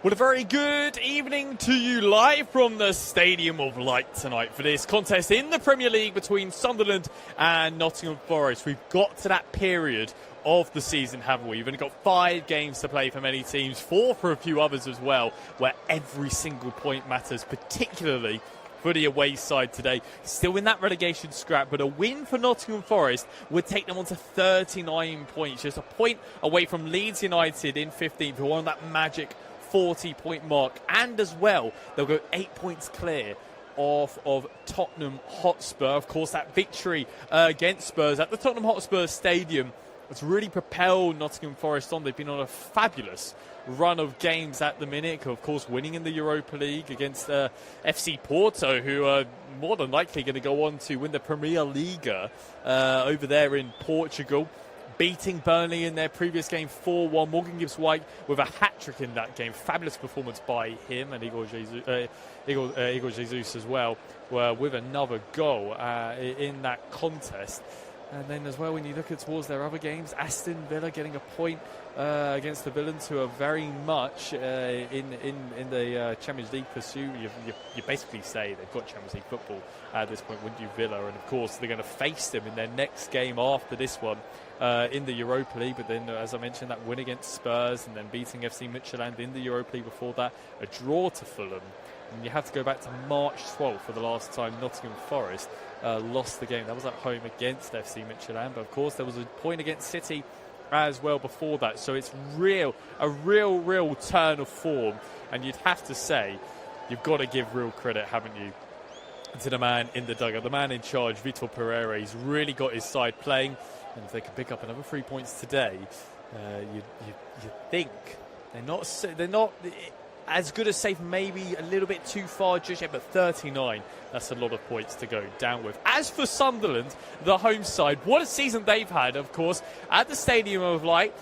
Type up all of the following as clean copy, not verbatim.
Well, a very good evening to you, live from the Stadium of Light tonight for this contest in the Premier League between Sunderland and Nottingham Forest. We've got to that period of the season, haven't we? We've only got 5 games to play for many teams, 4 for a few others as well, where every single point matters, particularly for the away side today. Still in that relegation scrap, but a win for Nottingham Forest would take them on to 39 points, just a point away from Leeds United in 15th, who are on that magic 40-point mark, and as well they'll go 8 points clear off of Tottenham Hotspur. Of course, that victory against Spurs at the Tottenham Hotspur Stadium has really propelled Nottingham Forest on. They've been on a fabulous run of games at the minute, of course winning in the Europa League against FC Porto, who are more than likely going to go on to win the Premier Liga over there in Portugal. Beating Burnley in their previous game 4-1. Morgan Gibbs-White with a hat-trick in that game. Fabulous performance by him and Igor Jesus as well, with another goal in that contest. And then as well, when you look at towards their other games, Aston Villa getting a point against the Villains, who are very much in the Champions League pursuit. You basically say they've got Champions League football at this point, wouldn't you, Villa? And of course, they're going to face them in their next game after this one in the Europa League. But then, as I mentioned, that win against Spurs and then beating FC Midtjylland in the Europa League before that, a draw to Fulham. And you have to go back to March 12th for the last time Nottingham Forest lost the game. That was at home against FC Midtjylland. But of course, there was a point against City as well before that. So it's a real turn of form. And you'd have to say, you've got to give real credit, haven't you, to the man in the dugout, the man in charge, Vitor Pereira. He's really got his side playing. And if they can pick up another 3 points today, you think they're not as good as safe, maybe a little bit too far just yet, but 39, that's a lot of points to go down with. As for Sunderland, the home side, what a season they've had, of course, at the Stadium of Light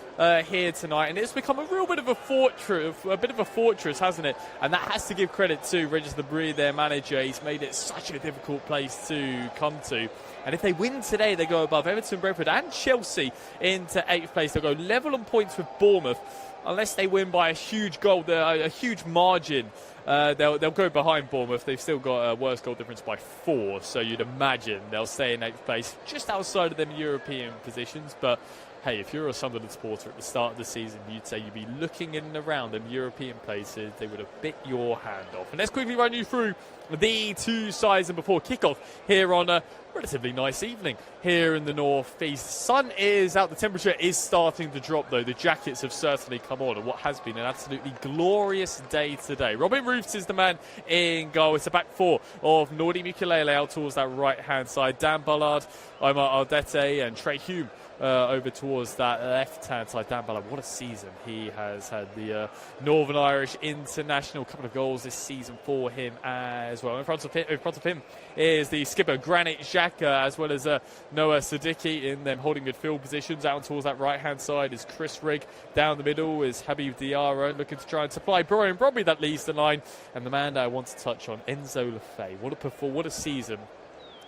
here tonight, and it's become a real bit of a fortress, hasn't it? And that has to give credit to Regis Debris, their manager. He's made it such a difficult place to come to. And if they win today, they go above Everton, Brentford and Chelsea into 8th place. They'll go level on points with Bournemouth. Unless they win by a huge goal, a huge margin, they'll go behind Bournemouth. They've still got a worse goal difference by 4, so you'd imagine they'll stay in 8th place, just outside of them European positions. But hey, if you're a Sunderland supporter at the start of the season, you'd say you'd be looking in and around them European places. They would have bit your hand off. And let's quickly run you through the two sides and before kickoff here on a relatively nice evening here in the northeast. Sun is out, the temperature is starting to drop though. The jackets have certainly come on, and what has been an absolutely glorious day today. Robin Roofs is the man in goal. It's a back 4 of Nordi Mukulele out towards that right hand side. Dan Bullard, Omar Aldete and Trey Hume over towards that left-hand side. Dan Ballard, what a season he has had. The Northern Irish international, couple of goals this season for him as well. In front of him is the skipper Granit Xhaka, as well as Noah Siddiqui in them holding midfield positions. Out towards that right-hand side is Chris Rigg. Down the middle is Habib Diarra looking to try and supply Brian Bromley that leads the line. And the man that I want to touch on, Enzo Lefebvre. What a season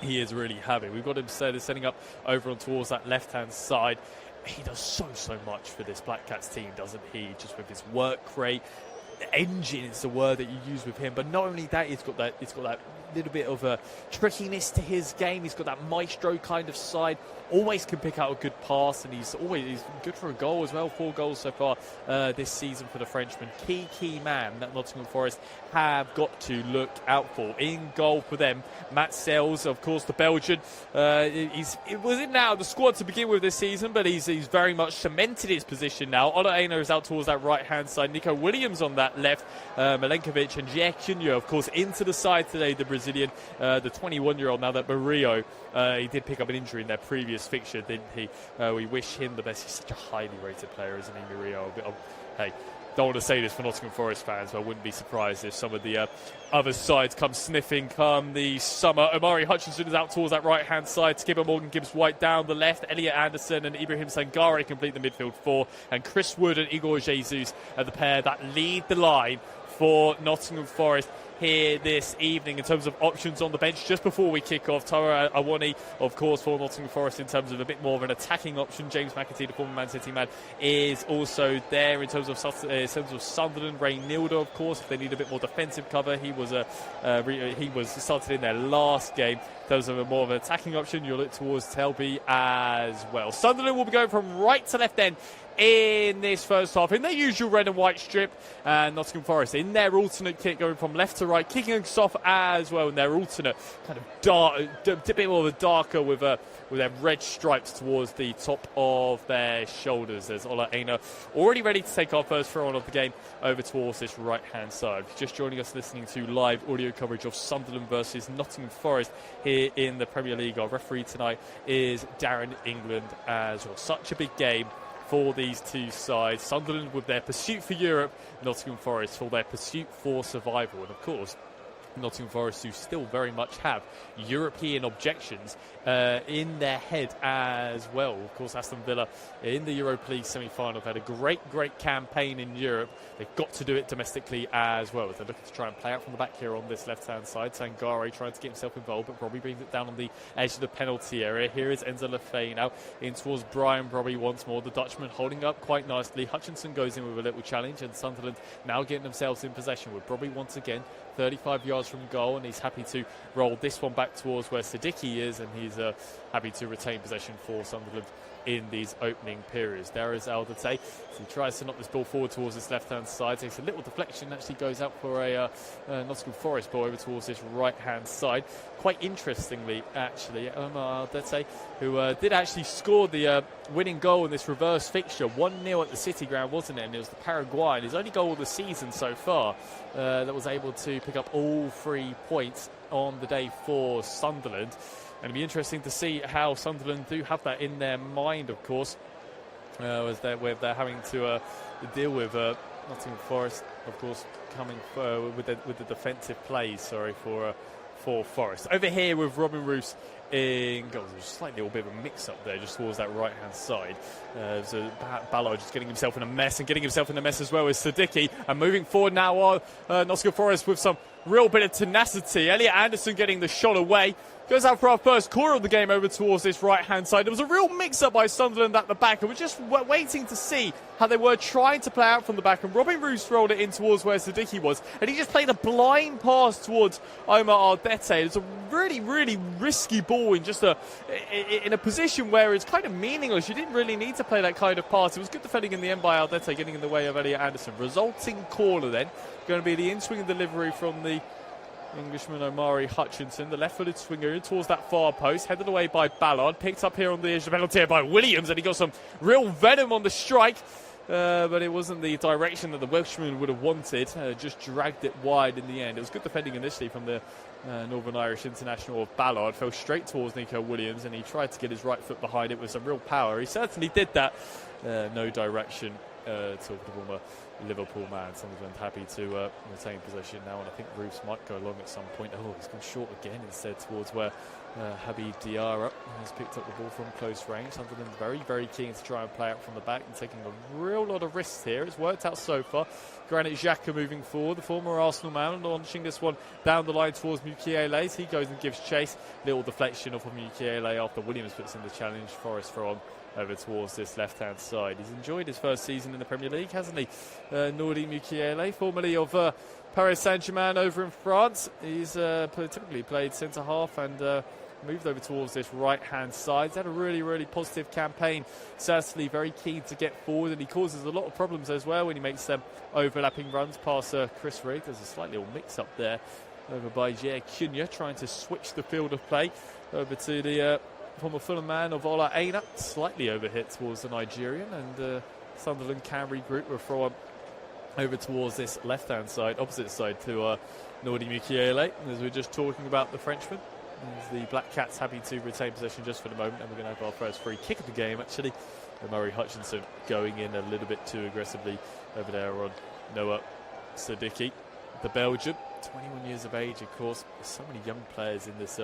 he is really having. We've got him setting up over on towards that left-hand side. He does so much for this Black Cats team, doesn't he? Just with his work rate. Engine is the word that you use with him. But not only that, he's got that little bit of a trickiness to his game. He's got that maestro kind of side. Always can pick out a good pass, and he's good for a goal as well. 4 goals so far this season for the Frenchman. Key man that Nottingham Forest have got to look out for. In goal for them, Matt Sells, of course, the Belgian. It was in now the squad to begin with this season, but he's very much cemented his position now. Ola Aina is out towards that right-hand side. Nico Williams on that left. Milenkovic and Jair Cunha, of course, into the side today, the Brazilian, the 21-year-old now that Murillo. He did pick up an injury in their previous fixture, didn't he? We wish him the best. He's such a highly rated player, isn't he, Murillo? Hey, don't want to say this for Nottingham Forest fans, but I wouldn't be surprised if some of the other sides come sniffing come the summer. Omari Hutchinson is out towards that right-hand side. Skipper Morgan Gibbs-White down the left. Elliot Anderson and Ibrahim Sangare complete the midfield 4. And Chris Wood and Igor Jesus are the pair that lead the line for Nottingham Forest here this evening in terms of options on the bench. Just before we kick off, Tara Awani, of course, for Nottingham Forest in terms of a bit more of an attacking option. James McAtee, the former Man City man, is also there in terms of Sunderland. Ray Nilder, of course, if they need a bit more defensive cover. He was started in their last game. In terms of a more of an attacking option, you'll look towards Telby as well. Sunderland will be going from right to left end in this first half in their usual red and white strip, and Nottingham Forest in their alternate kit going from left to right, kicking us off as well in their alternate kind of dark, a bit more of a darker with their red stripes towards the top of their shoulders. There's Ola Aina already ready to take our first throw on of the game over towards this right hand side. Just joining us, listening to live audio coverage of Sunderland versus Nottingham Forest here in the Premier League. Our referee tonight is Darren England as well. Such a big game for these two sides. Sunderland with their pursuit for Europe, Nottingham Forest for their pursuit for survival. And of course, Nottingham Forest, who still very much have European objections in their head as well. Of course, Aston Villa in the Europa League semi-final have had a great campaign in Europe. They've got to do it domestically as well. They're looking to try and play out from the back here on this left-hand side. Sangare trying to get himself involved, but Robbie brings it down on the edge of the penalty area. Here is Enzo Lefay now in towards Brian Robbie once more. The Dutchman holding up quite nicely. Hutchinson goes in with a little challenge, and Sunderland now getting themselves in possession with Robbie once again 35 yards from goal, and he's happy to roll this one back towards where Siddiqui is, and he's happy to retain possession for Sunderland in these opening periods. There is Aldate. So he tries to knock this ball forward towards this left-hand side. Takes a little deflection, actually goes out for a Nottingham Forest ball over towards this right-hand side. Quite interestingly, actually, Aldate, who did actually score the winning goal in this reverse fixture, 1-0 at the City Ground, wasn't it? And it was the Paraguayan, his only goal of the season so far, that was able to pick up all 3 points on the day for Sunderland. And it'll be interesting to see how Sunderland do have that in their mind, of course, as they're having to deal with Nottingham Forest, of course, coming with the defensive plays. For Forest. Over here with Robin Roos in goals. There's a slightly little bit of a mix-up there just towards that right-hand side. So Ballard just getting himself in a mess, and getting himself in a mess as well as Siddiqui. And moving forward now, Nottingham Forest with some real bit of tenacity. Elliot Anderson getting the shot away. Goes out for our first corner of the game over towards this right-hand side. There was a real mix-up by Sunderland at the back, and we're just waiting to see how they were trying to play out from the back. And Robin Roos rolled it in towards where Siddiqui was, and he just played a blind pass towards Omar Aldate. It's a really risky ball in just in a position where it's kind of meaningless. You didn't really need to play that kind of pass. It was good defending in the end by Aldate, getting in the way of Elliot Anderson. Resulting corner then going to be the in-swing delivery from the Englishman Omari Hutchinson, the left-footed swinger in towards that far post, headed away by Ballard, picked up here on the edge of the penalty by Williams, and he got some real venom on the strike, but it wasn't the direction that the Welshman would have wanted. Just dragged it wide in the end. It was good defending initially from the Northern Irish international of Ballard. Fell straight towards Nico Williams, and he tried to get his right foot behind it with some real power. He certainly did that. No direction to the former Liverpool man. Sunderland happy to retain possession now, and I think Roos might go long at some point. Oh, he's gone short again instead towards where Habib Diarra has picked up the ball from close range. Sunderland very keen to try and play out from the back and taking a real lot of risks here. It's worked out so far. Granit Xhaka moving forward, the former Arsenal man, launching this one down the line towards Mukiele. He goes and gives chase. Little deflection off of Mukiele after Williams puts in the challenge. Forest throw on over towards this left-hand side. He's enjoyed his first season in the Premier League, hasn't he? Nordi Mukiele, formerly of Paris Saint-Germain over in France. He's typically played centre-half and moved over towards this right-hand side. He's had a really positive campaign. Certainly very keen to get forward, and he causes a lot of problems as well when he makes them overlapping runs past Chris Rigg. There's a slight little mix-up there over by Jair Cunha, trying to switch the field of play over to the former Fulham man of Ola Aina, slightly overhit towards the Nigerian, and Sunderland can regroup with throw on over towards this left-hand side, opposite side to Nordi Mukiele, as we're just talking about the Frenchman. As the Black Cats happy to retain possession just for the moment, and we're going to have our first free kick of the game, actually. Murray Hutchinson going in a little bit too aggressively over there on Noah Siddiqui, the Belgian, 21 years of age, of course. There's so many young players in this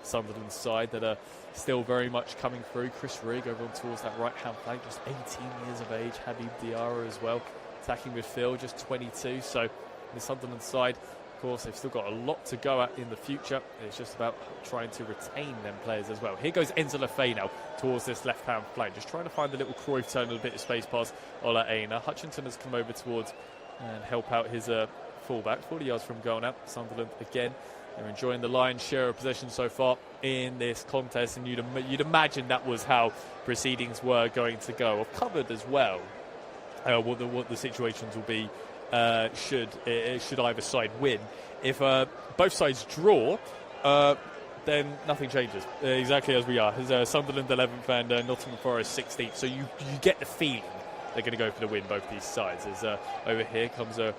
Sunderland side that are still very much coming through. Chris Rigg over on towards that right-hand flank, just 18 years of age. Habib Diarra as well, attacking midfield, just 22. So the Sunderland side Of course, they've still got a lot to go at in the future. It's just about trying to retain them players as well. Here goes Enzo Lefebvre now towards this left-hand flank, just trying to find the little Cruyff turn and a bit of space past Ola Aina. Hutchinson has come over towards and help out his fullback. 40 yards from goal now. Sunderland again. They're enjoying the lion's share of possession so far in this contest, and you'd imagine that was how proceedings were going to go. I've covered as well what the situations will be should either side win. If both sides draw, then nothing changes. Exactly as we are. As Sunderland 11th and Nottingham Forest 16th. So you get the feeling they're going to go for the win, both these sides. As over here comes the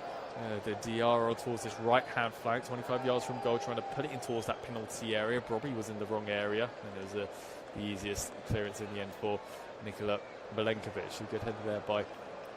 Diarra towards this right-hand flank, 25 yards from goal, trying to put it in towards that penalty area. Brobby was in the wrong area, and it was the easiest clearance in the end for Nikola Milenkovic, who got headed there by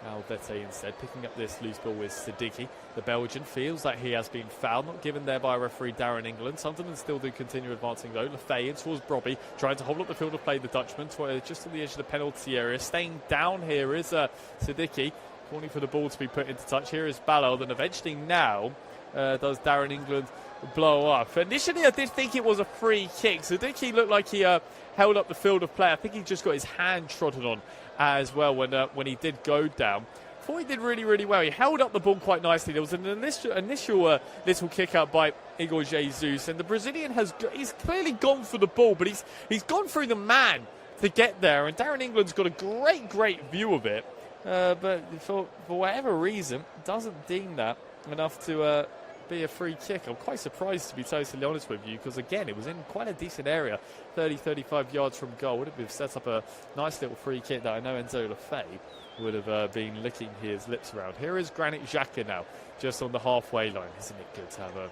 Alvete instead, picking up this loose ball with Siddiqui. The Belgian feels like he has been fouled, not given there by referee Darren England. Sunderland still do continue advancing though. Lefebvre in towards Brobby, trying to hold up the field of play. The Dutchman just on the edge of the penalty area. Staying down here is Siddiqui, calling for the ball to be put into touch. Here is Ballard, and eventually now does Darren England blow up. Initially I did think it was a free kick. Siddiqui looked like he held up the field of play. I think he just got his hand trodden on as well when he did go down. Thought he did really, really well. He held up the ball quite nicely. There was an initial little kick out by Igor Jesus, and the Brazilian he's clearly gone for the ball, but he's gone through the man to get there, and Darren England's got a great view of it, but for whatever reason doesn't deem that enough to be a free kick. I'm quite surprised, to be totally honest with you, because again it was in quite a decent area, 30-35 yards from goal. Would have set up a nice little free kick that I know Enzo Lefebvre would have been licking his lips around. Here is Granit Xhaka now, just on the halfway line. Isn't it good to have a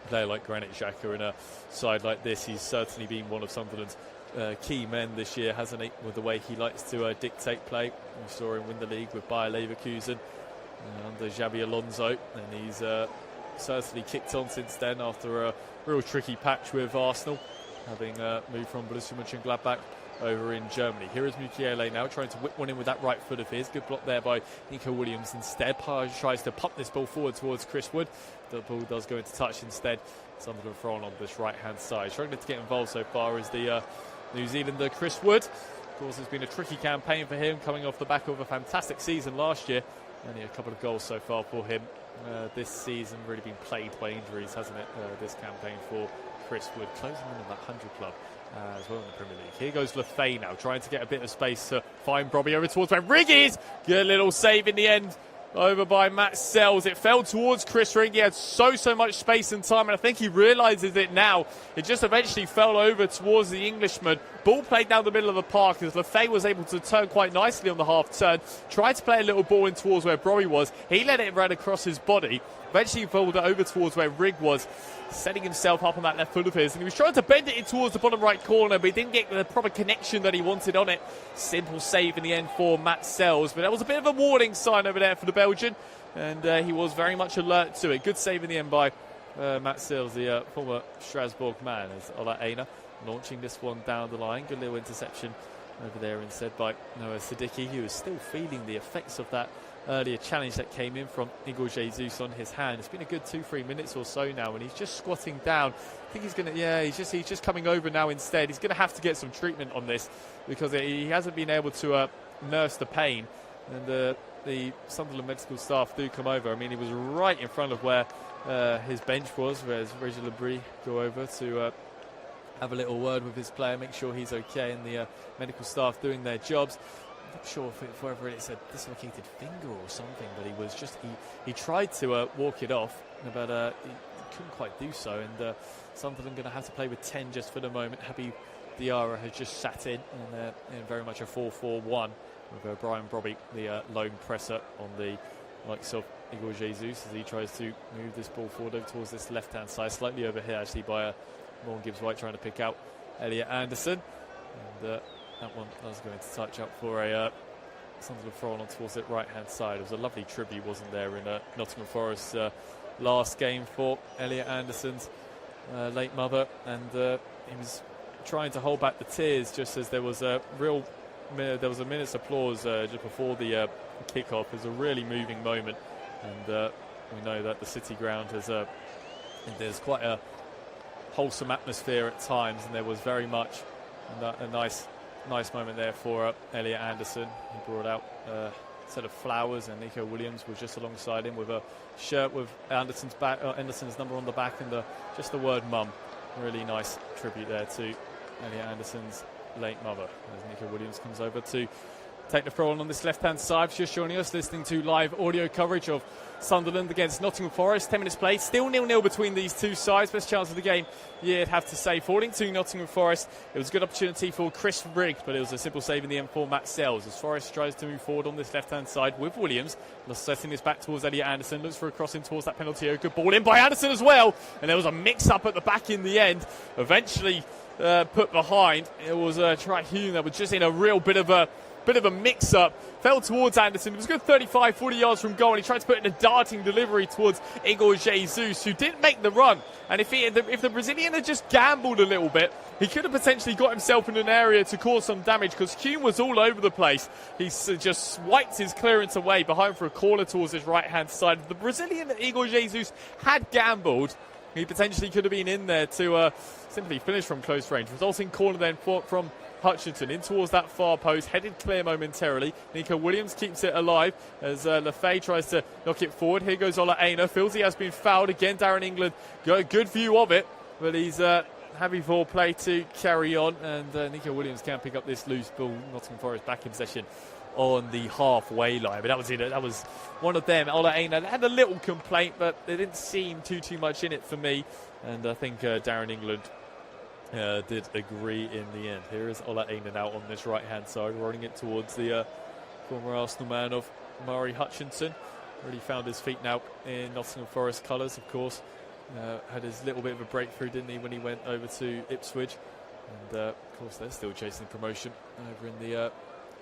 player like Granit Xhaka in a side like this? He's certainly been one of Sunderland's key men this year, hasn't he, with the way he likes to dictate play. We saw him win the league with Bayer Leverkusen under Xabi Alonso, and he's certainly kicked on since then after a real tricky patch with Arsenal, having moved from Borussia Mönchengladbach over in Germany. Here is Mukiele now trying to whip one in with that right foot of his. Good block there by Nico Williams instead. Tries to pump this ball forward towards Chris Wood. The ball does go into touch instead. Sunderland thrown on this right hand side. Struggling to get involved so far is the New Zealander Chris Wood. Of course, it's been a tricky campaign for him, coming off the back of a fantastic season last year. Only a couple of goals so far for him this season. Really been plagued by injuries, hasn't it, this campaign for Chris Wood. Closing in on that 100 club as well in the Premier League. Here goes Lefebvre now, trying to get a bit of space to find Brobby over towards where Rigg is. Good little save in the end over by Matt Sells. It fell towards Chris Rigg. He had so much space and time, and I think he realises it now. It just eventually fell over towards the Englishman. Ball played down the middle of the park as Lefebvre was able to turn quite nicely on the half turn. Tried to play a little ball in towards where Brobby was. He let it run across his body. Eventually pulled it over towards where Rigg was, setting himself up on that left foot of his, and he was trying to bend it in towards the bottom right corner, but he didn't get the proper connection that he wanted on it. Simple save in the end for Matt Sells, but that was a bit of a warning sign over there for the Belgian, and he was very much alert to it. Good save in the end by Matt Sells, the former Strasbourg man, as Ola Aina launching this one down the line. Good little interception over there instead by Noah Siddiqui, who is still feeling the effects of that earlier challenge that came in from Igor Jesus on his hand. It's been a good 2-3 minutes or so now, and he's just squatting down. I think he's going to, he's just coming over now instead. He's going to have to get some treatment on this because he hasn't been able to nurse the pain. And the Sunderland medical staff do come over. I mean, he was right in front of where his bench was, whereas Regis Lebris go over to have a little word with his player, make sure he's okay, and the medical staff doing their jobs. I'm not sure if whether it's a dislocated finger or something, but he was just he tried to walk it off, but he couldn't quite do so, and Sunderland going to have to play with 10 just for the moment. Happy Diarra has just sat in very much a 4-4-1 with Brian Brobby, the lone presser on the likes of Igor Jesus, as he tries to move this ball forward over towards this left hand side, slightly over here actually by Morgan Gibbs-White, trying to pick out Elliot Anderson, and that one does go into touch up for a Sunderland throw on towards it right hand side. It was a lovely tribute, wasn't there, in Nottingham Forest's last game for Elliot Anderson's late mother, and he was trying to hold back the tears just as there was a minute's applause just before the kick-off. It was a really moving moment, and we know that the City ground has And there's quite a wholesome atmosphere at times, and there was very much a nice moment there for Elliot Anderson. He brought out a set of flowers, and Nico Williams was just alongside him with a shirt with Anderson's number on the back and just the word mum. Really nice tribute there to Elliot Anderson's late mother, as Nico Williams comes over to take the throw on this left-hand side. Just joining us, listening to live audio coverage of Sunderland against Nottingham Forest. 10 minutes played, still 0-0 between these two sides. Best chance of the game, yeah, I'd have to say. Falling to Nottingham Forest, it was a good opportunity for Chris Rigg, but it was a simple save in the end for Matt Sells, as Forest tries to move forward on this left-hand side with Williams. Setting this back towards Elliot Anderson, looks for a crossing towards that penalty area. Good ball in by Anderson as well, and there was a mix-up at the back in the end. Eventually put behind. It was Trey Hume that was just in a real bit of a mix-up. Fell towards Anderson. It was a good 35, 40 yards from goal, and he tried to put in a darting delivery towards Igor Jesus, who didn't make the run. And if the Brazilian had just gambled a little bit, he could have potentially got himself in an area to cause some damage, because Hume was all over the place. He just swiped his clearance away behind for a corner towards his right-hand side. If the Brazilian Igor Jesus had gambled, he potentially could have been in there to simply finish from close range. Resulting corner then from Hutchinson in towards that far post, headed clear momentarily. Nico Williams keeps it alive as Lefay tries to knock it forward. Here goes Ola Aina, feels he has been fouled again. Darren England got a good view of it, but he's happy for play to carry on, and Nico Williams can pick up this loose ball. Nottingham Forest back in possession on the halfway line, but that was it. That was one of them. Ola Aina had a little complaint, but there didn't seem too much in it for me, and I think Darren England did agree in the end. Here is Ola Aina now on this right-hand side, running it towards the former Arsenal man of Murray Hutchinson. Really found his feet now in Nottingham Forest colours, of course. Had his little bit of a breakthrough, didn't he, when he went over to Ipswich. And, of course, they're still chasing promotion over in the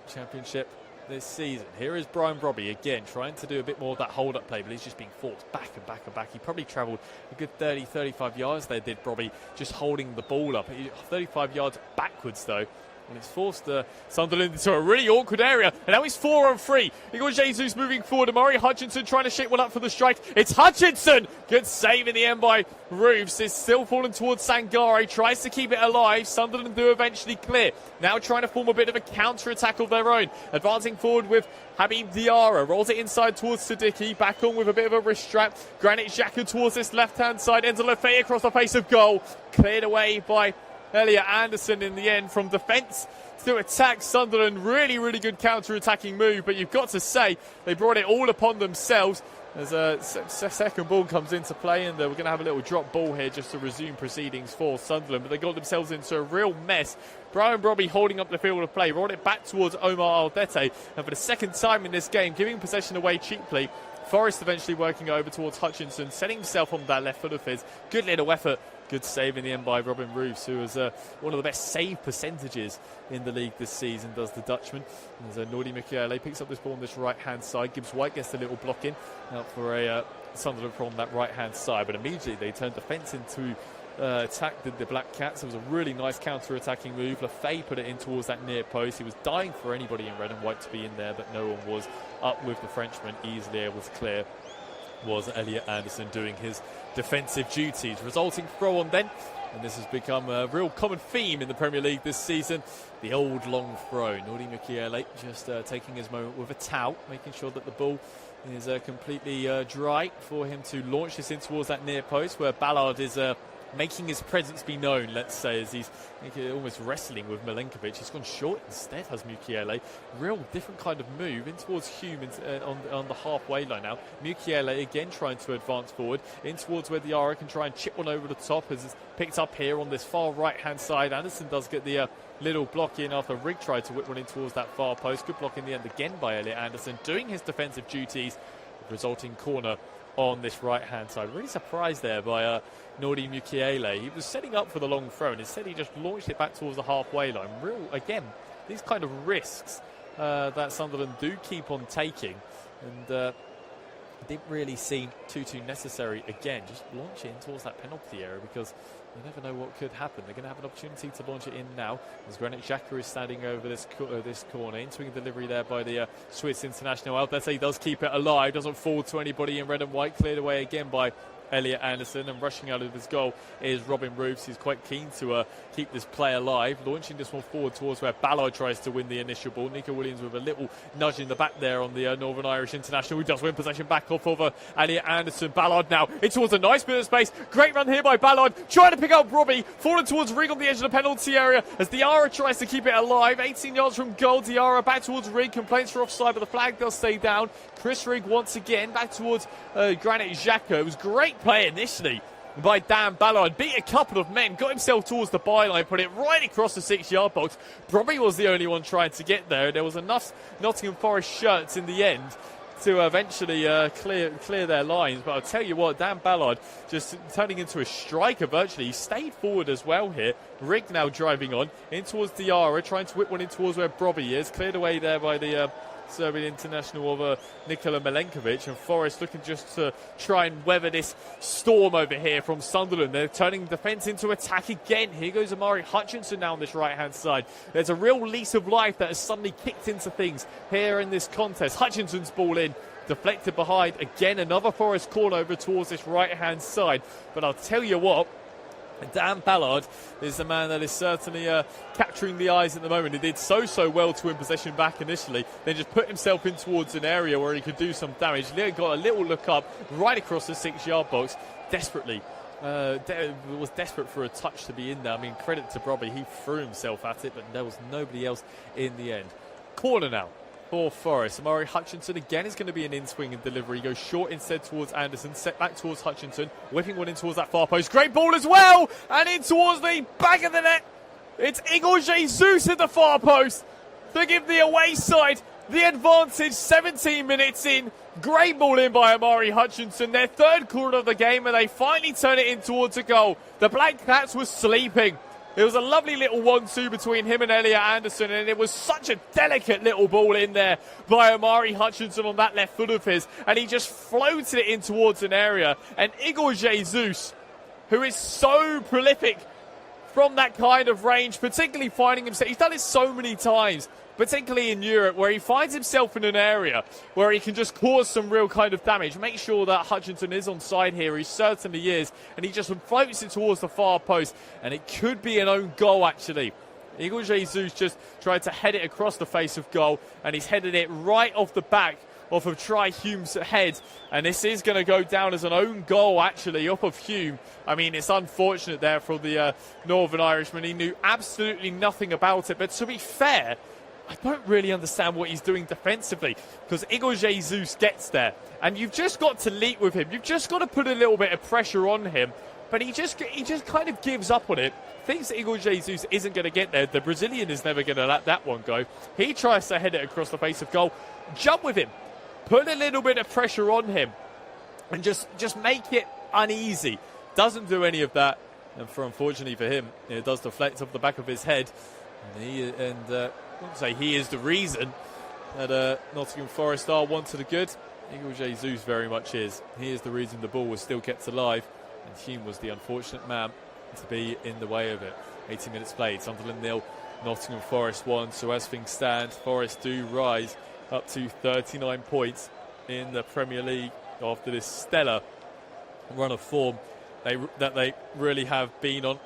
Championship this season. Here is Brian Brobby again, trying to do a bit more of that hold-up play, but he's just being forced back and back and back. He probably travelled a good 30, 35 yards there, did Brobby, just holding the ball up. 35 yards backwards, though. And it's forced Sunderland into a really awkward area. And now he's 4-on-3. Igor Jesus moving forward. Amari Hutchinson trying to shape one up for the strike. It's Hutchinson! Good save in the end by Roofs. It's still falling towards Sangare. Tries to keep it alive. Sunderland do eventually clear. Now trying to form a bit of a counter-attack of their own. Advancing forward with Habib Diarra. Rolls it inside towards Siddiqui. Back on with a bit of a wrist strap. Granit Xhaka towards this left-hand side. Enzo Lefay across the face of goal. Cleared away by Elliot Anderson in the end from defence to attack. Sunderland, really good counter-attacking move, but you've got to say they brought it all upon themselves as a second ball comes into play, and we're going to have a little drop ball here just to resume proceedings for Sunderland, but they got themselves into a real mess. Brian Brobby holding up the field of play, brought it back towards Omar Aldete, and for the second time in this game, giving possession away cheaply. Forrest eventually working over towards Hutchinson, setting himself on that left foot of his. Good little effort. Good save in the end by Robin Roofs, who was one of the best save percentages in the league this season, does the Dutchman. As Nordi Michele picks up this ball on this right-hand side. Gibbs White gets a little block in out for a Sunderland from that right-hand side. But immediately they turned defence into attack the Black Cats. It was a really nice counter-attacking move. Lefay put it in towards that near post. He was dying for anybody in red and white to be in there, but no one was. Up with the Frenchman, easily able to clear was Elliot Anderson doing his defensive duties. Resulting throw on then, and this has become a real common theme in the Premier League this season. The old long throw. Nordi Michele just taking his moment with a towel, making sure that the ball is completely dry for him to launch this in towards that near post, where Ballard is making his presence be known, let's say, as he's almost wrestling with Milenkovic. He's gone short instead, has Mukiele. Real different kind of move in towards Hume on the halfway line now. Mukiele again trying to advance forward in towards where Diarra can try and chip one over the top, as it's picked up here on this far right-hand side. Anderson does get the little block in after Rigg tried to whip one in towards that far post. Good block in the end again by Elliot Anderson, doing his defensive duties. Resulting corner on this right-hand side. Really surprised there by Nordi Mukiele. He was setting up for the long throw, and instead he just launched it back towards the halfway line. Again, these kind of risks that Sunderland do keep on taking, and didn't really seem too necessary. Again, just launch it in towards that penalty area, because you never know what could happen. They're going to have an opportunity to launch it in now, as Granit Xhaka is standing over this corner. In-swing delivery there by the Swiss international. Aldete does keep it alive, doesn't fall to anybody in red and white. Cleared away again by Elliot Anderson, and rushing out of his goal is Robin Roofs. He's quite keen to keep this play alive, launching this one forward towards where Ballard tries to win the initial ball. Nico Williams with a little nudge in the back there on the Northern Irish international, who does win possession back off of Elliot Anderson. Ballard now in towards a nice bit of space. Great run here by Ballard, trying to pick up Robbie, falling towards Rigg on the edge of the penalty area as Diarra tries to keep it alive. 18 yards from goal. Diarra back towards Rigg, complaints for offside, but the flag does stay down. Chris Rigg once again back towards Granit Xhaka. It was great play initially by Dan Ballard. Beat a couple of men, got himself towards the byline, put it right across the 6-yard box. Probably was the only one trying to get there. There was enough Nottingham Forest shirts in the end to eventually clear their lines. But I'll tell you what, Dan Ballard just turning into a striker virtually. He stayed forward as well here. Rigg now driving on in towards Diarra, trying to whip one in towards where Brobby is. Cleared away there by the Serbian international of Nikola Milenkovic, and Forest looking just to try and weather this storm over here from Sunderland. They're turning defence into attack again. Here goes Amari Hutchinson now on this right-hand side. There's a real lease of life that has suddenly kicked into things here in this contest. Hutchinson's ball in, deflected behind. Again, another Forest corner over towards this right-hand side. But I'll tell you what, Dan Ballard is the man that is certainly capturing the eyes at the moment. He did so well to win possession back initially, then just put himself in towards an area where he could do some damage. Got a little look up right across the 6-yard box, desperately. Was desperate for a touch to be in there. I mean, credit to Brobby, he threw himself at it, but there was nobody else in the end. Corner now for Forest. Amari Hutchinson again is going to be an in-swing and delivery. He goes short instead towards Anderson, set back towards Hutchinson, whipping one in towards that far post. Great ball as well, and in towards the back of the net. It's Igor Jesus at the far post to give the away side the advantage. 17 minutes in. Great ball in by Amari Hutchinson. Their third corner of the game, and they finally turn it in towards a goal. The Black Cats were sleeping. It was a lovely little 1-2 between him and Elliot Anderson, and it was such a delicate little ball in there by Amari Hutchinson on that left foot of his, and he just floated it in towards an area. And Igor Jesus, who is so prolific from that kind of range, particularly finding himself, he's done it so many times, particularly in Europe, where he finds himself in an area where he can just cause some real kind of damage. Make sure that Hutchinson is on side here. He certainly is. And he just floats it towards the far post. And it could be an own goal, actually. Igor Jesus just tried to head it across the face of goal. And he's headed it right off the back off of Try Hume's head. And this is going to go down as an own goal, actually, off of Hume. I mean, it's unfortunate there for the Northern Irishman. He knew absolutely nothing about it. But to be fair, I don't really understand what he's doing defensively, because Igor Jesus gets there and you've just got to leap with him. You've just got to put a little bit of pressure on him, but he just kind of gives up on it. Thinks that Igor Jesus isn't going to get there. The Brazilian is never going to let that one go. He tries to head it across the face of goal. Jump with him. Put a little bit of pressure on him and just make it uneasy. Doesn't do any of that. And unfortunately for him, it does deflect off the back of his head. I wouldn't say he is the reason that Nottingham Forest are one to the good. Igor Jesus very much is. He is the reason the ball was still kept alive, and Hume was the unfortunate man to be in the way of it. 80 minutes played, Sunderland 0, Nottingham Forest 1. So as things stand, Forest do rise up to 39 points in the Premier League after this stellar run of form that they really have been on.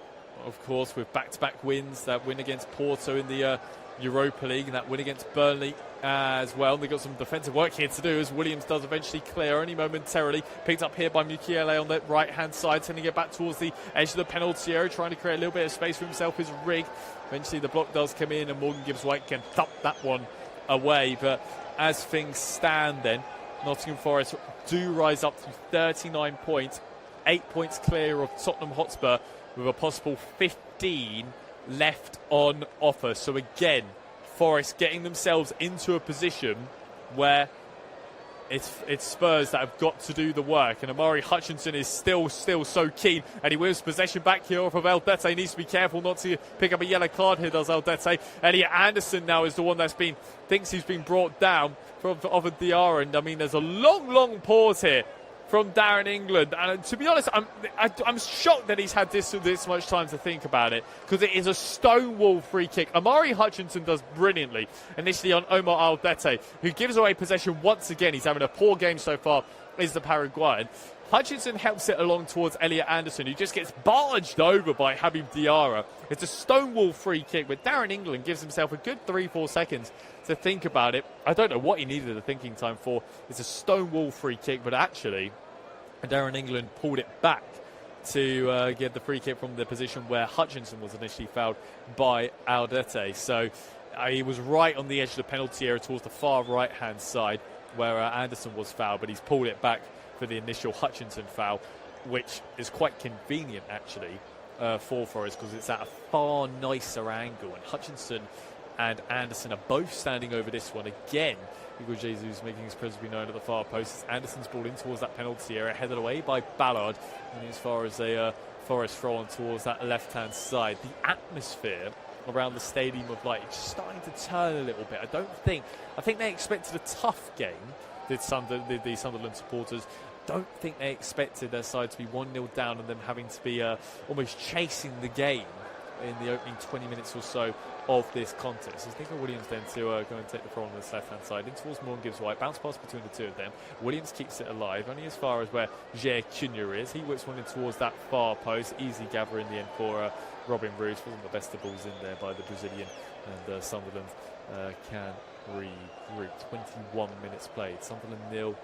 Of course, with back-to-back wins, that win against Porto in the Europa League and that win against Burnley as well. They've got some defensive work here to do as Williams does eventually clear, only momentarily. Picked up here by Mukiele on the right-hand side, sending it back towards the edge of the penalty area, trying to create a little bit of space for himself is Rigg. Eventually the block does come in and Morgan Gibbs-White can thump that one away. But as things stand then, Nottingham Forest do rise up to 39 points, 8 points clear of Tottenham Hotspur, with a possible 15 left on offer. So again, Forest getting themselves into a position where it's Spurs that have got to do the work, and Amari Hutchinson is still so keen, and he wins possession back here off of Aldete. He needs to be careful not to pick up a yellow card here, does Aldete. Elliot Anderson now is the one thinks he's been brought down from of Diarra, and I mean there's a long pause here from Darren England, and to be honest, I'm shocked that he's had this much time to think about it, because it is a stonewall free kick. Amari Hutchinson does brilliantly initially on Omar Aldete, who gives away possession once again. He's having a poor game so far, is the Paraguayan. Hutchinson helps it along towards Elliot Anderson, who just gets barged over by Habib Diarra. It's a stonewall free kick, but Darren England gives himself a good 3-4 seconds to think about it. I don't know what he needed the thinking time for. It's a stonewall free kick, but actually Darren England pulled it back to get the free kick from the position where Hutchinson was initially fouled by Aldete. So he was right on the edge of the penalty area towards the far right-hand side where Anderson was fouled, but he's pulled it back for the initial Hutchinson foul, which is quite convenient actually for Forest because it's at a far nicer angle, and Hutchinson and Anderson are both standing over this one again. Hugo Jesus making his presence be known at the far post. Anderson's ball in towards that penalty area, headed away by Ballard, and as far as a Forest throw on towards that left-hand side. The atmosphere around the Stadium of Light is just starting to turn a little bit. I think they expected a tough game, the Sunderland supporters. Don't think they expected their side to be 1-0 down and them having to be almost chasing the game in the opening 20 minutes or so of this contest. It's Nico Williams then to go and take the throw on this left-hand side. In towards Morgan gives White. Bounce pass between the two of them. Williams keeps it alive, only as far as where Jair Cunha is. He whips one in towards that far post. Easy gather in the end for Robin Roos. Wasn't the best of balls in there by the Brazilian, and Sunderland can regroup. 21 minutes played. Sunderland 0,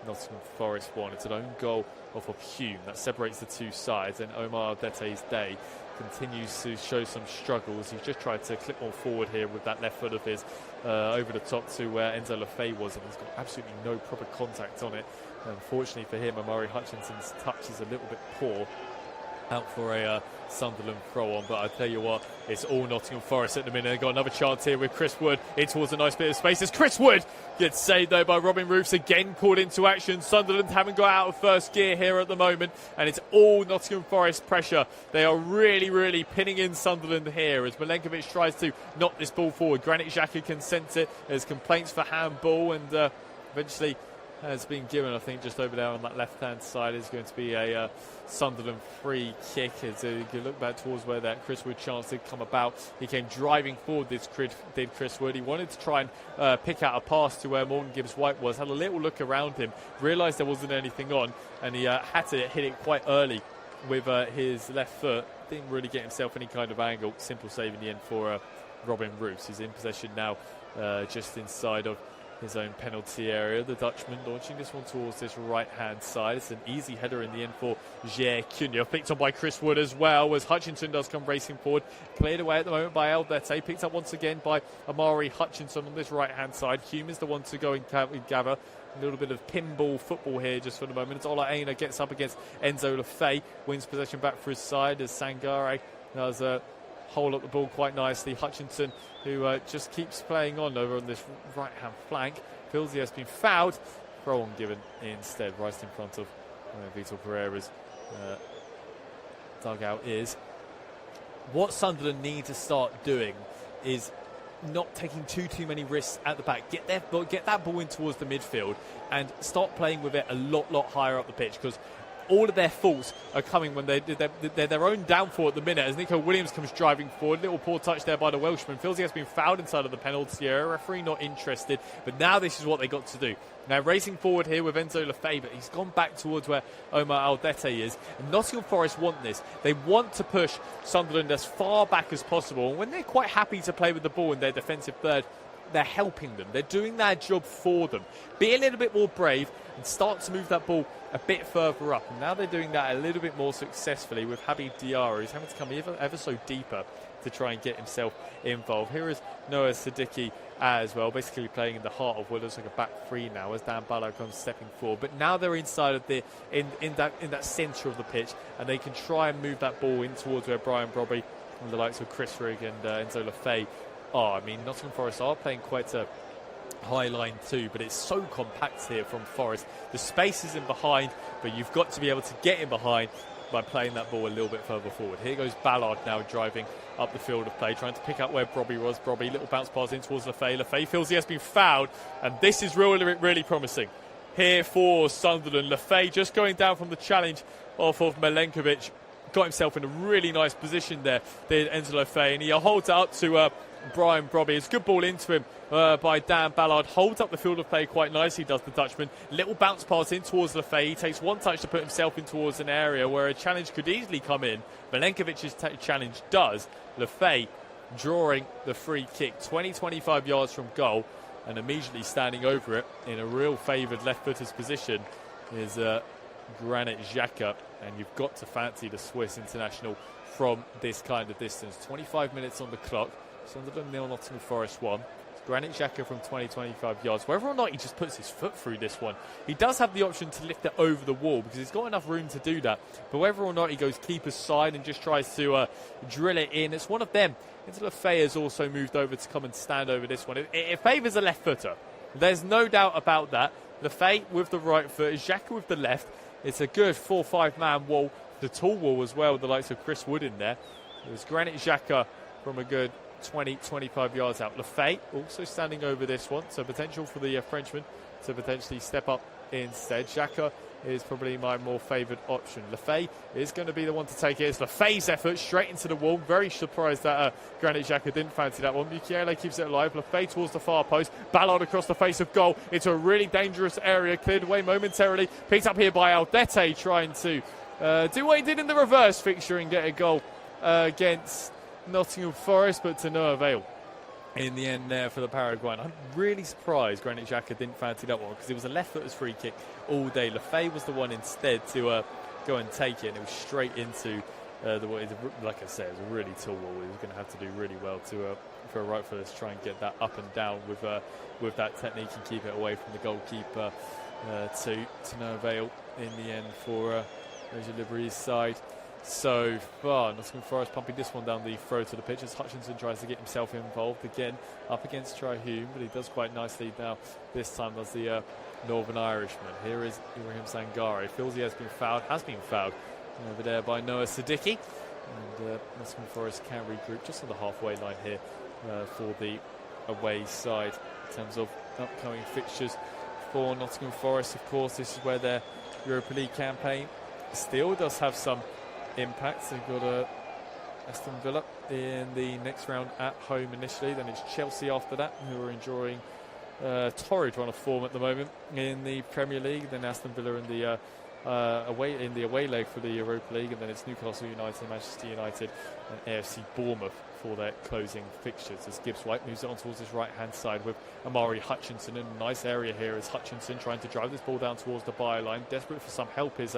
Nottingham Forest 1. It's an own goal off of Hume that separates the two sides, and Omar Aldete's day continues to show some struggles. He's just tried to clip one forward here with that left foot of his over the top to where Enzo Lefebvre was, and he's got absolutely no proper contact on it. Unfortunately for him, Amari Hutchinson's touch is a little bit poor. Out for a Sunderland throw on, but I tell you what, it's all Nottingham Forest at the minute. They've got another chance here with Chris Wood in towards a nice bit of space as Chris Wood gets saved though by Robin Roofs, again called into action. Sunderland haven't got out of first gear here at the moment, and it's all Nottingham Forest pressure. They are really pinning in Sunderland here as Milenkovic tries to knock this ball forward. Granit Xhaka can sense it. There's complaints for handball, and eventually has been given. I think just over there on that left-hand side is going to be a Sunderland free kick. As you look back towards where that Chris Wood chance did come about, he came driving forward. Did Chris Wood? He wanted to try and pick out a pass to where Morgan Gibbs White was. Had a little look around him, realised there wasn't anything on, and he had to hit it quite early with his left foot. Didn't really get himself any kind of angle. Simple save in the end for Robin Roos. He's in possession now, just inside of his own penalty area. The Dutchman launching this one towards this right-hand side. It's an easy header in the end for Jair Cunha. Picked up by Chris Wood as well, as Hutchinson does come racing forward. Cleared away at the moment by Aldete. Picked up once again by Amari Hutchinson on this right-hand side. Hume is the one to go and gather. A little bit of pinball football here just for the moment. It's Ola Aina gets up against Enzo Lefebvre. Wins possession back for his side as Sangare does hold up the ball quite nicely. Hutchinson, who just keeps playing on over on this right-hand flank, feels he has been fouled. Throw on given instead, right in front of Vitor Pereira's dugout is. What Sunderland need to start doing is not taking too many risks at the back. Get that ball in towards the midfield and start playing with it a lot higher up the pitch, because all of their faults are coming when they're their own downfall at the minute, as Nico Williams comes driving forward. Little poor touch there by the Welshman. Feels he has been fouled inside of the penalty area. Referee not interested, but now this is what they got to do. Now racing forward here with Enzo Lefebvre, but he's gone back towards where Omar Aldete is. And Nottingham Forest want this. They want to push Sunderland as far back as possible. And when they're quite happy to play with the ball in their defensive third, they're helping them. They're doing their job for them. Be a little bit more brave and start to move that ball a bit further up. And now they're doing that a little bit more successfully with Habib Diarra, who's having to come ever so deeper to try and get himself involved. Here is Noah Siddiqui as well, basically playing in the heart of what looks like a back three now as Dan Ballard comes stepping forward. But now they're inside of the in that centre of the pitch, and they can try and move that ball in towards where Brian Brobby and the likes of Chris Rigg and Enzo Lefebvre are. I mean, Nottingham Forest are playing quite a high line too, but it's so compact here from Forest. The space is in behind, but you've got to be able to get in behind by playing that ball a little bit further forward. Here goes Ballard now driving up the field of play, trying to pick up where Brobby was. Brobby, little bounce pass in towards Lefebvre. Lefebvre feels he has been fouled, and this is really promising here for Sunderland. Lefebvre just going down from the challenge off of Milenkovic. Got himself in a really nice position there, did Enzo Lefebvre, and he holds it up to Brian Brobby. It's a good ball into him by Dan Ballard. Holds up the field of play quite nicely, does the Dutchman. Little bounce pass in towards Lefay. He takes one touch to put himself in towards an area where a challenge could easily come in. Milenkovic's challenge does. Lefay drawing the free kick 20-25 yards from goal, and immediately standing over it in a real favoured left-footer's position is Granit Xhaka, and you've got to fancy the Swiss international from this kind of distance. 25 minutes on the clock. Sunderland 0, Nottingham Forest 1. Granit Xhaka from 20-25 yards. Whether or not he just puts his foot through this one, he does have the option to lift it over the wall because he's got enough room to do that. But whether or not he goes keeper's side and just tries to drill it in, it's one of them. Lefay has also moved over to come and stand over this one. It favours a left footer. There's no doubt about that. Lefay with the right foot, Xhaka with the left. It's a good 4-5 man wall. The tall wall as well, with the likes of Chris Wood in there. It was Granit Xhaka from a good 20-25 yards out. Lefay also standing over this one, so potential for the Frenchman to potentially step up instead. Xhaka is probably my more favoured option. Lefay is going to be the one to take it. It's Lefay's effort straight into the wall. Very surprised that Granit Xhaka didn't fancy that one. Mukiele keeps it alive. Lefay towards the far post. Ballard across the face of goal. It's a really dangerous area. Cleared away momentarily. Picked up here by Aldete, trying to do what he did in the reverse fixture and get a goal against Nottingham Forest, but to no avail in the end there for the Paraguayan. I'm really surprised Granit Xhaka didn't fancy that one because it was a left-footer's free kick all day. Lefay was the one instead to go and take it, and it was straight into like I said, it was a really tall wall. He was going to have to do really well for a right footer to try and get that up and down with that technique and keep it away from the goalkeeper to no avail in the end for Roger Libre's side. So far, Nottingham Forest pumping this one down the throw to the pitch as Hutchinson tries to get himself involved again up against Trihume, but he does quite nicely now. This time does the Northern Irishman. Here is Ibrahim Sangare. Feels he has been fouled over there by Noah Siddiqui. And Nottingham Forest can regroup just on the halfway line here for the away side in terms of upcoming fixtures for Nottingham Forest. Of course, this is where their Europa League campaign still does have some impact. They've got Aston Villa in the next round at home initially, then it's Chelsea after that, who are enjoying a torrid run of form at the moment in the Premier League, then Aston Villa in the away leg for the Europa League, and then it's Newcastle United, Manchester United and AFC Bournemouth for their closing fixtures as Gibbs White moves on towards his right hand side with Amari Hutchinson in a nice area here as Hutchinson trying to drive this ball down towards the byline. Desperate for some help is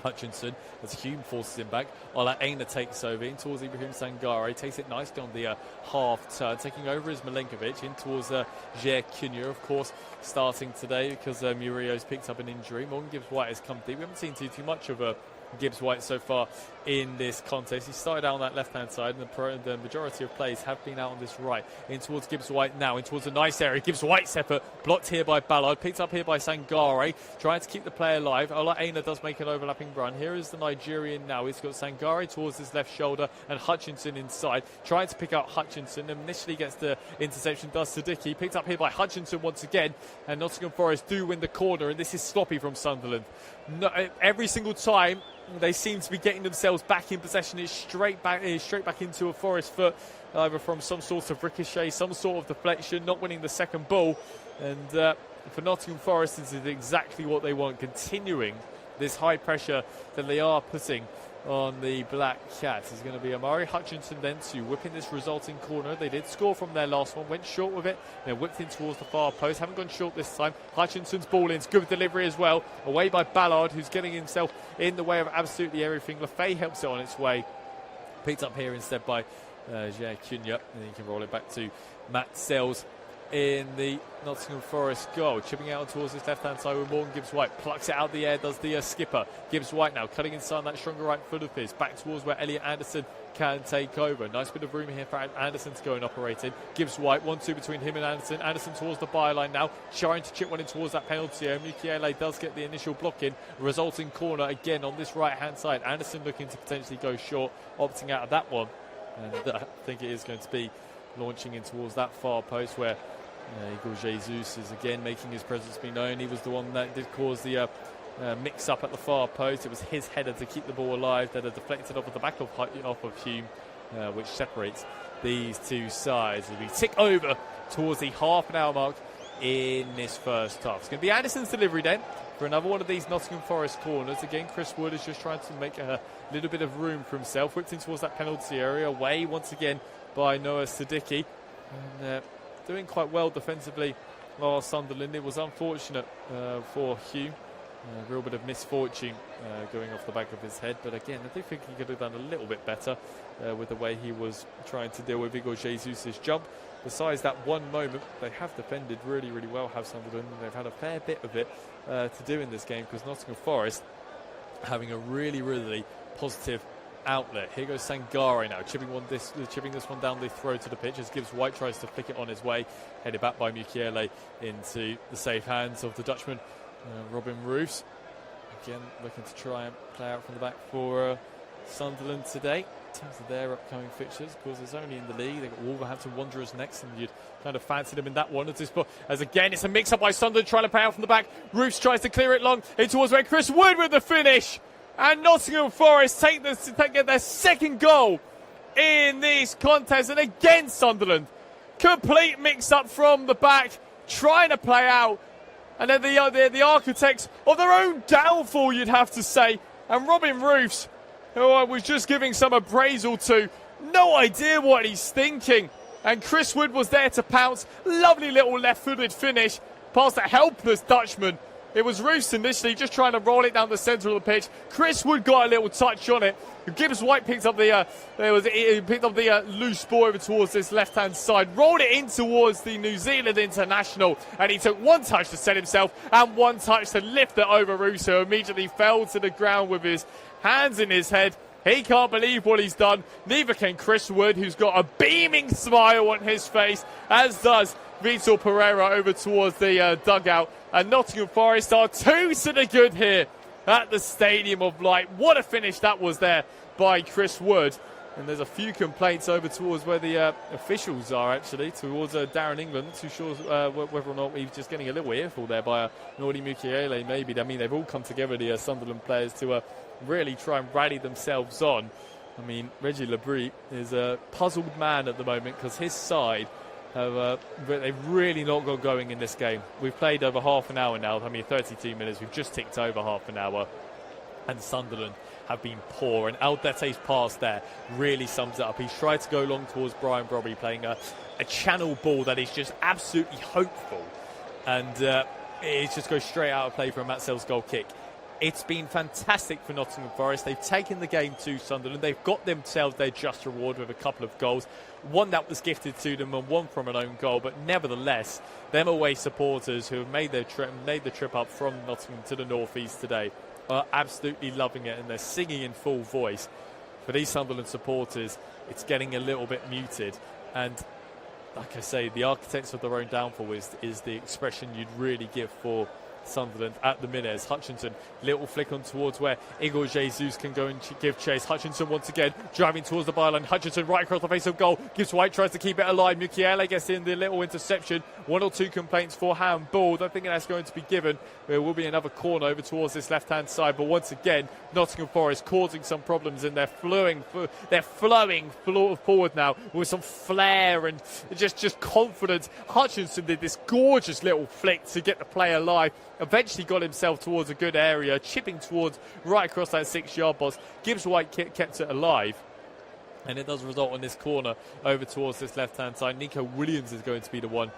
Hutchinson as Hume forces him back. Ola Aina takes over in towards Ibrahim Sangare, takes it nicely on the half turn. Taking over is Milenkovic in towards Jair Cunha, of course, starting today because Murillo's picked up an injury. Morgan Gibbs White has come deep. We haven't seen too much of Gibbs White so far in this contest. He started out on that left hand side, and the majority of plays have been out on this right. In towards Gibbs White now, in towards a nice area. Gibbs White's effort blocked here by Ballard, picked up here by Sangare, trying to keep the play alive. Ola Aina does make an overlapping run. Here is the Nigerian now. He's got Sangare towards his left shoulder and Hutchinson inside, trying to pick out Hutchinson. Initially gets the interception, does Siddiqui, picked up here by Hutchinson once again, and Nottingham Forest do win the corner, and this is sloppy from Sunderland. No, every single time they seem to be getting themselves back in possession. It's straight back into a Forest foot, either from some sort of ricochet, some sort of deflection, not winning the second ball. And for Nottingham Forest, this is exactly what they want, continuing this high pressure that they are putting on the Black Cats. It's going to be Amari Hutchinson then to whip in this resulting corner. They did score from their last one, went short with it, then whipped in towards the far post. Haven't gone short this time. Hutchinson's ball in, good delivery as well. Away by Ballard, who's getting himself in the way of absolutely everything. Lefay helps it on its way. Picked up here instead by Jair Cunha, and he can roll it back to Matt Sells in the Nottingham Forest goal. Chipping out towards his left-hand side with Morgan Gibbs White. Plucks it out the air, does the skipper. Gibbs White now cutting inside that stronger right foot of his. Back towards where Elliot Anderson can take over. Nice bit of room here for Anderson to go and operate in. Gibbs White, 1-2 between him and Anderson. Anderson towards the byline now, trying to chip one in towards that penalty area. Mukiele does get the initial block in, resulting corner again on this right-hand side. Anderson looking to potentially go short, opting out of that one. And I think it is going to be launching in towards that far post where Igor Jesus is again making his presence be known. He was the one that did cause the mix-up at the far post. It was his header to keep the ball alive that had deflected off of the back of Hume, which separates these two sides as we tick over towards the half an hour mark in this first half. It's going to be Anderson's delivery then for another one of these Nottingham Forest corners. Again, Chris Wood is just trying to make a little bit of room for himself. Whipped in towards that penalty area. Away once again by Noah Siddiqui. And doing quite well defensively for Sunderland. It was unfortunate for Hugh. A real bit of misfortune going off the back of his head. But again, I do think he could have done a little bit better with the way he was trying to deal with Igor Jesus' jump. Besides that one moment, they have defended really, really well, have Sunderland. And they've had a fair bit of it to do in this game because Nottingham Forest having a really, really positive outlet. Here goes Sangare now, chipping this one down the throw to the pitch as Gibbs White tries to flick it on his way. Headed back by Mukiele into the safe hands of the Dutchman, Robin Roos. Again, looking to try and play out from the back for Sunderland today. In terms of their upcoming fixtures, of course, it's only in the league. They've got Wolverhampton Wanderers next, and you'd kind of fancy them in that one. As again, it's a mix-up by Sunderland trying to play out from the back. Roos tries to clear it long in towards where Chris Wood with the finish. And Nottingham Forest take their second goal in this contest. And again, Sunderland, complete mix-up from the back, trying to play out. And then they're the architects of their own downfall, you'd have to say. And Robin Roos, who I was just giving some appraisal to, no idea what he's thinking. And Chris Wood was there to pounce. Lovely little left-footed finish past a helpless Dutchman. It was Roos initially just trying to roll it down the centre of the pitch. Chris Wood got a little touch on it. Gibbs White picked up the loose ball over towards this left-hand side, rolled it in towards the New Zealand international, and he took one touch to set himself and one touch to lift it over Roos, who immediately fell to the ground with his hands in his head. He can't believe what he's done. Neither can Chris Wood, who's got a beaming smile on his face, as does Vitor Pereira over towards the dugout. And Nottingham Forest are 2 to the good here at the Stadium of Light. What a finish that was there by Chris Wood. And there's a few complaints over towards where the officials are, actually, towards Darren England. Not too sure whether or not he's just getting a little earful there by Nordi Mukiele, maybe. I mean, they've all come together, the Sunderland players, to really try and rally themselves on. I mean, Reggie Labrie is a puzzled man at the moment because his side they've really not got going in this game. We've played over half an hour now. I mean, 32 minutes. We've just ticked over half an hour. And Sunderland have been poor. And Aldete's pass there really sums it up. He's tried to go long towards Brian Brobby, playing a channel ball that is just absolutely hopeful. And it just goes straight out of play for a Matt Sells goal kick. It's been fantastic for Nottingham Forest. They've taken the game to Sunderland. They've got themselves their just reward with a couple of goals. One that was gifted to them and one from an own goal. But nevertheless, them away supporters who have made the trip up from Nottingham to the northeast today are absolutely loving it, and they're singing in full voice. For these Sunderland supporters, it's getting a little bit muted. And like I say, the architects of their own downfall is the expression you'd really give for Sunderland at the minute. As Hutchinson, little flick on towards where Igor Jesus can go and give chase. Hutchinson once again driving towards the byline. Hutchinson right across the face of goal. Gibbs White tries to keep it alive. Mukiele gets in the little interception. 1 or 2 complaints for handball. Don't think that's going to be given. There will be another corner over towards this left-hand side. But once again, Nottingham Forest causing some problems, and they're flowing forward now with some flair and just confidence. Hutchinson did this gorgeous little flick to get the play alive. Eventually got himself towards a good area, chipping towards right across that 6-yard box. Gibbs White kept it alive. And it does result in this corner over towards this left-hand side. Nico Williams is going to be the one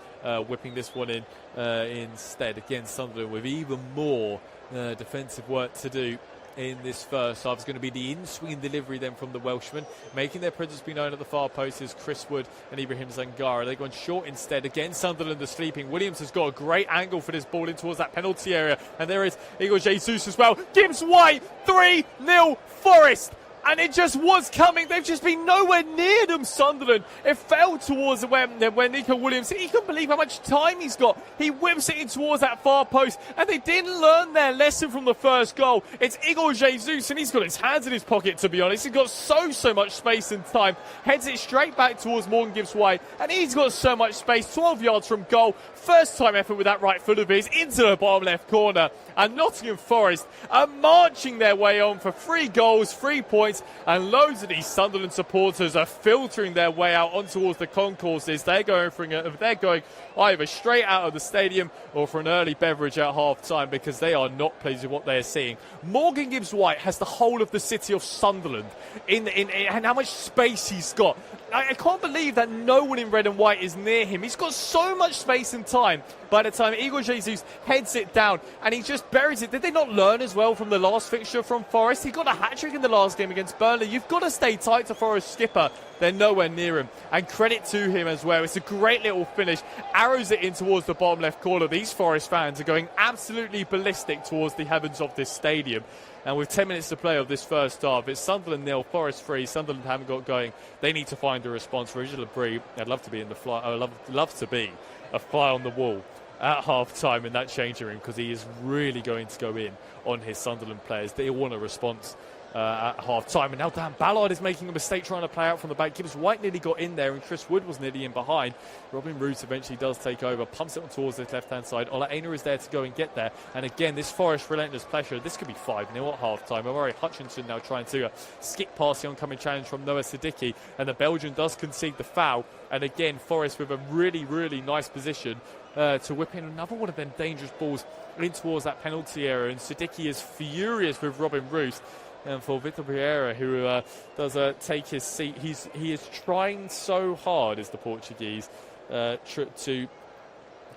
whipping this one in instead. Again, Sunderland with even more defensive work to do in this first half. It's going to be the in-swing delivery then from the Welshman. Making their presence be known at the far post is Chris Wood and Ibrahim Zangara. They're going short instead. Again, Sunderland are sleeping. Williams has got a great angle for this ball in towards that penalty area. And there is Igor Jesus as well. Gibbs White, 3-0 Forest. And it just was coming. They've just been nowhere near them, Sunderland. It fell towards where Nico Williams, he couldn't believe how much time he's got. He whips it in towards that far post. And they didn't learn their lesson from the first goal. It's Igor Jesus, and he's got his hands in his pocket, to be honest. He's got so much space and time. Heads it straight back towards Morgan Gibbs White. And he's got so much space, 12 yards from goal. First time effort with that right foot of his into the bottom left corner. And Nottingham Forest are marching their way on for 3 goals, 3 points. points, and loads of these Sunderland supporters are filtering their way out on towards the concourses. They're going either straight out of the stadium or for an early beverage at half-time because they are not pleased with what they're seeing. Morgan Gibbs-White has the whole of the city of Sunderland in and how much space he's got. I can't believe that no one in red and white is near him. He's got so much space and time by the time Igor Jesus heads it down and he just buries it. Did they not learn as well from the last fixture from Forest? He got a hat-trick in the last game against Burnley. You've got to stay tight to Forest skipper. They're nowhere near him. And credit to him as well. It's a great little finish. Arrows it in towards the bottom left corner. These Forest fans are going absolutely ballistic towards the heavens of this stadium. And with 10 minutes to play of this first half, it's Sunderland 0, Forest 3. Sunderland haven't got going. They need to find a response. For Virgil Labrie, I'd love to be in the fly. I'd love to be a fly on the wall at half-time in that changing room because he is really going to go in on his Sunderland players. They want a response at half-time. And now Dan Ballard is making a mistake trying to play out from the back. Gibbs-White nearly got in there and Chris Wood was nearly in behind. Robin Root eventually does take over, pumps it on towards his left-hand side. Ola Aina is there to go and get there. And again, this Forest relentless pressure. This could be 5-0 at half-time. Omari Hutchinson now trying to skip past the oncoming challenge from Noah Siddiqui. And the Belgian does concede the foul. And again, Forest with a really, really nice position to whip in another one of them dangerous balls in towards that penalty area. And Siddiqui is furious with Robin Root. And for Vitor Pereira, who does take his seat, he is trying so hard, as the Portuguese, to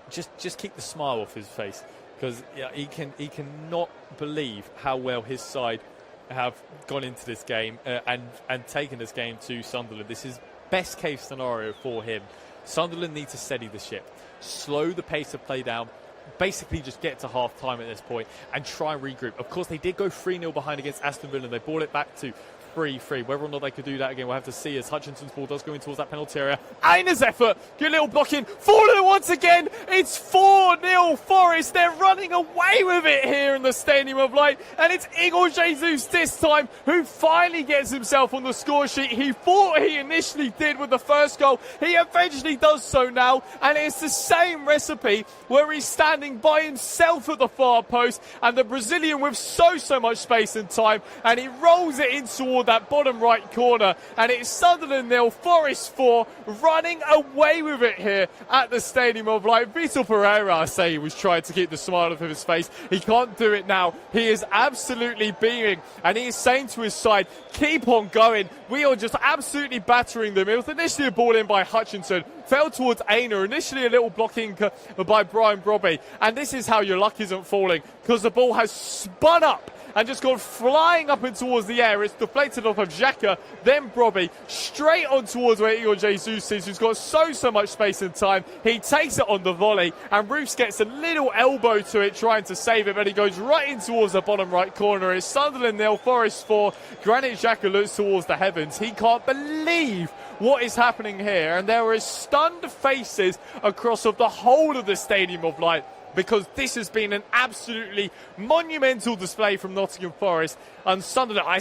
just keep the smile off his face because he cannot believe how well his side have gone into this game and taken this game to Sunderland. This is best case scenario for him. Sunderland need to steady the ship, slow the pace of play down. Basically just get to half-time at this point and try and regroup. Of course, they did go 3-0 behind against Aston Villa and they brought it back to 3-3. Whether or not they could do that again, we'll have to see as Hutchinson's ball does go in towards that penalty area. Aina's effort, good little blocking, 4-0 once again. It's 4-0 Forest. They're running away with it here in the Stadium of Light. And it's Igor Jesus this time who finally gets himself on the score sheet. He thought he initially did with the first goal. He eventually does so now. And it's the same recipe where he's standing by himself at the far post. And the Brazilian with so much space and time. And he rolls it in towards that bottom right corner, and it's Sunderland 0, Forest 4, running away with it here at the Stadium of Light. Vitor Pereira, I say, he was trying to keep the smile off of his face. He can't do it now. He is absolutely beaming, and he is saying to his side, keep on going. We are just absolutely battering them. It was initially a ball in by Hutchinson, fell towards Aina, initially a little blocking by Brian Brobby, and this is how your luck isn't falling, because the ball has spun up and just gone flying up and towards the air. It's deflected off of Xhaka, then Brobby, straight on towards where Igor Jesus is, who's got so much space and time. He takes it on the volley, and Roos gets a little elbow to it trying to save it, but he goes right in towards the bottom right corner. It's Sunderland 0, Forest 4. Granit Xhaka looks towards the heavens. He can't believe what is happening here, and there are stunned faces across of the whole of the Stadium of Light, because this has been an absolutely monumental display from Nottingham Forest. And Sunderland, I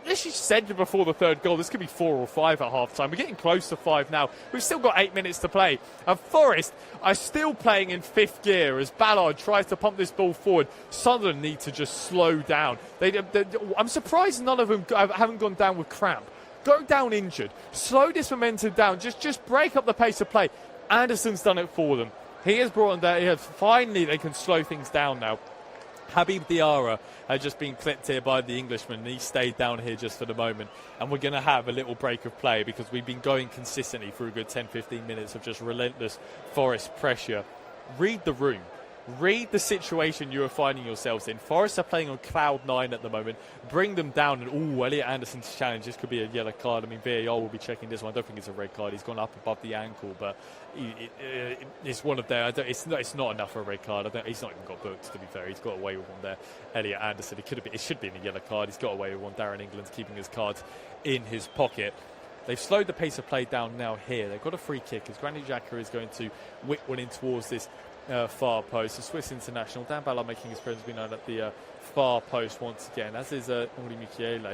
literally said before the third goal, this could be 4 or 5 at half-time. We're getting close to 5 now. We've still got 8 minutes to play. And Forest are still playing in 5th gear as Ballard tries to pump this ball forward. Sunderland need to just slow down. I'm surprised none of them haven't gone down with cramp. Go down injured. Slow this momentum down. Just break up the pace of play. Anderson's done it for them. He has brought them down. Finally, they can slow things down now. Habib Diarra had just been clipped here by the Englishman, and he stayed down here just for the moment. And we're going to have a little break of play because we've been going consistently for a good 10-15 minutes of just relentless Forest pressure. Read the room. Read the situation you are finding yourselves in. Forest are playing on cloud 9 at the moment. Bring them down. And Elliot Anderson's challenge. This could be a yellow card. I mean, VAR will be checking this one. I don't think it's a red card. He's gone up above the ankle, but it's one of their. It's not enough for a red card. He's not even got booked, to be fair. He's got away with one there. Elliot Anderson. It should be in a yellow card. He's got away with one. Darren England's keeping his cards in his pocket. They've slowed the pace of play down now here. They've got a free kick as Granit Xhaka is going to whip one in towards this far post. The Swiss international Dan Ballard making his presence be known at the far post once again, as is Henri Michele,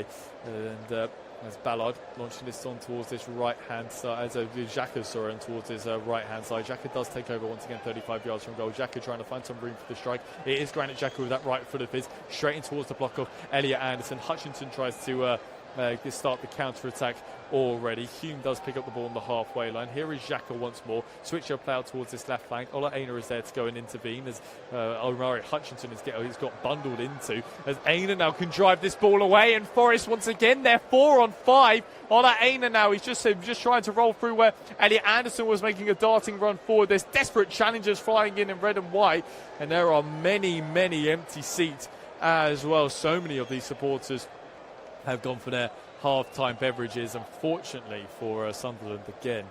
and as Ballard launching this on towards this right hand side, as Xhaka saw him towards his right hand side. Xhaka does take over once again 35 yards from goal. Xhaka trying to find some room for the strike. It is Granit Xhaka with that right foot of his straight in towards the block of Elliot Anderson. Hutchinson tries to start the counter-attack already. Hume does pick up the ball on the halfway line. Here is Xhaka once more. Switch your player towards this left flank. Ola Aina is there to go and intervene as Omari Hutchinson he's got bundled into. As Aina now can drive this ball away, and Forest once again, they're 4 on 5. Ola Aina now, he's just trying to roll through where Elliot Anderson was making a darting run forward. There's desperate challengers flying in red and white, and there are many, many empty seats as well. So many of these supporters have gone for their half-time beverages. Unfortunately for Sunderland again,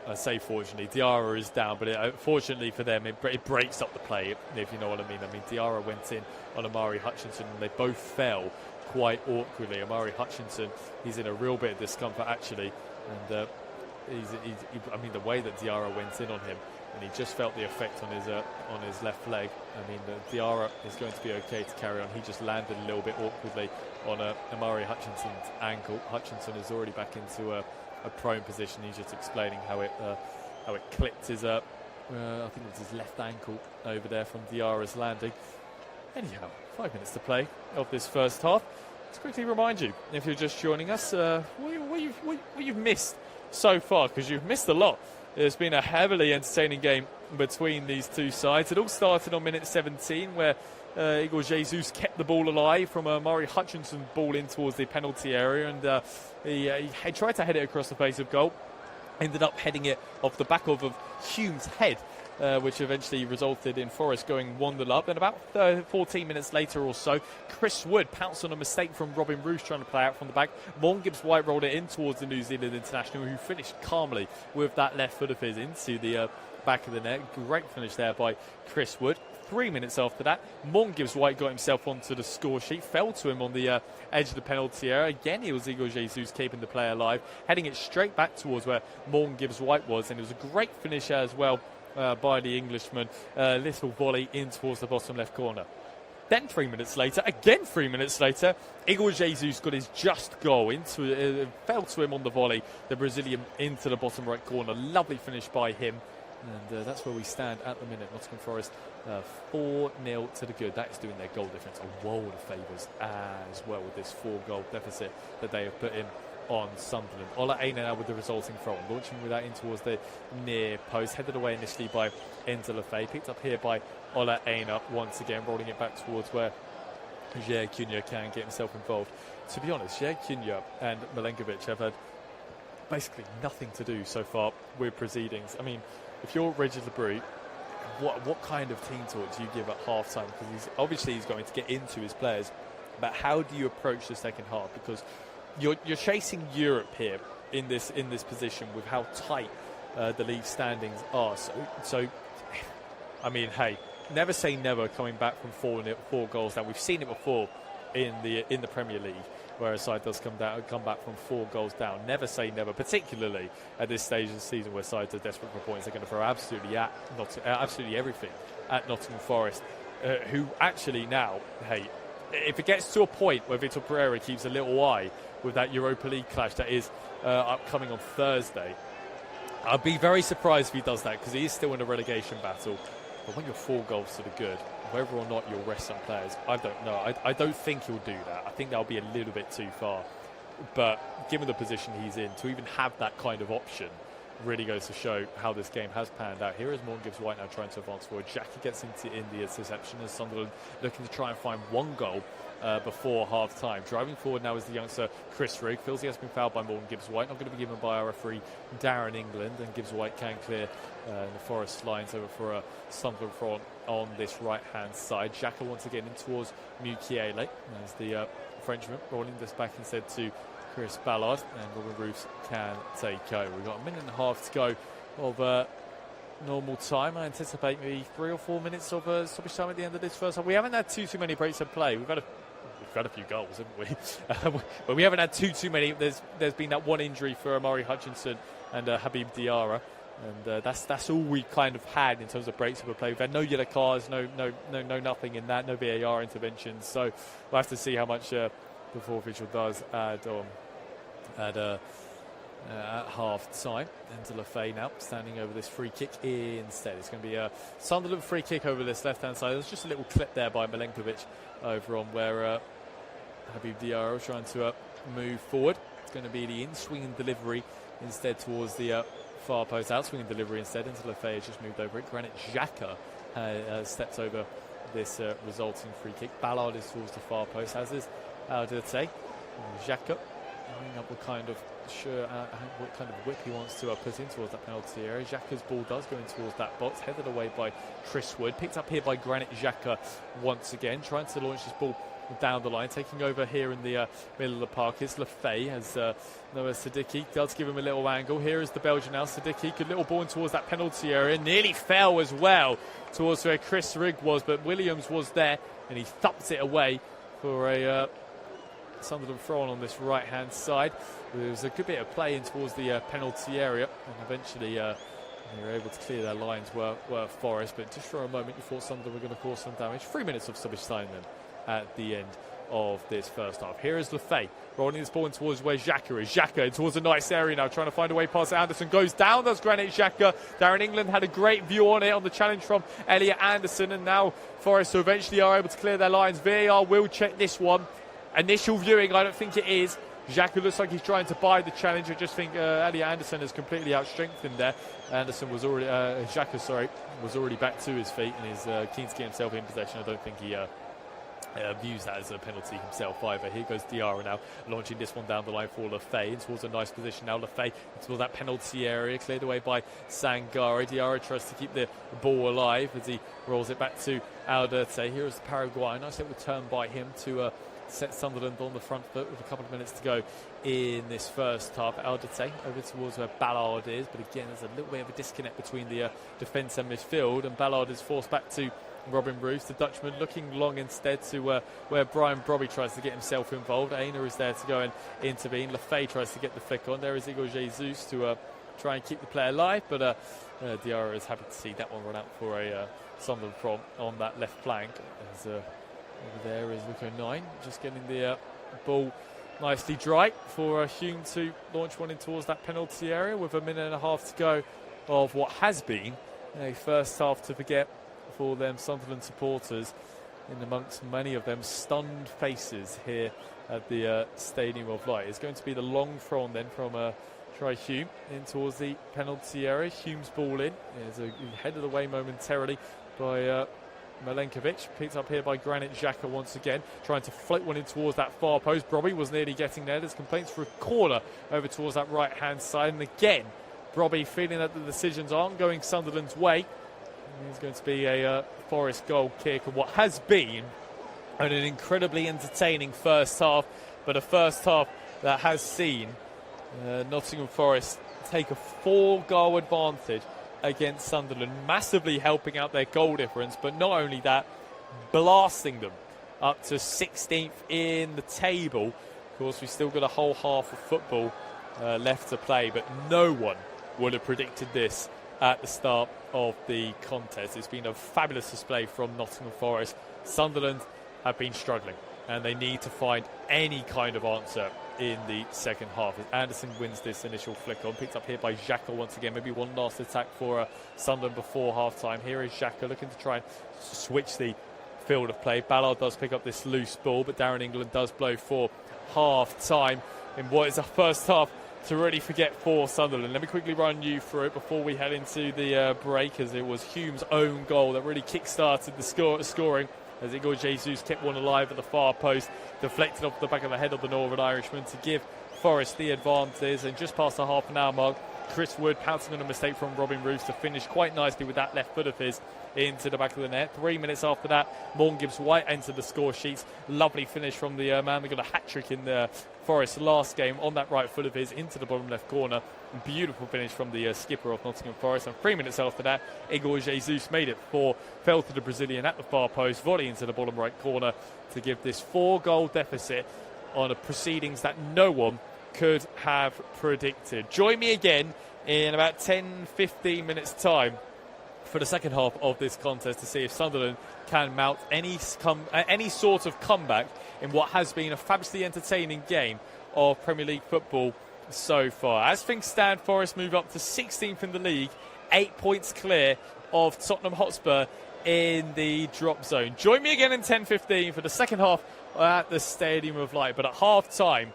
I say fortunately, Diarra is down, but fortunately for them, it breaks up the play, if you know what I mean. Diarra went in on Omari Hutchinson, and they both fell quite awkwardly. Omari Hutchinson, he's in a real bit of discomfort actually, and the way that Diarra went in on him, and he just felt the effect on his left leg. Diarra is going to be okay to carry on. He just landed a little bit awkwardly on Omari Hutchinson's ankle. Hutchinson is already back into a prone position. He's just explaining how it clipped his I think it was his left ankle over there from Diarra's landing. Anyhow, 5 minutes to play of this first half. Let's quickly remind you, if you're just joining us, what you've missed so far, because you've missed a lot. It's been a heavily entertaining game between these two sides. It all started on minute 17 where Igor Jesus kept the ball alive from a Murray Hutchinson ball in towards the penalty area, and he tried to head it across the face of goal. Ended up heading it off the back of Hume's head, which eventually resulted in Forest going 1-0 up. And about 14 minutes later or so, Chris Wood pounced on a mistake from Robin Roos trying to play out from the back. Morgan Gibbs-White rolled it in towards the New Zealand international, who finished calmly with that left foot of his into the back of the net. Great finish there by Chris Wood. 3 minutes after that, Morgan Gibbs-White got himself onto the score sheet, fell to him on the edge of the penalty area. Again, it was Igor Jesus keeping the play alive, heading it straight back towards where Morgan Gibbs-White was, and it was a great finish as well by the Englishman. Little volley in towards the bottom left corner. Then 3 minutes later, Igor Jesus got his just goal, fell to him on the volley, the Brazilian into the bottom right corner. Lovely finish by him. And that's where we stand at the minute. Nottingham Forest 4-0 to the good. That is doing their goal difference a world of favours as well with this 4-goal deficit that they have put in on Sunderland. Ola Aina now with the resulting throw, launching with that in towards the near post, headed away initially by Enzo Lefebvre, picked up here by Ola Aina once again, rolling it back towards where Jair Cunha can get himself involved. To be honest, Jair Cunha and Milenkovic have had basically nothing to do so far with proceedings. I mean, if you're Regis Lebrou, what kind of team talk do you give at half-time? Because he's going to get into his players, but how do you approach the second half? Because you're chasing Europe here in this position with how tight the league standings are. So I mean, hey, never say never coming back from 4 goals down. We've seen it before in the Premier League, where a side does come back from 4 goals down. Never say never, particularly at this stage of the season where sides are desperate for points. They're going to throw absolutely everything at Nottingham Forest, who actually now, hey, if it gets to a point where Vitor Pereira keeps a little eye with that Europa League clash that is upcoming on Thursday, I'd be very surprised if he does that, because he is still in a relegation battle. But when you're 4 goals to the good, whether or not you'll rest some players, I don't know. I don't think he'll do that. I think that'll be a little bit too far. But given the position he's in, to even have that kind of option really goes to show how this game has panned out. Here is Morgan Gibbs-White now trying to advance forward. Jackie gets into India's interception as Sunderland looking to try and find 1 goal before half-time. Driving forward now is the youngster Chris Rigg. Feels he has been fouled by Morgan Gibbs-White. Not going to be given by our referee Darren England, and Gibbs-White can clear the Forest lines over for a Sunderland front on this right-hand side. Xhaka once again in towards Mukiele as the Frenchman rolling this back instead to Chris Ballard, and Robin Roos can take over. We've got a minute and a half to go of normal time. I anticipate maybe 3 or 4 minutes of stoppage time at the end of this first half. We haven't had too many breaks of play. We've had a few goals, haven't we? But we haven't had too many. There's been that one injury for Omari Hutchinson and Habib Diarra, and that's all we kind of had in terms of breaks of play. We've had no yellow cards, no nothing in that, no VAR interventions. So we'll have to see how much the fourth official does add on at half time. Enzo Lefebvre now standing over this free kick instead. It's going to be a Sunderland free kick over this left hand side. There's just a little clip there by Milenkovic over on where Habib Diarra was trying to move forward. It's going to be the in-swinging delivery instead towards the far post. Out-swinging delivery instead into Lefebvre has just moved over it. Granit Xhaka steps over this resulting free kick. Ballard is towards the far post, as is Alderte. Xhaka up what kind of whip he wants to put in towards that penalty area. Xhaka's ball does go in towards that box, headed away by Chris Wood, picked up here by Granit Xhaka once again, trying to launch this ball down the line, taking over here in the middle of the park is Lefebvre, as Noah Siddiqui does give him a little angle. Here is the Belgian now, Siddiqui, good little ball in towards that penalty area, nearly fell as well towards where Chris Rigg was, but Williams was there and he thumped it away for a Sunderland throw on this right hand side. There was a good bit of play in towards the penalty area, and eventually they were able to clear their lines were Forest, but just for a moment you thought Sunderland were going to cause some damage. 3 minutes of stoppage time then at the end of this first half. Here is Lefebvre rolling this ball in towards where Xhaka is. Xhaka towards a nice area now, trying to find a way past Anderson. Goes down, does Granit Xhaka. Darren England had a great view on it on the challenge from Elliot Anderson, and now Forest who eventually are able to clear their lines. VAR will check this one. Initial viewing, I don't think it is. Xhaka looks like he's trying to buy the challenge. I just think Elliot Anderson has completely outstrengthened there. Anderson was already, Xhaka, was already back to his feet and is keen to get himself in possession. I don't think he views that as a penalty himself either. Here goes Diarra now, launching this one down the line for Lefebvre towards a nice position now. Lefebvre towards that penalty area, cleared away by Sangare. Diarra tries to keep the ball alive as he rolls it back to Alderte. Here is the Paraguayan. Nice little turn by him to set Sunderland on the front foot with a couple of minutes to go in this first half. Alderte over towards where Ballard is, but again there's a little bit of a disconnect between the defence and midfield, and Ballard is forced back to Robin Roos, the Dutchman, looking long instead to where Brian Brobby tries to get himself involved. Aina is there to go and intervene. Lefebvre tries to get the flick on. There is Igor Jesus to try and keep the play alive, but Diarra is happy to see that one run out for a Sunderland from on that left flank. As over there is Rico 9, just getting the ball nicely dry for Hume to launch one in towards that penalty area with a minute and a half to go of what has been a first half to forget for them Sunderland supporters, in amongst many of them stunned faces here at the Stadium of Light. It's going to be the long throw on then from Troy Hume in towards the penalty area. Hume's ball in is headed away momentarily by Milenkovic, picked up here by Granit Xhaka once again, trying to float one in towards that far post. Brobby was nearly getting there. There's complaints for a corner over towards that right hand side, and again Brobby feeling that the decisions aren't going Sunderland's way. It's going to be a Forest goal kick of what has been an incredibly entertaining first half, but a first half that has seen Nottingham Forest take a 4-goal advantage against Sunderland, massively helping out their goal difference, but not only that, blasting them up to 16th in the table. Of course, we've still got a whole half of football left to play, but no one would have predicted this at the start of the contest. It's been a fabulous display from Nottingham Forest. Sunderland have been struggling, and they need to find any kind of answer in the second half. Anderson wins this initial flick on, picked up here by Xhaka once again. Maybe one last attack for Sunderland before half-time. Here is Xhaka looking to try and switch the field of play. Ballard does pick up this loose ball, but Darren England does blow for half-time in what is a first half to really forget for Sunderland. Let me quickly run you through it before we head into the break, as it was Hume's own goal that really kick-started the scoring, as Igor Jesus kept one alive at the far post, deflected off the back of the head of the Northern Irishman to give Forest the advantage. And just past the half an hour mark, Chris Wood pouncing on a mistake from Robin Roos to finish quite nicely with that left foot of his into the back of the net. 3 minutes after that, Morgan Gibbs-White entered the score sheets. Lovely finish from the man that got a hat-trick in the Forest last game on that right foot of his into the bottom left corner. Beautiful finish from the skipper of Nottingham Forest. And 3 minutes after that, Igor Jesus made it fell to the Brazilian at the far post, volley into the bottom right corner to give this 4-goal deficit on a proceedings that no one could have predicted. Join me again in about 10-15 minutes time for the second half of this contest to see if Sunderland can mount any sort of comeback in what has been a fabulously entertaining game of Premier League football so far. As things stand, Forest move up to 16th in the league, 8 points clear of Tottenham Hotspur in the drop zone. Join me again in 10-15 for the second half at the Stadium of Light. But at half-time,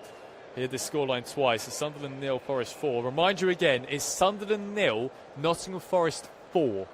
Hear this scoreline twice. It's Sunderland 0, Forest 4. Remind you again, it's Sunderland 0, Nottingham Forest 4.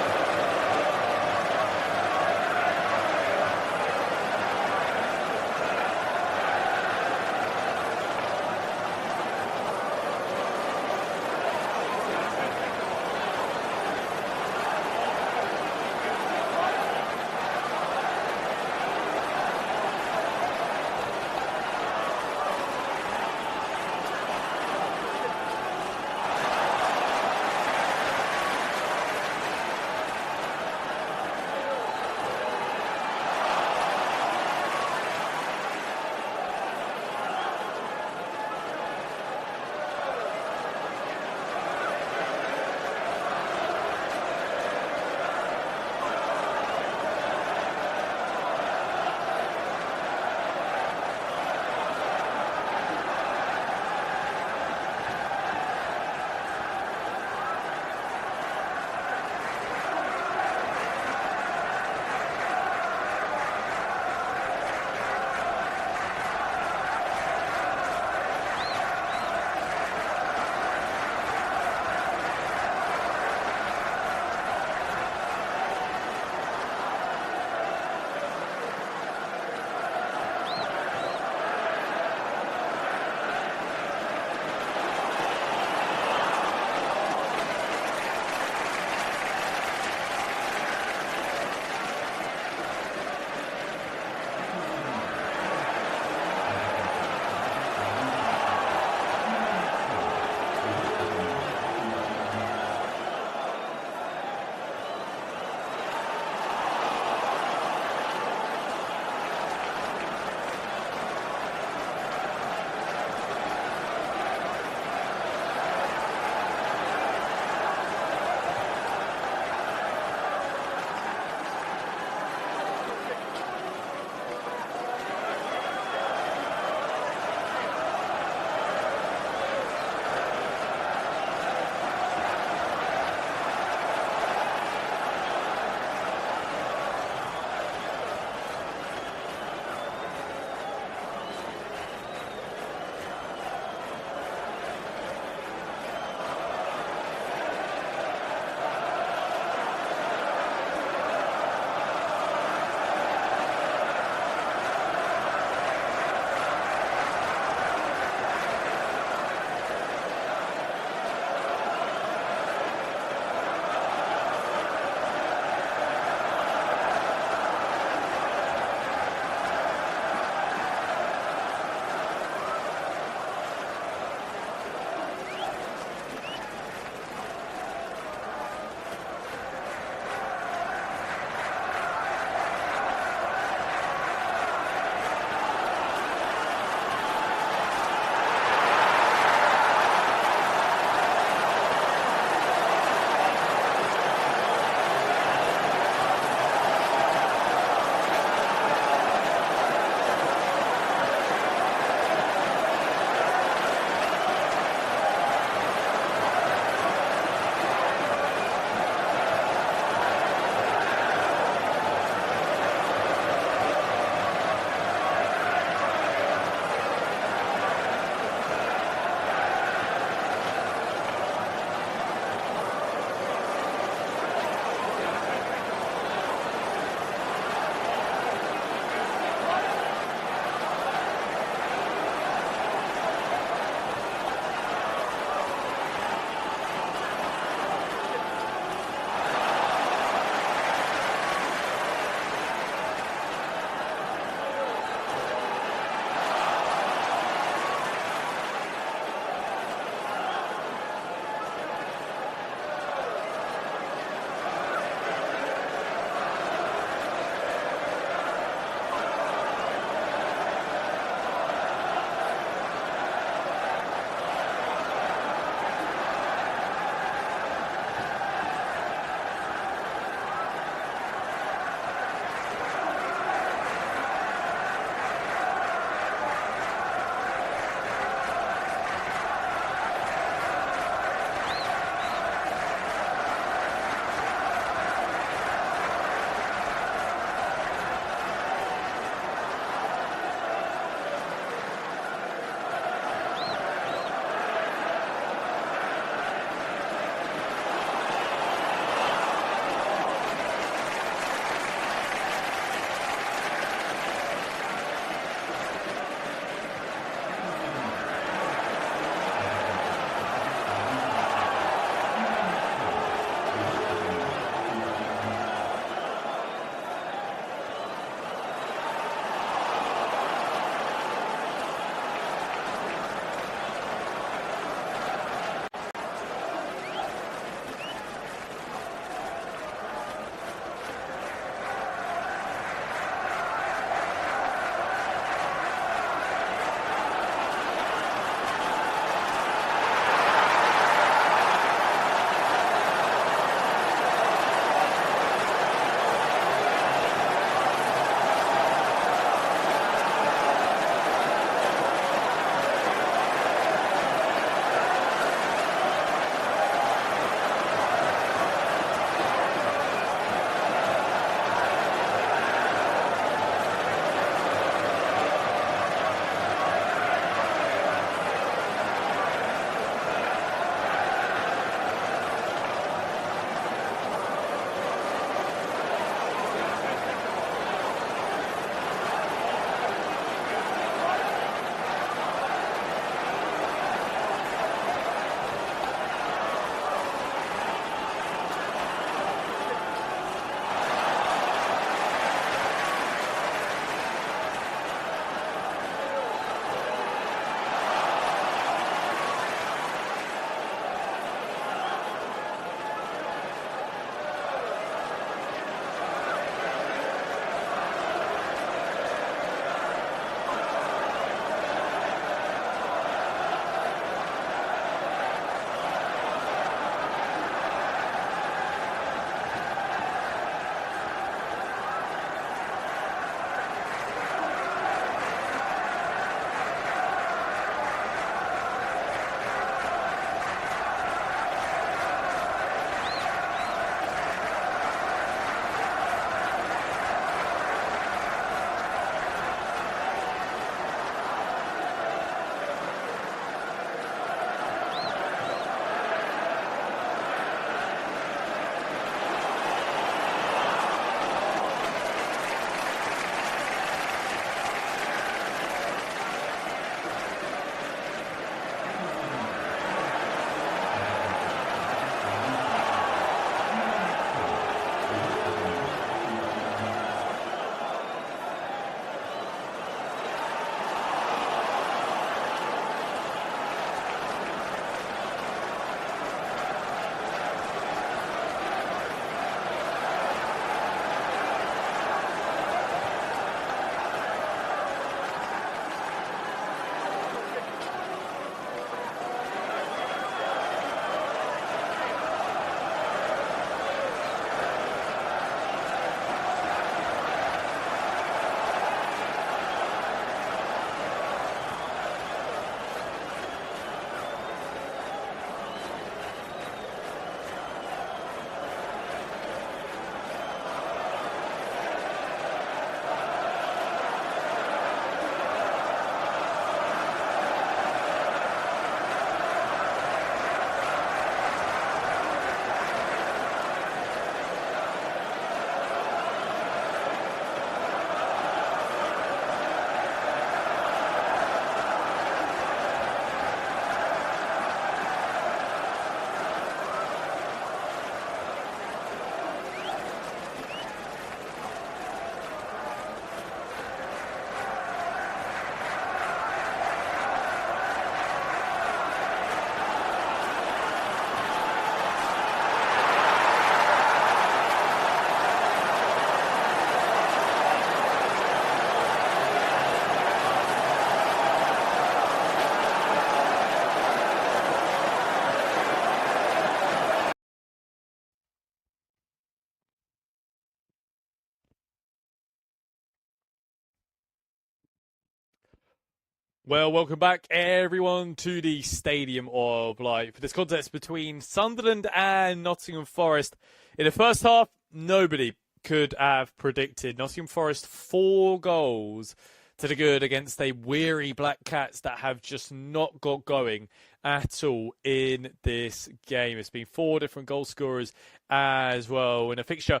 Well, welcome back, everyone, to the Stadium of Light for this contest between Sunderland and Nottingham Forest. In the first half, nobody could have predicted Nottingham Forest 4 goals to the good against a weary Black Cats that have just not got going at all in this game. It's been 4 different goal scorers as well in a fixture,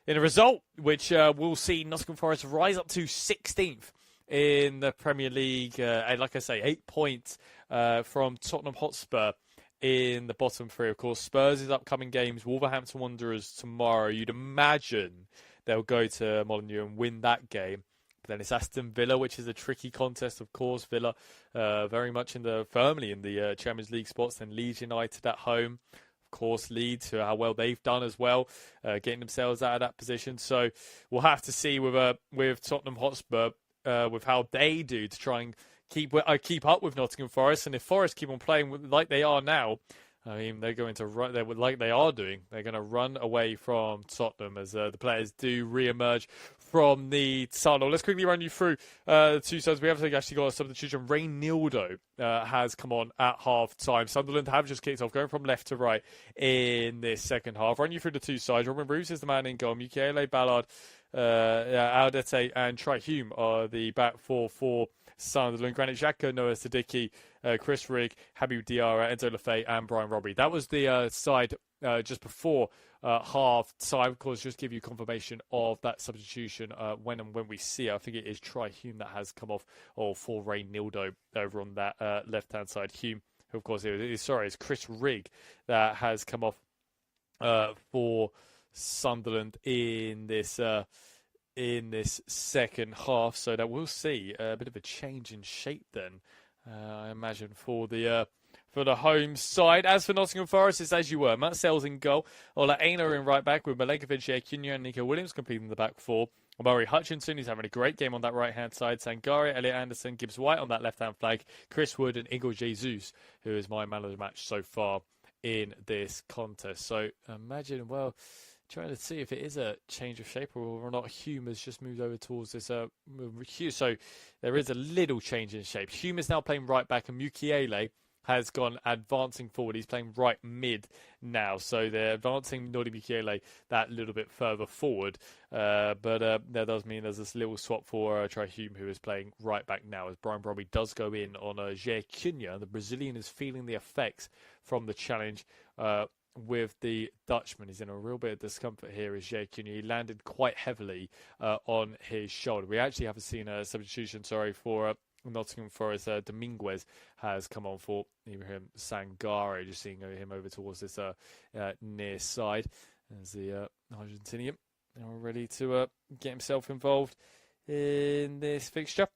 in a result which will see Nottingham Forest rise up to 16th. In the Premier League, and like I say, 8 points from Tottenham Hotspur in the bottom 3. Of course, Spurs' upcoming games, Wolverhampton Wanderers tomorrow. You'd imagine they'll go to Molineux and win that game. But then it's Aston Villa, which is a tricky contest, of course. Villa very much firmly in the Champions League spots. Then Leeds United at home. Of course, Leeds, how well they've done as well, getting themselves out of that position. So we'll have to see with Tottenham Hotspur, with how they do to try and keep up with Nottingham Forest. And if Forest keep on playing like they are now, I mean, they're going to run, like they are doing, they're going to run away from Tottenham as the players do re-emerge from the tunnel. Let's quickly run you through the two sides. We have actually got a substitution. Reynildo has come on at half-time. Sunderland have just kicked off, going from left to right in this second half. Run you through the two sides. Robin Bruce is the man in goal. Mukiele, Ballard, Aldete and Tri-Hume are the back four for Sunderland. Granit Xhaka, Noah Sadiki, Chris Rigg, Habib Diarra, Enzo Lefebvre and Brian Robbie. That was the side just before half-time. Of course, just give you confirmation of that substitution when we see it. I think it is Tri-Hume that has come off for Reynildo over on that left-hand side. Hume, who of course, it's Chris Rigg that has come off for Sunderland in this second half, so that we'll see a bit of a change in shape then, I imagine, for the home side. As for Nottingham Forest, it's as you were. Matt Sells in goal, Ola Aina in right back with Milenkovic, Cunha and Nico Williams completing the back four. Murray Hutchinson, he's having a great game on that right-hand side. Sangare, Elliot Anderson, Gibbs White on that left-hand flank. Chris Wood and Igor Jesus, who is my man of the match so far in this contest. So imagine, trying to see if it is a change of shape or not. Hume has just moved over towards this. So there is a little change in shape. Hume is now playing right back, and Mukiele has gone advancing forward. He's playing right mid now. So they're advancing Nordi Mukiele that little bit further forward. But that does mean there's this little swap for Tri-Hume, who is playing right back now, as Brian Robbie does go in on Jair Cunha. The Brazilian is feeling the effects from the challenge with the Dutchman. He's in a real bit of discomfort here as Jair Cunha. He landed quite heavily on his shoulder. We actually haven't seen a substitution, for Nottingham Forest. Dominguez has come on for Ibrahim Sangare, just seeing him over towards this near side as the Argentinian now ready to get himself involved in this fixture.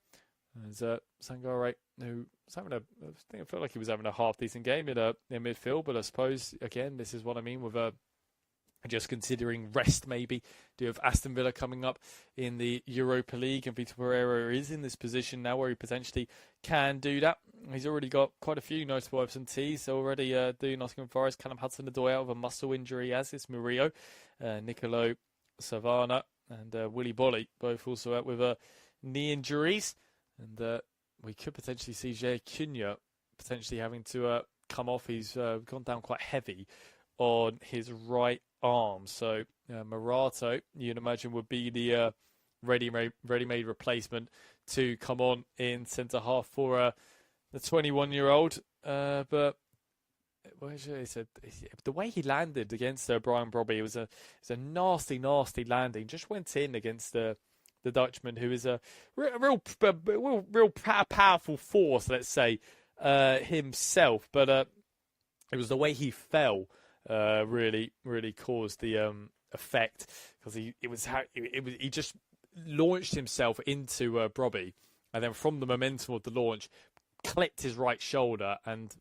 As Sangare, who was I felt like he was having a half-decent game in midfield, but I suppose, again, this is what I mean with just considering rest maybe. Do you have Aston Villa coming up in the Europa League, and Vitor Pereira is in this position now where he potentially can do that. He's already got quite a few notable absentees already doing Nottingham Forest. Callum Hudson-Odoi out of a muscle injury, as is Murillo, Nicolo Savana and Willy Bolly, both also out with knee injuries. And we could potentially see Jair Cunha potentially having to come off. He's gone down quite heavy on his right arm. So Morato, you'd imagine, would be the ready-made replacement to come on in centre-half for the 21-year-old. But the way he landed against Brian Robbie, it was a nasty, nasty landing. Just went in against the Dutchman, who is a real powerful force, let's say, himself. But it was the way he fell really caused the effect, because he just launched himself into Robbie, and then from the momentum of the launch, clipped his right shoulder, and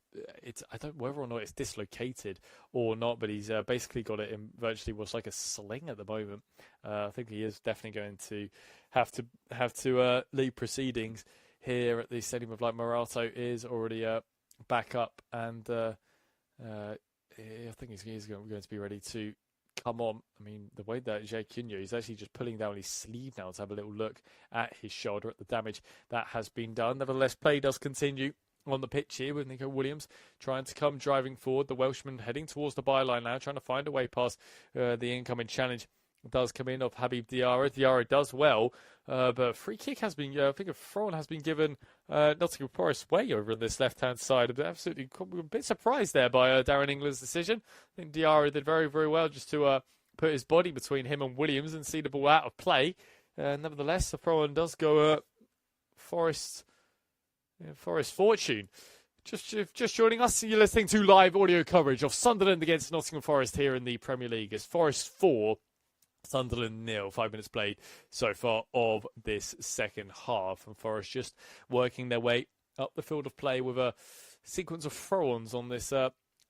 I don't know whether or not it's dislocated or not, but he's basically got it in virtually what's like a sling at the moment. I think he is definitely going to have to lead proceedings here at the Stadium of Light. Morato is already back up, and I think he's going to be ready to come on. I mean, the way that Jay Cunha, he's actually just pulling down his sleeve now to have a little look at his shoulder, at the damage that has been done. Nevertheless, play does continue on the pitch here with Nico Williams trying to come driving forward. The Welshman heading towards the byline now, trying to find a way past the incoming challenge. Does come in of Habib Diarra. Diarra does well, but free kick has been, I think a throw-on has been given Nottingham Forest way over on this left-hand side. Absolutely a bit surprised there by Darren England's decision. I think Diarra did very, very well just to put his body between him and Williams and see the ball out of play. Nevertheless, the throw-on does go Forest fortune. Just joining us, you're listening to live audio coverage of Sunderland against Nottingham Forest here in the Premier League. It's Forest 4, Sunderland 0. 5 minutes played so far of this second half. And Forest just working their way up the field of play with a sequence of throw-ons on this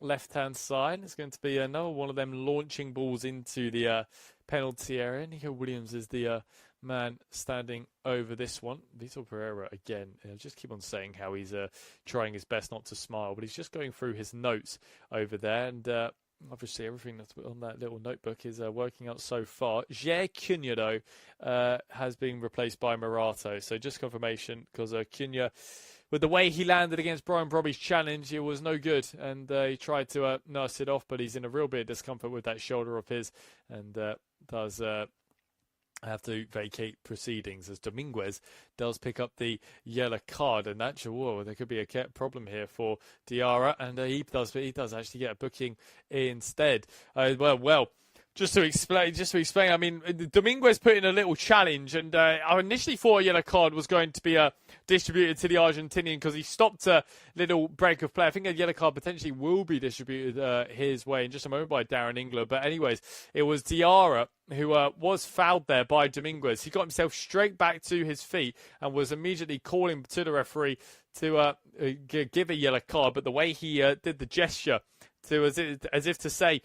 left-hand side. It's going to be another one of them launching balls into the penalty area. Nico Williams is the man standing over this one. Vitor Pereira, again, just keep on saying how he's trying his best not to smile, but he's just going through his notes over there. And obviously, everything that's on that little notebook is working out so far. Jay Cunha, though, has been replaced by Morato. So just confirmation, because Cunha, with the way he landed against Brian Brobby's challenge, it was no good. And he tried to nurse it off, but he's in a real bit of discomfort with that shoulder of his and does have to vacate proceedings as Dominguez does pick up the yellow card. And actually, there could be a problem here for Diarra, and he does actually get a booking instead. Just to explain, I mean, Dominguez put in a little challenge, and I initially thought a yellow card was going to be distributed to the Argentinian because he stopped a little break of play. I think a yellow card potentially will be distributed his way in just a moment by Darren England. But anyways, it was Diarra who was fouled there by Dominguez. He got himself straight back to his feet and was immediately calling to the referee to give a yellow card. But the way he did the gesture as if to say,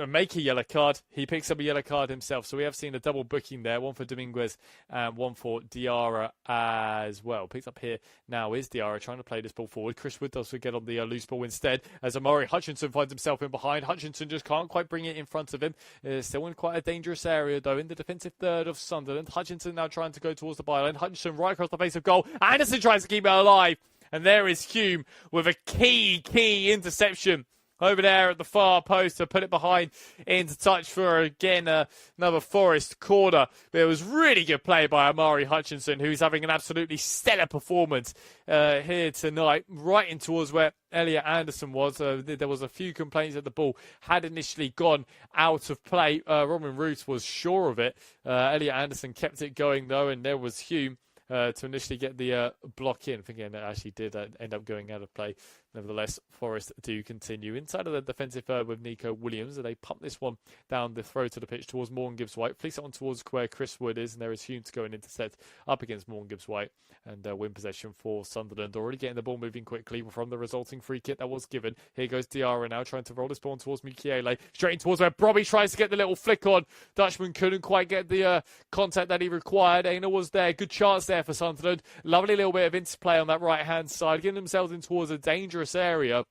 make a yellow card, he picks up a yellow card himself. So we have seen a double booking there, one for Dominguez and one for Diarra as well. Picked up here now is Diarra trying to play this ball forward. Chris Wood does get on the loose ball instead as Amari Hutchinson finds himself in behind. Hutchinson just can't quite bring it in front of him. Still in quite a dangerous area though in the defensive third of Sunderland. Hutchinson now trying to go towards the byline. Hutchinson right across the face of goal. Anderson tries to keep it alive. And there is Hume with a key interception over there at the far post to put it behind into touch for, again, another Forest corner. But it was really good play by Amari Hutchinson, who's having an absolutely stellar performance here tonight, right in towards where Elliot Anderson was. There was a few complaints that the ball had initially gone out of play. Robin Root was sure of it. Elliot Anderson kept it going, though, and there was Hume to initially get the block in. I think it actually did end up going out of play. Nevertheless, Forest do continue inside of the defensive third with Nico Williams. They pump this one down the throw to the pitch towards Morgan Gibbs-White. Flicks it on towards where Chris Wood is, and there is Hume to go and intercept up against Morgan Gibbs-White and win possession for Sunderland. Already getting the ball moving quickly from the resulting free kick that was given. Here goes Diarra now trying to roll this ball towards Mukiele. Straight in towards where Brobby tries to get the little flick on. Dutchman couldn't quite get the contact that he required. Aina was there. Good chance there for Sunderland. Lovely little bit of interplay on that right-hand side, getting themselves in towards a dangerous area.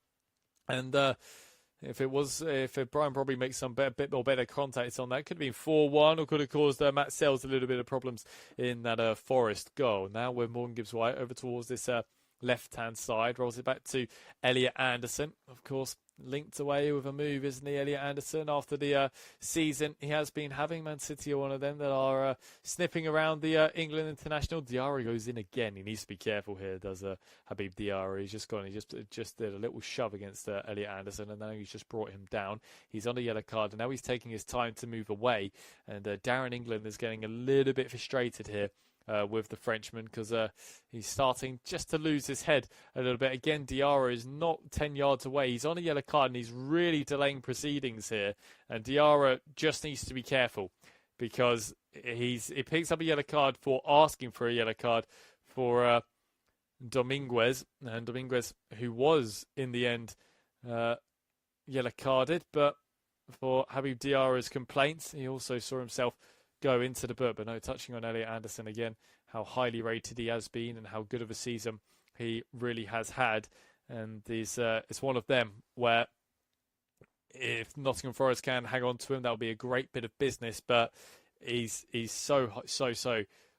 And if Brian Brobby makes some bit more better contacts on that, it could have been 4-1 or could have caused Matt Sells a little bit of problems in that Forest goal. Now with Morgan Gibbs-White over towards this left-hand side, rolls it back to Elliot Anderson. Of course, linked away with a move, isn't he, Elliot Anderson? After the season he has been having, Man City are one of them that are sniffing around the England international. Diarra goes in again. He needs to be careful here, does Habib Diarra. He's just gone. He just did a little shove against Elliot Anderson, and now he's just brought him down. He's on a yellow card, and now he's taking his time to move away. And Darren England is getting a little bit frustrated here with the Frenchman because he's starting just to lose his head a little bit. Again, Diarra is not 10 yards away. He's on a yellow card and he's really delaying proceedings here. And Diarra just needs to be careful because he picks up a yellow card for asking for a yellow card for Dominguez. And Dominguez, who was in the end yellow carded, but for Habib Diarra's complaints, he also saw himself go into the boot. But no, touching on Elliot Anderson again, how highly rated he has been and how good of a season he really has had. And it's one of them where if Nottingham Forest can hang on to him, that'll be a great bit of business. But he's so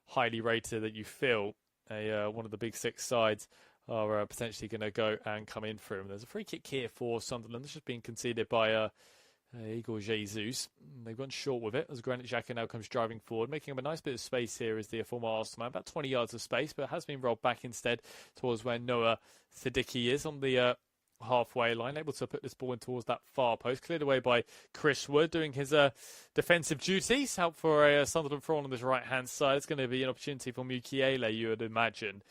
highly rated that you feel one of the big six sides are potentially going to go and come in for him. There's a free kick here for Sunderland. This has been conceded by Igor Jesus. They've gone short with it as Granit Xhaka now comes driving forward, making up a nice bit of space here as the former Arsenal man. About 20 yards of space, but has been rolled back instead towards where Noah Siddiqui is on the halfway line, able to put this ball in towards that far post, cleared away by Chris Wood doing his defensive duties out for a Sunderland throw on this right hand side. It's going to be an opportunity for Mukiele, you would imagine,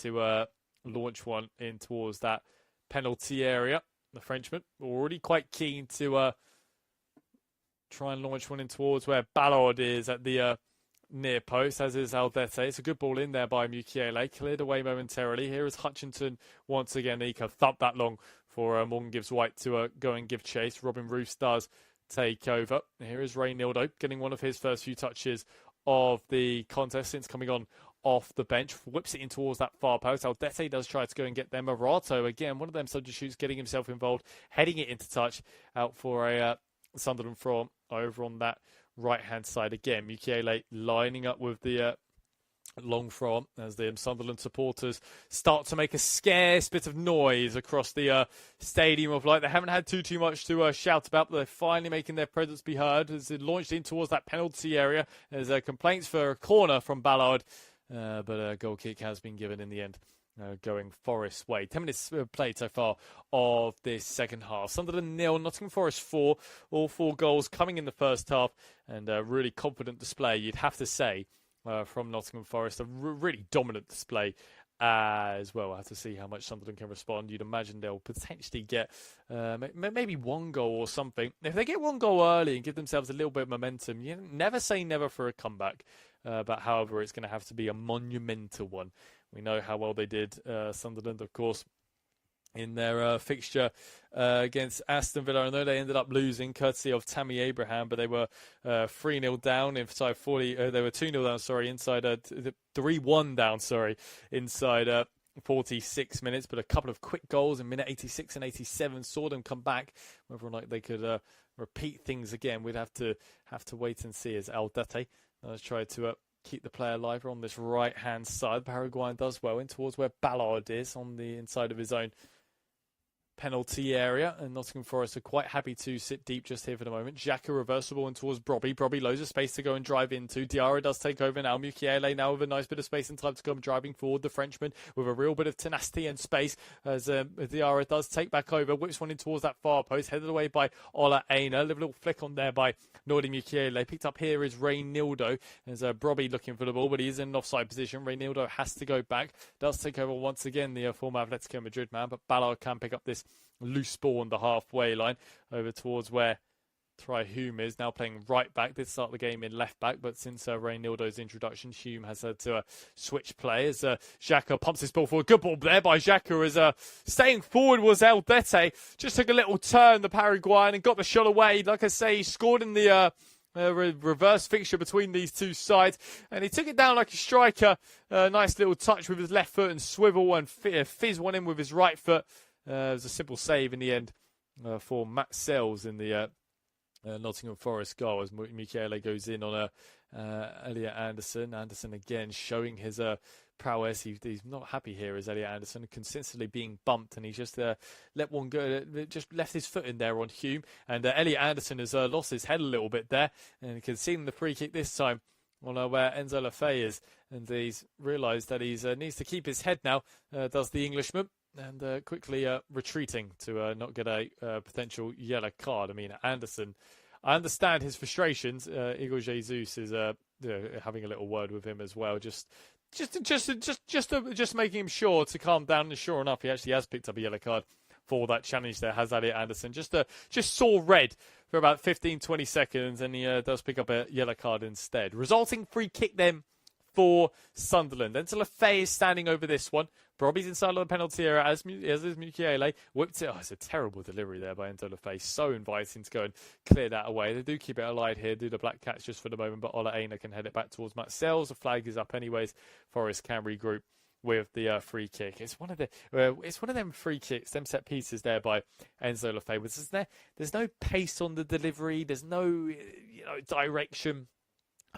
to launch one in towards that penalty area. The Frenchman already quite keen to try and launch one in towards where Ballard is at the near post, as is Aldete. It's a good ball in there by Mukiele, cleared away momentarily. Here is Hutchinson once again. He can thump that long for Morgan Gibbs White to go and give chase. Robin Roos does take over. Here is Reynildo getting one of his first few touches of the contest since coming on off the bench. Whips it in towards that far post. Aldete does try to go and get there. Morato, again, one of them substitutes getting himself involved, heading it into touch out for a Sunderland from over on that right-hand side again. Mukiele lining up with the long throw as the Sunderland supporters start to make a scarce bit of noise across the Stadium of Light. They haven't had too much to shout about, but they're finally making their presence be heard as it launched in towards that penalty area. There's complaints for a corner from Ballard, but a goal kick has been given in the end. Going Forest's way. 10 minutes played so far of this second half. Sunderland 0, Nottingham Forest 4. All 4 goals coming in the first half, and a really confident display, you'd have to say, from Nottingham Forest. A really dominant display as well. I have to see how much Sunderland can respond. You'd imagine they'll potentially get maybe 1 goal or something. If they get 1 goal early and give themselves a little bit of momentum, you never say never for a comeback. But however, it's going to have to be a monumental one. We know how well they did, Sunderland, of course, in their fixture against Aston Villa. I know they ended up losing, courtesy of Tammy Abraham, but they were 3-0 down inside 40. They were 2-0 down, sorry, inside 3-1 down, sorry, inside 46 minutes. But a couple of quick goals in minute 86 and 87 saw them come back. Whether or not they could repeat things again, we'd have to wait and see. As Aldete has tried to keep the play alive on this right-hand side. Paraguayan does well in towards where Ballard is on the inside of his own penalty area, and Nottingham Forest are quite happy to sit deep just here for the moment. Xhaka reversible in towards Brobby. Brobby loads of space to go and drive into. Diarra does take over now. Mukiele now with a nice bit of space and time to come driving forward. The Frenchman with a real bit of tenacity and space as Diarra does take back over. Whips one in towards that far post. Headed away by Ola Aina. A little flick on there by Nordi Mukiele. Picked up here is Reynildo. There's Brobby looking for the ball, but he is in an offside position. Reynildo has to go back. Does take over once again, the former Atletico Madrid man, but Ballard can pick up this loose ball on the halfway line over towards where Try Hume is now playing right back. Did start the game in left back, but since Reynildo's introduction, Hume has had to switch play as Xhaka pumps his ball forward. Good ball there by Xhaka as staying forward was Aldete. Just took a little turn, the Paraguayan, and got the shot away. Like I say, he scored in the reverse fixture between these two sides, and he took it down like a striker. Nice little touch with his left foot and swivel and fizz one in with his right foot. It was a simple save in the end for Matt Sells in the Nottingham Forest goal as Mukiele goes in on Elliot Anderson. Anderson again showing his prowess. He's not happy here as Elliot Anderson consistently being bumped, and he just let one go, just left his foot in there on Hume. And Elliot Anderson has lost his head a little bit there, and conceding the free kick this time on where Enzo Lefebvre is, and he's realised that he needs to keep his head now, does the Englishman. And quickly retreating to not get a potential yellow card. I mean, Anderson, I understand his frustrations. Igor Jesus is having a little word with him as well, just making him sure to calm down. And sure enough, he actually has picked up a yellow card for that challenge there. Has Elliot Anderson just saw red for about 15-20 seconds, and he does pick up a yellow card instead. Resulting free kick then for Sunderland. Enzo Lefebvre is standing over this one. Brobby's inside of the penalty area as is Mukiele. Whipped it. Oh, it's a terrible delivery there by Enzo Lefebvre. So inviting to go and clear that away. They do keep it alive here. Do the black catch just for the moment, but Ola Aina can head it back towards Matt Sells. The flag is up anyways. Forest can regroup with the free kick. It's one of them free kicks, them set pieces there by Enzo Lefebvre. There's no pace on the delivery. There's no direction.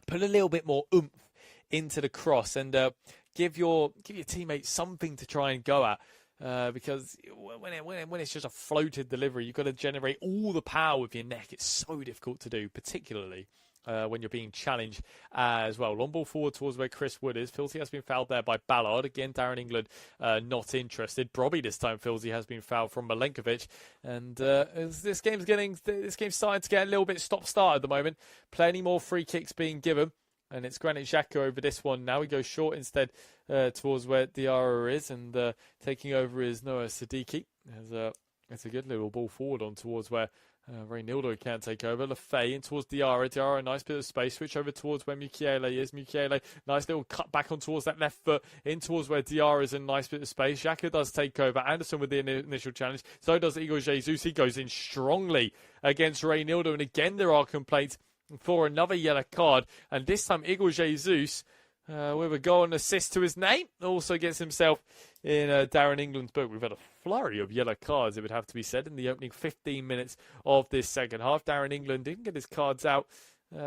Put a little bit more oomph into the cross and give your teammates something to try and go at. Because when it's just a floated delivery, you've got to generate all the power with your neck. It's so difficult to do, particularly when you're being challenged as well. Long ball forward towards where Chris Wood is. Filthy has been fouled there by Ballard. Again, Darren England not interested. Brobby this time, Filthy has been fouled from Milenkovic. And this game's starting to get a little bit stop-start at the moment. Plenty more free kicks being given. And it's Granit Xhaka over this one now. He goes short instead towards where Diarra is. And taking over is Noah Siddiqui. It's a good little ball forward on towards where Reynildo can't take over. Lefay in towards Diarra. Diarra, a nice bit of space. Switch over towards where Mukiele is. Mukiele, nice little cut back on towards that left foot. In towards where Diarra is in a nice bit of space. Xhaka does take over. Anderson with the initial challenge. So does Igor Jesus. He goes in strongly against Reynildo. And again, there are complaints for another yellow card, and this time Igor Jesus with a goal and assist to his name also gets himself in Darren England's book. We've had a flurry of yellow cards, it would have to be said, in the opening 15 minutes of this second half. Darren England didn't get his cards out in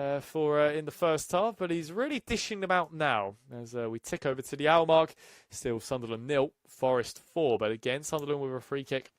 the first half, but he's really dishing them out now as we tick over to the hour mark. Still Sunderland 0, Forest 4, but again Sunderland with a free kick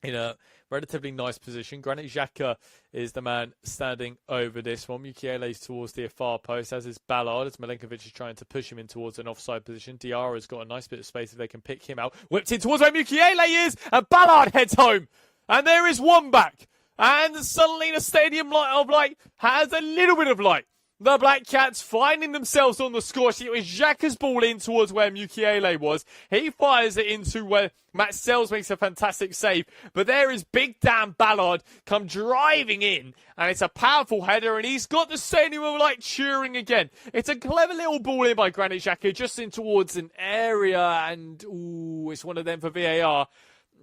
in a relatively nice position. Granit Xhaka is the man standing over this one. Mukiele's towards the far post, as is Ballard, as Milenkovic is trying to push him in towards an offside position. Diarra's got a nice bit of space if they can pick him out. Whipped in towards where Mukiele is, and Ballard heads home. And there is one back. And suddenly the Stadium of Light has a little bit of light. The Black Cats finding themselves on the score sheet. It was Xhaka's ball in towards where Mukiele was. He fires it into where Matt Sells makes a fantastic save. But there is Big Dan Ballard come driving in. And it's a powerful header. And he's got the Stadium of Light cheering again. It's a clever little ball in by Granit Xhaka just in towards an area. And it's one of them for VAR.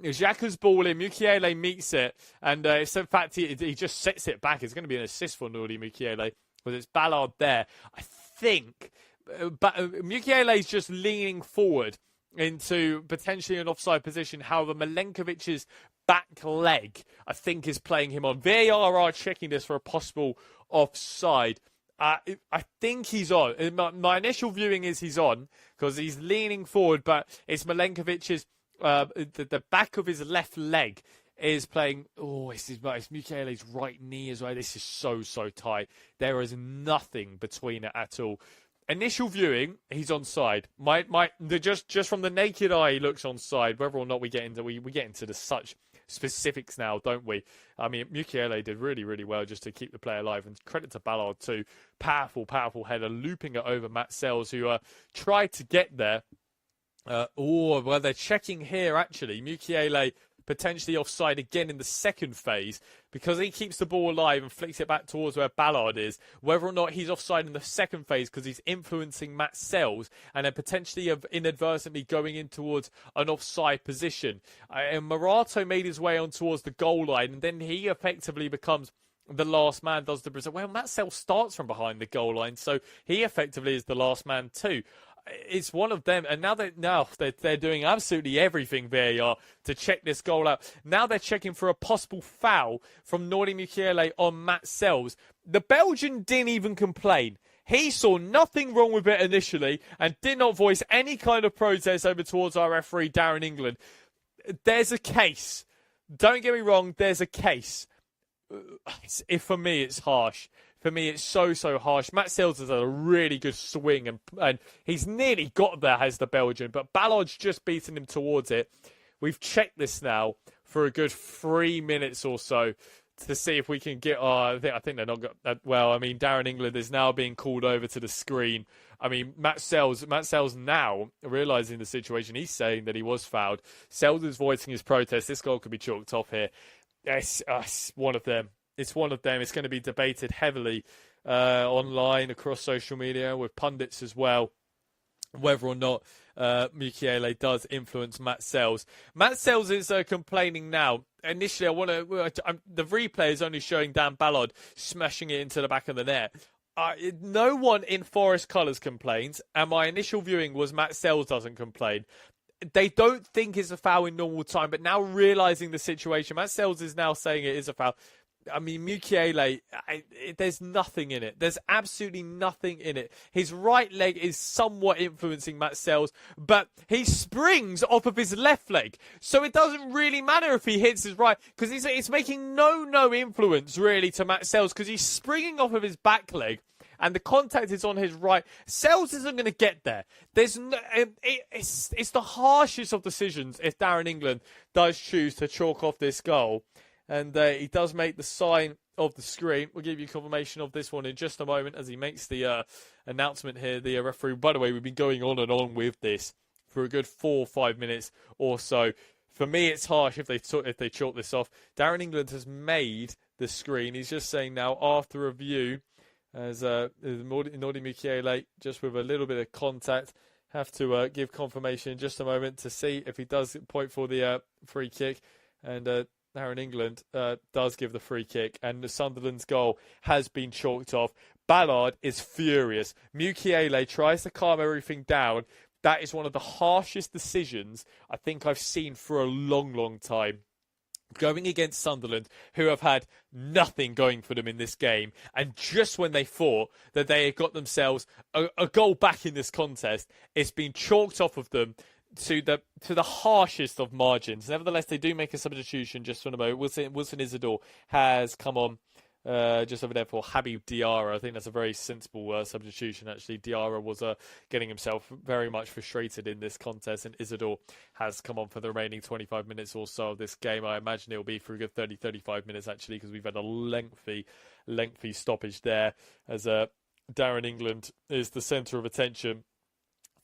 Xhaka's ball in, Mukiele meets it. And in fact, he just sets it back. It's going to be an assist for Nordi Mukiele. Because it's Ballard there. I think Mukiele's just leaning forward into potentially an offside position. However, Milenkovic's back leg, I think, is playing him on. VAR are checking this for a possible offside. I think he's on. My initial viewing is he's on because he's leaning forward, but it's Milenkovic's the back of his left leg is playing. It's Mukiele's right knee as well. This is so tight. There is nothing between it at all. Initial viewing, he's onside. Just from the naked eye, he looks onside. Whether or not we get into the such specifics now, don't we? I mean, Mukiele did really well just to keep the play alive, and credit to Ballard too. Powerful header, looping it over Matt Sells, who tried to get there. Well, they're checking here actually. Mukiele potentially offside again in the second phase because he keeps the ball alive and flicks it back towards where Ballard is. Whether or not he's offside in the second phase because he's influencing Matt Sells and then potentially inadvertently going in towards an offside position. And Morato made his way on towards the goal line, and then he effectively becomes the last man, does the Brazil. Well, Matt Sells starts from behind the goal line, so he effectively is the last man too. It's one of them, and now they're doing absolutely everything VAR to check this goal out. Now they're checking for a possible foul from Nordi Mukiele on Matt Sells. The Belgian didn't even complain. He saw nothing wrong with it initially and did not voice any kind of protest over towards our referee, Darren England. There's a case. Don't get me wrong, there's a case. For me, it's harsh. For me, it's so harsh. Matt Sells has had a really good swing, and he's nearly got there, has the Belgian, but Ballard's just beaten him towards it. We've checked this now for a good 3 minutes or so to see if we can get... I think they're not... Well, I mean, Darren England is now being called over to the screen. I mean, Matt Sells now, realising the situation, he's saying that he was fouled. Sells is voicing his protest. This goal could be chalked off here. It's one of them. It's one of them. It's going to be debated heavily online, across social media, with pundits as well, whether or not Mukiele does influence Matt Sells. Matt Sells is complaining now. Initially, the replay is only showing Dan Ballard smashing it into the back of the net. No one in Forest colours complains, and my initial viewing was Matt Sells doesn't complain. They don't think it's a foul in normal time, but now realising the situation, Matt Sells is now saying it is a foul. I mean, Mukiele, there's nothing in it. There's absolutely nothing in it. His right leg is somewhat influencing Matt Sells, but he springs off of his left leg. So it doesn't really matter if he hits his right, because it's making no influence, really, to Matt Sells, because he's springing off of his back leg, and the contact is on his right. Sells isn't going to get there. There's no, it's the harshest of decisions if Darren England does choose to chalk off this goal. And he does make the sign of the screen. We'll give you confirmation of this one in just a moment as he makes the announcement here. The referee, by the way, we've been going on and on with this for a good 4 or 5 minutes or so. For me, it's harsh if they chalk this off. Darren England has made the screen. He's just saying now, after review, as Nordi Mukiele, just with a little bit of contact, have to give confirmation in just a moment to see if he does point for the free kick. And Darren England does give the free kick, and the Sunderland's goal has been chalked off. Ballard is furious. Mukiele tries to calm everything down. That is one of the harshest decisions I think I've seen for a long time. Going against Sunderland, who have had nothing going for them in this game, and just when they thought that they had got themselves a goal back in this contest, it's been chalked off of them to the harshest of margins. Nevertheless, they do make a substitution just for a moment. Wilson Isidore has come on just over there for Habib Diarra. I think that's a very sensible substitution, actually. Diarra was getting himself very much frustrated in this contest, and Isidore has come on for the remaining 25 minutes or so of this game. I imagine it'll be for a good 30-35 minutes, actually, because we've had a lengthy stoppage there, as Darren England is the centre of attention.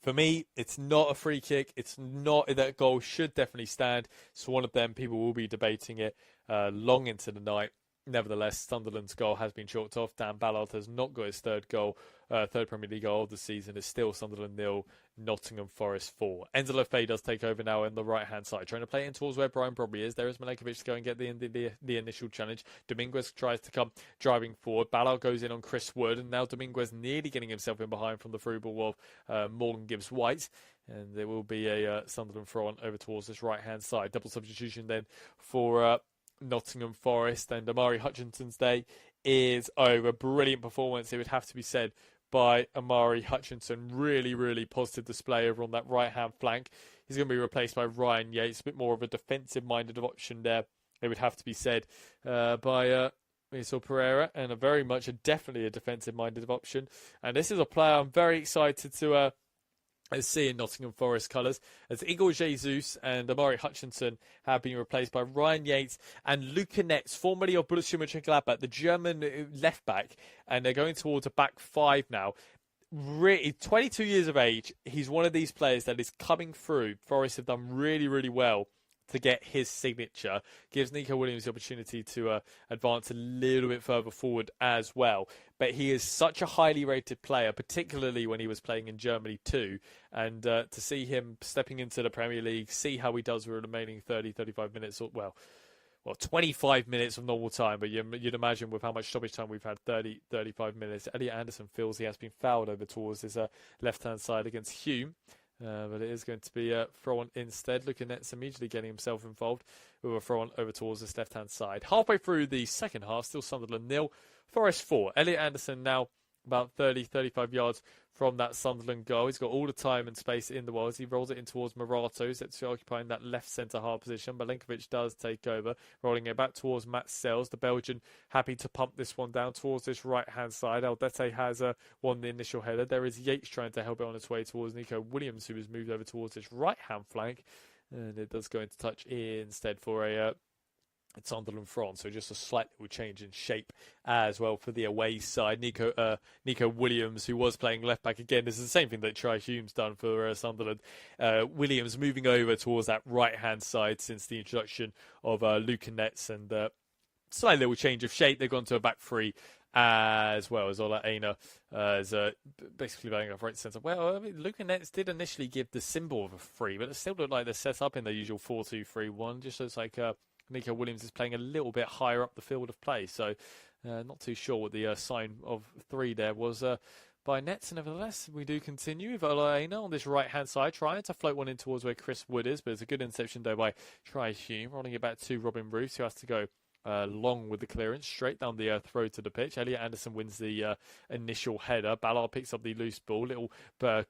For me, it's not a free kick. It's not, that goal should definitely stand. It's one of them. People will be debating it long into the night. Nevertheless, Sunderland's goal has been chalked off. Dan Ballard has not got his third Premier League goal of the season. It's still Sunderland 0, Nottingham Forest 4. Enzo Lefebvre does take over now on the right-hand side, trying to play in towards where Brian probably is. There is Milenkovic to go and get the initial challenge. Dominguez tries to come driving forward. Ballard goes in on Chris Wood, and now Dominguez nearly getting himself in behind from the through ball of Morgan Gibbs-White. And there will be a Sunderland throw on over towards this right-hand side. Double substitution then for Nottingham Forest, and Amari Hutchinson's day is over. Brilliant performance, it would have to be said, by Amari Hutchinson. Really positive display over on that right-hand flank. He's going to be replaced by Ryan Yates, a bit more of a defensive-minded option there, it would have to be said, by Miso Pereira, and definitely a defensive-minded option. And this is a player I'm very excited to see in Nottingham Forest colours, as Igor Jesus and Amari Hutchinson have been replaced by Ryan Yates and Luca Netz, formerly of Borussia Mönchengladbach, the German left back, and they're going towards a back five now. Really, 22 years of age, he's one of these players that is coming through. Forest have done really well to get his signature. Gives Nico Williams the opportunity to advance a little bit further forward as well. But he is such a highly rated player, particularly when he was playing in Germany too. And to see him stepping into the Premier League, see how he does with the remaining 30-35 minutes, well, 25 minutes of normal time, but you'd imagine with how much stoppage time we've had, 30-35 minutes. Elliot Anderson feels he has been fouled over towards his left-hand side against Hume. But it is going to be a throw-on instead. Looking at immediately getting himself involved with a throw-on over towards this left-hand side. Halfway through the second half, still Sunderland 0, Forest 4. Elliot Anderson now about 30-35 yards from that Sunderland goal. He's got all the time and space in the world as he rolls it in towards Morato, that's occupying that left centre-half position. Milenkovic does take over, rolling it back towards Matt Sells. The Belgian happy to pump this one down towards this right-hand side. Aldete has won the initial header. There is Yates trying to help it on its way towards Nico Williams, who has moved over towards this right-hand flank. And it does go into touch instead for a Sunderland front, so just a slight little change in shape as well for the away side. Nico Williams, who was playing left back again, this is the same thing that Tri Hume's done for Sunderland. Williams moving over towards that right hand side since the introduction of Luca Netz, and slight little change of shape. They've gone to a back three as well as Ola Aina is basically playing off right centre. Well, I mean, Luca Netz did initially give the symbol of a free, but it still looked like they're set up in the usual 4-2-3-1. Just looks like Nico Williams is playing a little bit higher up the field of play. So Not too sure what the sign of 3 there was by Nets. Nevertheless, we do continue with Olaena on this right-hand side, trying to float one in towards where Chris Wood is, but it's a good interception though by Tri Hume, rolling it back to Robin Roos, who has to go long with the clearance, straight down the throw to the pitch. Elliot Anderson wins the initial header. Ballard picks up the loose ball, little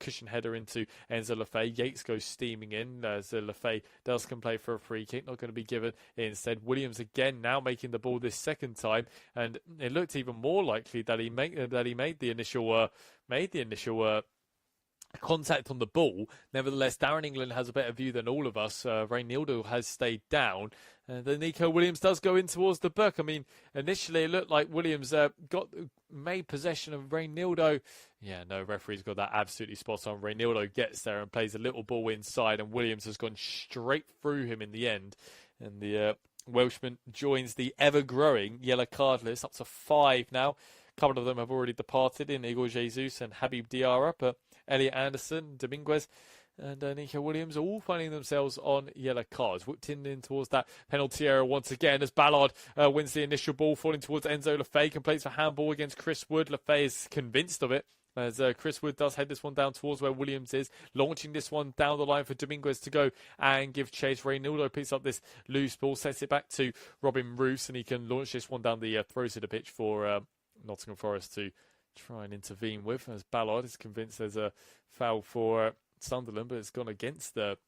cushion header into Enzo Lefebvre. Yates goes steaming in as Lefebvre does can play for a free kick, not going to be given. Instead, Williams again now making the ball this second time, and it looked even more likely that he made the initial contact on the ball. Nevertheless, Darren England has a better view than all of us. Reynildo has stayed down. Then Nico Williams does go in towards the book. I mean, initially it looked like Williams made possession of Reynildo. Yeah, no, referee's got that absolutely spot on. Reynildo gets there and plays a little ball inside, and Williams has gone straight through him in the end. And the Welshman joins the ever-growing yellow card list, up to 5 now. A couple of them have already departed in Igor Jesus and Habib Diarra, but Elliot Anderson, Dominguez, and Nico Williams all finding themselves on yellow cards. Whipped in towards that penalty area once again as Ballard wins the initial ball, falling towards Enzo Lefebvre, completes a handball against Chris Wood. Lefebvre is convinced of it, as Chris Wood does head this one down towards where Williams is, launching this one down the line for Dominguez to go and give chase. Reynildo picks up this loose ball, sets it back to Robin Roos, and he can launch this one down the throws to the pitch for Nottingham Forest to try and intervene with, as Ballard is convinced there's a foul for Sunderland, but it's gone against the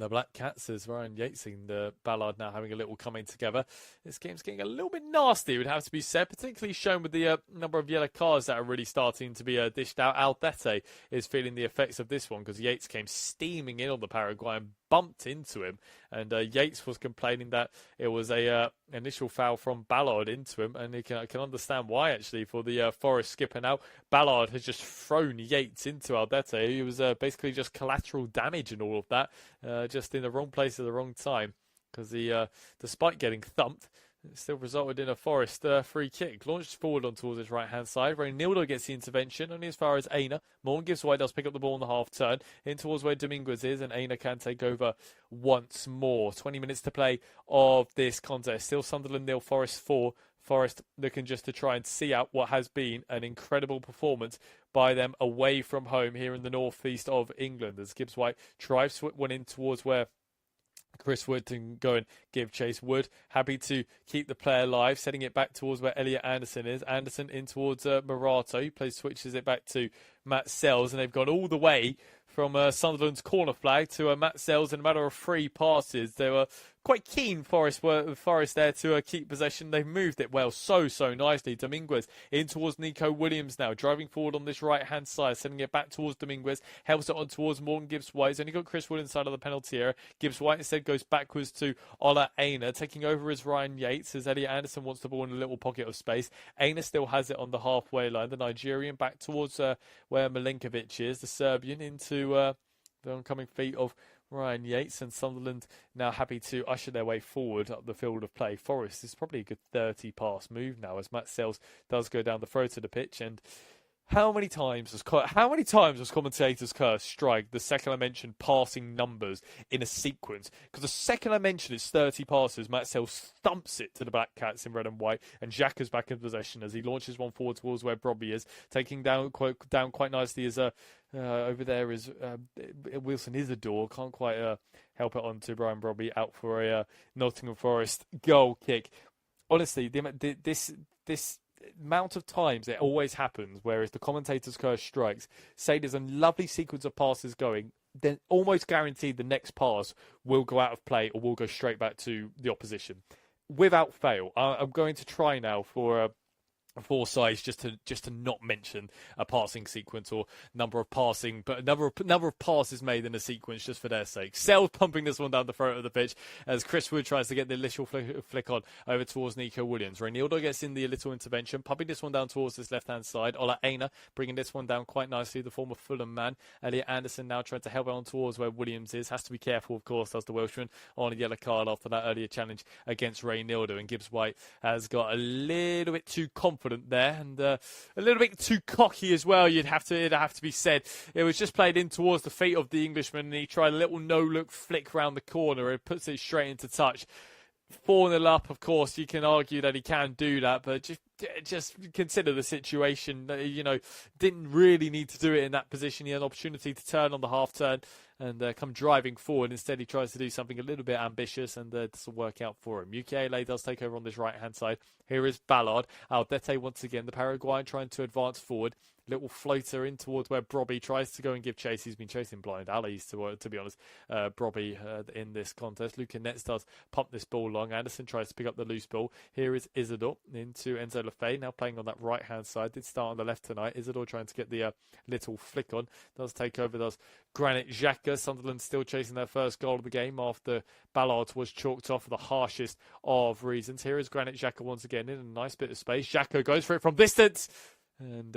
Black Cats, as Ryan Yates and Ballard now having a little coming together. This game's getting a little bit nasty, it would have to be said, particularly shown with the number of yellow cards that are really starting to be dished out. Aldete is feeling the effects of this one, because Yates came steaming in on the Paraguayan, bumped into him, and Yates was complaining that it was a initial foul from Ballard into him, and I can understand why, actually, for the Forest skipper now. Ballard has just thrown Yates into Aldete. He was basically just collateral damage and all of that, just in the wrong place at the wrong time, because despite getting thumped, it still resulted in a Forest free kick. Launched forward on towards his right-hand side. Reynildo gets the intervention, only as far as Aina. Morgan gives away, does pick up the ball on the half-turn. In towards where Dominguez is, and Aina can take over once more. 20 minutes to play of this contest. Still Sunderland 0, Forest 4. Forest looking just to try and see out what has been an incredible performance by them away from home here in the northeast of England. As Gibbs White tries to one in towards where Chris Wood can go and give chase. Wood happy to keep the play alive, setting it back towards where Elliot Anderson is. Anderson in towards Morato. He switches it back to Matt Sells, and they've gone all the way from Sunderland's corner flag to Matt Sells in a matter of 3 passes. They were quite keen, Forest there, to keep possession. They've moved it well, so nicely. Dominguez in towards Nico Williams now, driving forward on this right-hand side, sending it back towards Dominguez, helps it on towards Morgan Gibbs-White. He's only got Chris Wood inside of the penalty area. Gibbs-White instead goes backwards to Ola Aina, taking over as Ryan Yates, as Elliot Anderson wants the ball in a little pocket of space. Aina still has it on the halfway line. The Nigerian back towards where Milinkovic is, the Serbian into the oncoming feet of Ryan Yates, and Sunderland now happy to usher their way forward up the field of play. Forest is probably a good 30 pass move now, as Matt Sells does go down the throw to the pitch. And how many times has commentators strike the second I mentioned passing numbers in a sequence? Because the second I mention it's 30 passes, Matt Sells thumps it to the Black Cats in red and white, and Xhaka's back in possession as he launches one forward towards where Brobby is, taking down quite nicely as over there is Wilson Isidore. Can't quite help it on to Brian Brobby, out for a Nottingham Forest goal kick. Honestly, this amount of times it always happens, whereas the commentator's curse strikes, say there's a lovely sequence of passes going, then almost guaranteed the next pass will go out of play or will go straight back to the opposition. Without fail, I'm going to try now for 4 sides just to not mention a passing sequence or number of passes made in a sequence, just for their sake. Sells pumping this one down the throat of the pitch as Chris Wood tries to get the initial flick on over towards Nico Williams. Reynildo gets in the little intervention, pumping this one down towards this left-hand side. Ola Aina bringing this one down quite nicely, the former Fulham man. Elliot Anderson now trying to help it on towards where Williams is. Has to be careful, of course, as the Welshman on a yellow card after that earlier challenge against Reynildo. And Gibbs White has got a little bit too confident there, and a little bit too cocky as well. It'd have to be said. It was just played in towards the feet of the Englishman, and he tried a little no-look flick round the corner. It puts it straight into touch. 4-0 up, of course, you can argue that he can do that, but just just consider the situation. Didn't really need to do it in that position. He had an opportunity to turn on the half turn and come driving forward. Instead, he tries to do something a little bit ambitious, and it doesn't work out for him. UKLA does take over on this right-hand side. Here is Ballard. Aldete once again, the Paraguayan trying to advance forward. Little floater in towards where Brobby tries to go and give chase. He's been chasing blind alleys, to be honest. Brobby in this contest. Luca Netz does pump this ball long. Anderson tries to pick up the loose ball. Here is Isidore into Enzo Lefebvre, now playing on that right-hand side. Did start on the left tonight. Isidore trying to get the little flick on. Does take over, does Granit Xhaka. Sunderland still chasing their first goal of the game after Ballard was chalked off for the harshest of reasons. Here is Granit Xhaka once again in a nice bit of space. Xhaka goes for it from distance and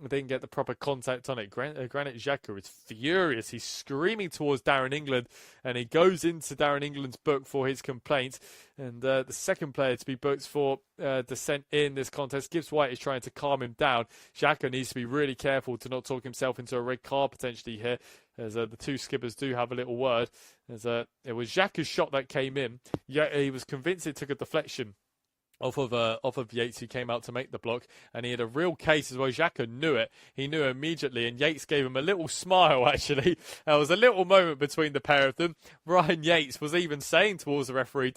didn't get the proper contact on it. Granit Xhaka is furious. He's screaming towards Darren England, and he goes into Darren England's book for his complaints. And the second player to be booked for dissent in this contest. Gibbs White is trying to calm him down. Xhaka needs to be really careful to not talk himself into a red card potentially here, as the two skippers do have a little word. As it was Xhaka's shot that came in. Yeah, he was convinced it took a deflection off of Yates, who came out to make the block, and he had a real case as well. Xhaka knew it. He knew immediately, and Yates gave him a little smile, actually. There was a little moment between the pair of them. Ryan Yates was even saying towards the referee,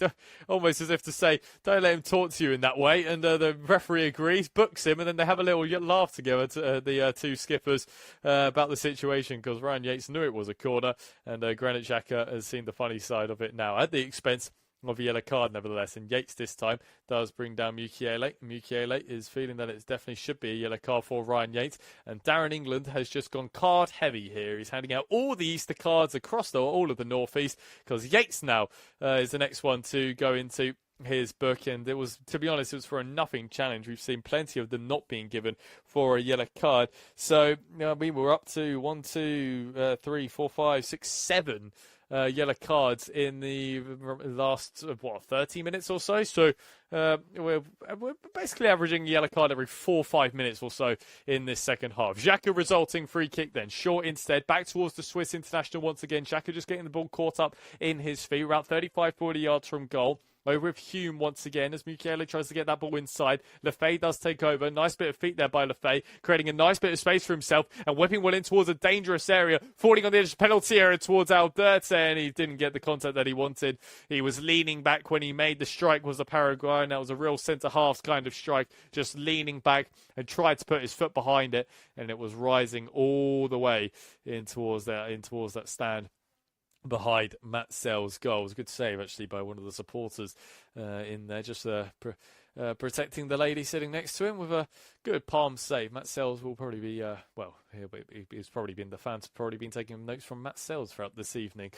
almost as if to say, don't let him talk to you in that way, and the referee agrees, books him, and then they have a little laugh together, the two skippers, about the situation, because Ryan Yates knew it was a corner, and Granit Xhaka has seen the funny side of it now, at the expense of a yellow card, nevertheless. And Yates this time does bring down Mukiele. Mukiele is feeling that it definitely should be a yellow card for Ryan Yates. And Darren England has just gone card heavy here. He's handing out all the Easter cards across all of the Northeast, because Yates now is the next one to go into his book. And it was, to be honest, it was for a nothing challenge. We've seen plenty of them not being given for a yellow card. So we were up to 1, 2, 3, 4, 5, 6, 7 yellow cards in the last 30 minutes or so. So we're basically averaging a yellow card every 4 or 5 minutes or so in this second half. Xhaka resulting free kick then. Short instead, back towards the Swiss international once again. Xhaka just getting the ball caught up in his feet, around 35-40 yards from goal. Over with Hume once again as Mukiele tries to get that ball inside. Lefebvre does take over. Nice bit of feet there by Lefebvre, creating a nice bit of space for himself and whipping one in towards a dangerous area, falling on the edge of the penalty area towards Alderte, and he didn't get the contact that he wanted. He was leaning back when he made the strike, was the Paraguayan. That was a real centre-half kind of strike, just leaning back and tried to put his foot behind it, and it was rising all the way in towards that stand behind Matt Sell's goal. It was a good save, actually, by one of the supporters in there, just protecting the lady sitting next to him with a good palm save. Matt Sells will probably be, he's probably been, the fans have probably been taking notes from Matt Sells throughout this evening,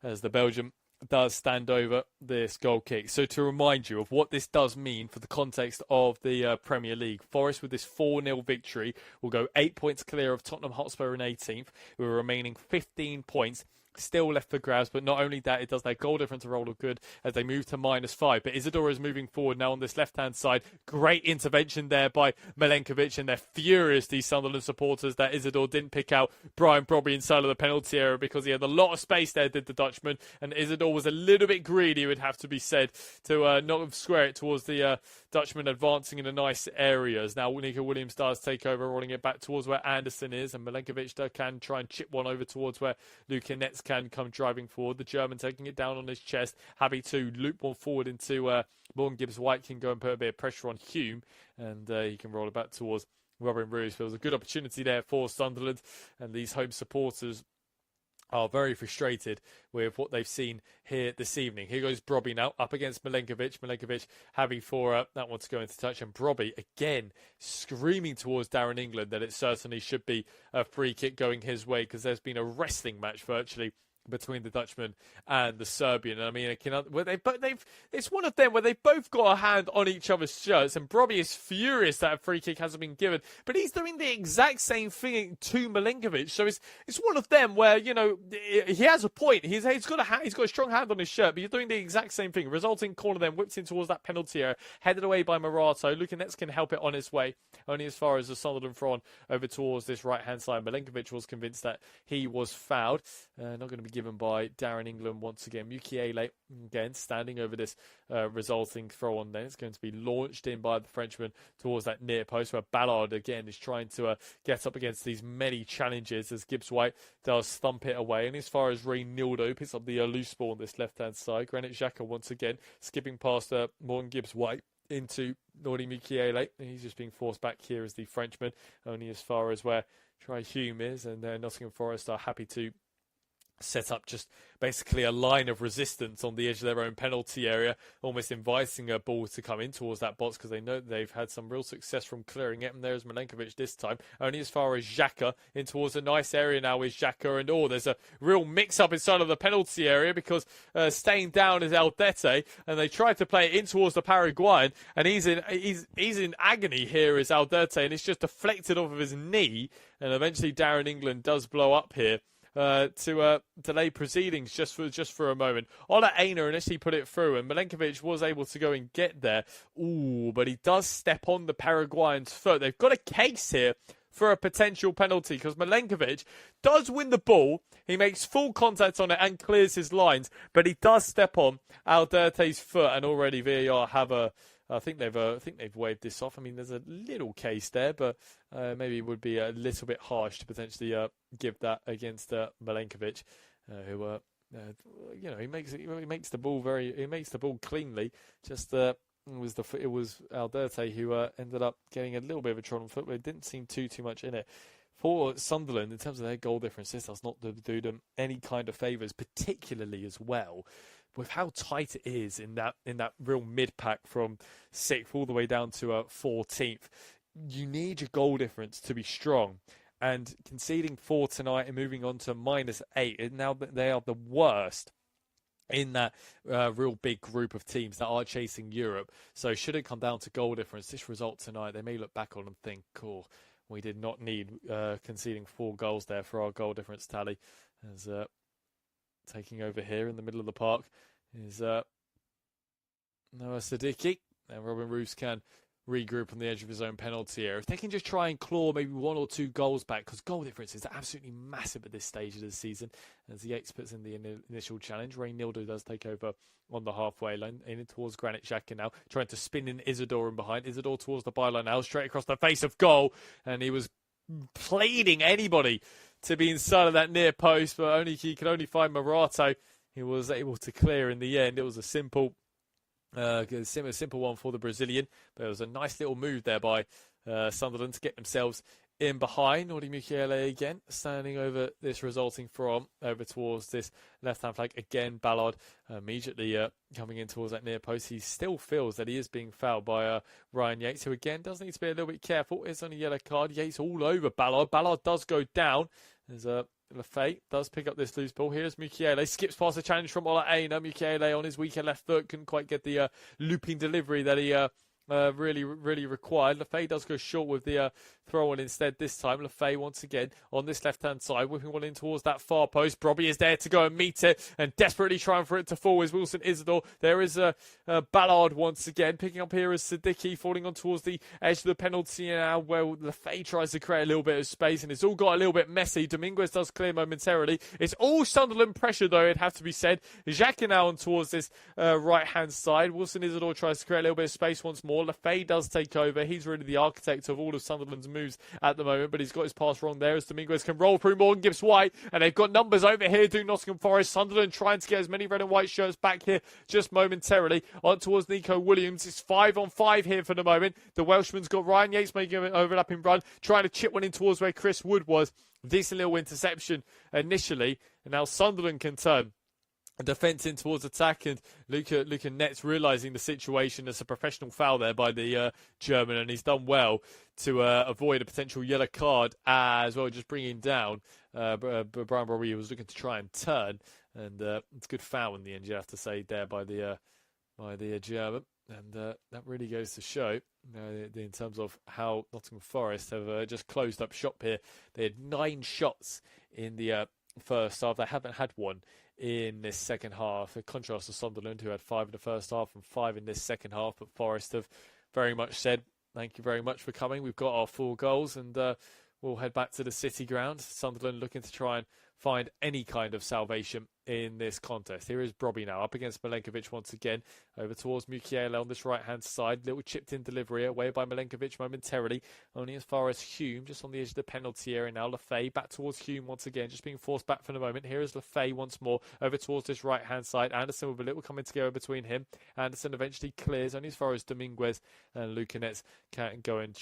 as the Belgium does stand over this goal kick. So to remind you of what this does mean for the context of the Premier League, Forest with this 4-0 victory will go 8 points clear of Tottenham Hotspur in 18th, with a remaining 15 points still left for grabs. But not only that, it does their goal difference a roll of good as they move to -5. But Isidore is moving forward now on this left-hand side. Great intervention there by Milenkovic, and they're furious, these Sunderland supporters, that Isidore didn't pick out Brian Brobby inside of the penalty area, because he had a lot of space there, did the Dutchman, and Isidore was a little bit greedy, it would have to be said, to not square it towards the Dutchman advancing in the nice areas. Now Nico Williams does take over, rolling it back towards where Anderson is, and Milenkovic can try and chip one over towards where Luca Netz can come driving forward. The German taking it down on his chest, happy to loop one forward into Morgan Gibbs White, can go and put a bit of pressure on Hume, and he can roll it back towards Robin Roos. There was a good opportunity there for Sunderland, and these home supporters are very frustrated with what they've seen here this evening. Here goes Brobby now, up against Milenkovic. Milenkovic having for that one to go into touch, and Brobby again screaming towards Darren England that it certainly should be a free kick going his way, because there's been a wrestling match virtually between the Dutchman and the Serbian. And I mean, it's one of them where they've both got a hand on each other's shirts, and Brobby is furious that a free kick hasn't been given, but he's doing the exact same thing to Milenkovic. So it's one of them where, you know, he has a point. He's got a strong hand on his shirt, but you're doing the exact same thing. Resulting corner then whipped in towards that penalty area, headed away by Morato. Luka Netz can help it on his way, only as far as the Sunderland front over towards this right hand side. Milenkovic was convinced that he was fouled. Not going to be given by Darren England once again. Mukiele again standing over this resulting throw on then. It's going to be launched in by the Frenchman towards that near post where Ballard again is trying to get up against these many challenges as Gibbs-White does thump it away. And as far as Reynildo picks up the loose ball on this left-hand side, Granit Xhaka once again skipping past Morgan Gibbs-White into Nordi Mukiele. He's just being forced back here as the Frenchman, only as far as where Try Hume is, and Nottingham Forest are happy to set up just basically a line of resistance on the edge of their own penalty area, almost inviting a ball to come in towards that box because they know they've had some real success from clearing it. And there's Milenkovic this time, only as far as Xhaka, in towards a nice area now with Xhaka, and there's a real mix-up inside of the penalty area because staying down is Aldete, and they tried to play it in towards the Paraguayan, and he's in agony here as Aldete, and it's just deflected off of his knee, and eventually Darren England does blow up here to delay proceedings just for a moment. Ola Aina initially put it through, and Milenkovic was able to go and get there. Ooh, but he does step on the Paraguayan's foot. They've got a case here for a potential penalty because Milenkovic does win the ball. He makes full contact on it and clears his lines, but he does step on Alderte's foot, and already VAR have I think they've waved this off. I mean, there's a little case there, but maybe it would be a little bit harsh to potentially give that against Milenkovic, who he makes the ball cleanly. Just it was Alderte who ended up getting a little bit of a trodden foot, but it didn't seem too much in it. For Sunderland, in terms of their goal difference, this does not do them any kind of favours, particularly as well with how tight it is in that real mid-pack from 6th all the way down to 14th. You need your goal difference to be strong. And conceding 4 tonight and moving on to -8, and now they are the worst in that real big group of teams that are chasing Europe. So should it come down to goal difference, this result tonight, they may look back on and think, cool, we did not need conceding 4 goals there for our goal difference tally. As taking over here in the middle of the park is Noah Siddiqui, and Robin Roos can regroup on the edge of his own penalty area. If they can just try and claw maybe 1 or 2 goals back, because goal difference is absolutely massive at this stage of the season, as the Yates puts in the initial challenge. Reynildo does take over on the halfway line, in towards Granit Xhaka now, trying to spin in Isidore in behind. Isidore towards the byline now, straight across the face of goal, and he was pleading anybody to be inside of that near post, but he could only find Morato. He was able to clear in the end. It was a simple one for the Brazilian, but it was a nice little move there by Sunderland to get themselves in behind. Nordi Mukiele again standing over this resulting from over towards this left-hand flank. Again, Ballard immediately coming in towards that near post. He still feels that he is being fouled by Ryan Yates, who again does need to be a little bit careful. It's on a yellow card. Yates all over Ballard. Ballard does go down. There's Lafay does pick up this loose ball. Here's Mukiele. Skips past the challenge from Ola Aina. Mukiele on his weaker left foot. Couldn't quite get the looping delivery that he really required. Lafay does go short with the throw on instead this time. Lafay once again on this left-hand side, whipping one in towards that far post. Brobby is there to go and meet it and desperately trying for it to fall is Wilson Isidore. There is Ballard once again picking up here as Siddiqui falling on towards the edge of the penalty now, where Lafay tries to create a little bit of space, and it's all got a little bit messy. Dominguez does clear momentarily. It's all Sunderland pressure though, it'd have to be said. Xhaka now on towards this right-hand side. Wilson Isidore tries to create a little bit of space once more. Lafay does take over. He's really the architect of all of Sunderland's moves at the moment, but he's got his pass wrong there as Dominguez can roll through Morgan Gibbs-White, and they've got numbers over here doing Nottingham Forest. Sunderland trying to get as many red and white shirts back here just momentarily. On towards Nico Williams. It's 5-on-5 here for the moment. The Welshman's got Ryan Yates making an overlapping run, trying to chip one in towards where Chris Wood was. Decent little interception initially, and now Sunderland can turn defence in towards attack, and Luca Netz realising the situation as a professional foul there by the German, and he's done well to avoid a potential yellow card as well, just bringing down Brian Brobby, who was looking to try and turn, and it's a good foul in the end, you have to say, there by the German. And that really goes to show in terms of how Nottingham Forest have just closed up shop here. They had 9 shots in the first half. They haven't had one in this second half. In contrast to Sunderland, who had 5 in the first half and 5 in this second half. But Forest have very much said, thank you very much for coming. We've got our 4 goals, and we'll head back to the City ground. Sunderland looking to try and find any kind of salvation in this contest. Here is Brobby now up against Milenkovic once again. Over towards Mukiele on this right-hand side. Little chipped in delivery away by Milenkovic momentarily. Only as far as Hume, just on the edge of the penalty area now. Lefay back towards Hume once again, just being forced back for the moment. Here is Lefay once more over towards this right-hand side. Anderson with a little coming together between him. Anderson eventually clears only as far as Dominguez, and Lucanets can't go and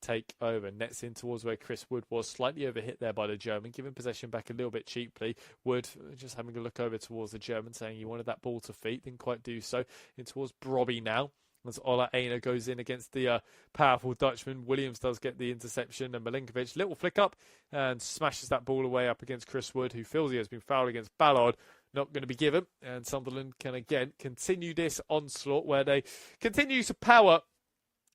take over. Nets in towards where Chris Wood was, slightly overhit there by the German, giving possession back a little bit cheaply. Wood just having a look over towards the German, saying he wanted that ball to feet, didn't quite do so. In towards Brobby now, as Ola Aina goes in against the powerful Dutchman. Williams does get the interception, and Milenkovic, little flick up, and smashes that ball away up against Chris Wood, who feels he has been fouled against Ballard. Not going to be given, and Sunderland can again continue this onslaught where they continue to power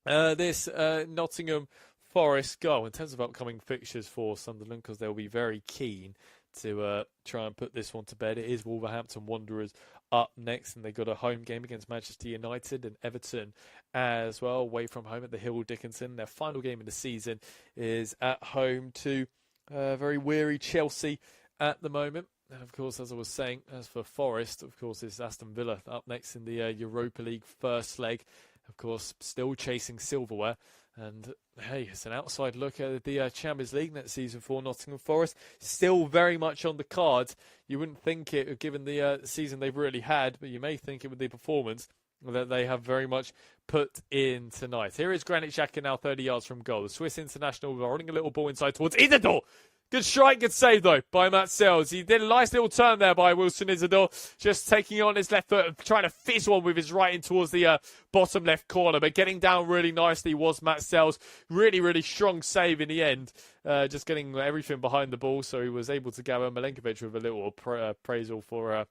this Nottingham Forest goal. In terms of upcoming fixtures for Sunderland, because they'll be very keen to try and put this one to bed. It is Wolverhampton Wanderers up next, and they've got a home game against Manchester United and Everton as well, away from home at the Hill Dickinson. Their final game of the season is at home to very weary Chelsea at the moment. And of course, as I was saying, as for Forest, of course, it's Aston Villa up next in the Europa League first leg. Of course, still chasing silverware. And hey, it's an outside look at the Champions League next season for Nottingham Forest. Still very much on the cards. You wouldn't think it, given the season they've really had, but you may think it with the performance that they have very much put in tonight. Here is Granit Xhaka now 30 yards from goal. The Swiss international rolling a little ball inside towards Isidore. Good strike, good save, though, by Matt Sells. He did a nice little turn there by Wilson Isidore, just taking on his left foot and trying to fizz one with his right in towards the bottom left corner. But getting down really nicely was Matt Sells. Really, really strong save in the end, just getting everything behind the ball. So he was able to gather Milenkovic with a little appraisal for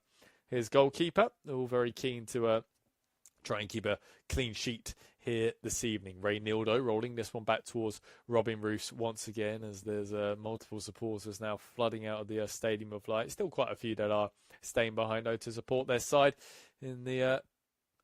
his goalkeeper. All very keen to try and keep a clean sheet here this evening. Ray Nildo rolling this one back towards Robin Roos once again, as there's multiple supporters now flooding out of the Stadium of Light. Still quite a few that are staying behind though to support their side in the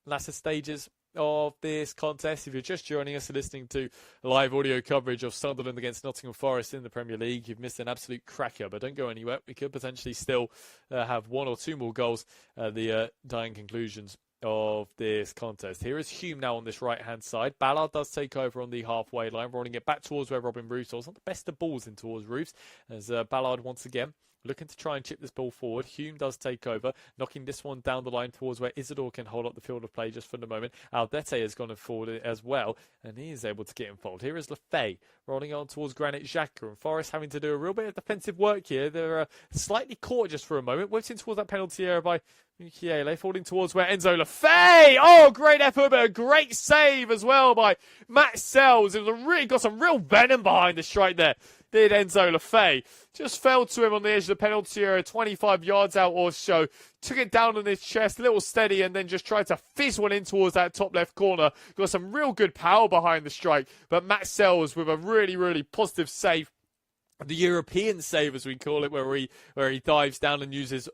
latter stages of this contest. If you're just joining us and listening to live audio coverage of Sunderland against Nottingham Forest in the Premier League, you've missed an absolute cracker, but don't go anywhere. We could potentially still have one or two more goals at the dying conclusions of this contest. Here is Hume now on this right-hand side. Ballard does take over on the halfway line, rolling it back towards where Robin Roos was. Not the best of balls in towards Roos, as Ballard once again looking to try and chip this ball forward. Hume does take over, knocking this one down the line towards where Isidore can hold up the field of play just for the moment. Aldete has gone forward as well, and he is able to get involved. Here is Lefay rolling on towards Granit Xhaka, and Forest having to do a real bit of defensive work here. They're slightly caught just for a moment, whipped in towards that penalty area by Mukiele, falling towards where Enzo Lefay. Oh, great effort, but a great save as well by Matt Sells. It was really got some real venom behind the strike there. Did Enzo Lefay. Just fell to him on the edge of the penalty area, 25 yards out or so. Took it down on his chest, a little steady, and then just tried to fizz one in towards that top left corner. Got some real good power behind the strike. But Matt Sells with a really, really positive save. The European save, as we call it, where he dives down and uses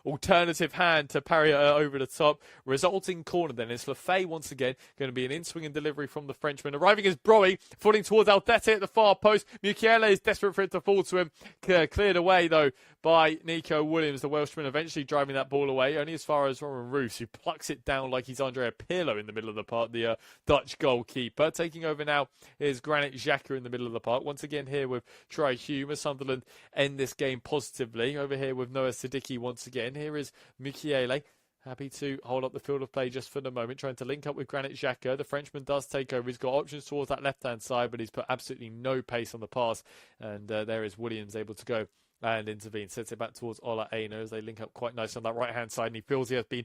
alternative hand to parry it over the top. Resulting corner then is Lefay once again. Going to be an in-swing and delivery from the Frenchman. Arriving as Broey, falling towards Aldete at the far post. Mukiele is desperate for it to fall to him. Cleared away, though, by Nico Williams, the Welshman, eventually driving that ball away. Only as far as Robin Roos, who plucks it down like he's Andrea Pirlo in the middle of the park, the Dutch goalkeeper. Taking over now is Granit Xhaka in the middle of the park. Once again here with Troy Hume, as Sunderland end this game positively. Over here with Noah Siddiqui once again. Here is Mukiele, happy to hold up the field of play just for the moment, trying to link up with Granit Xhaka. The Frenchman does take over. He's got options towards that left-hand side, but he's put absolutely no pace on the pass. And there is Williams able to go and intervene. Sets it back towards Ola Aina as they link up quite nice on that right-hand side. And he feels he has been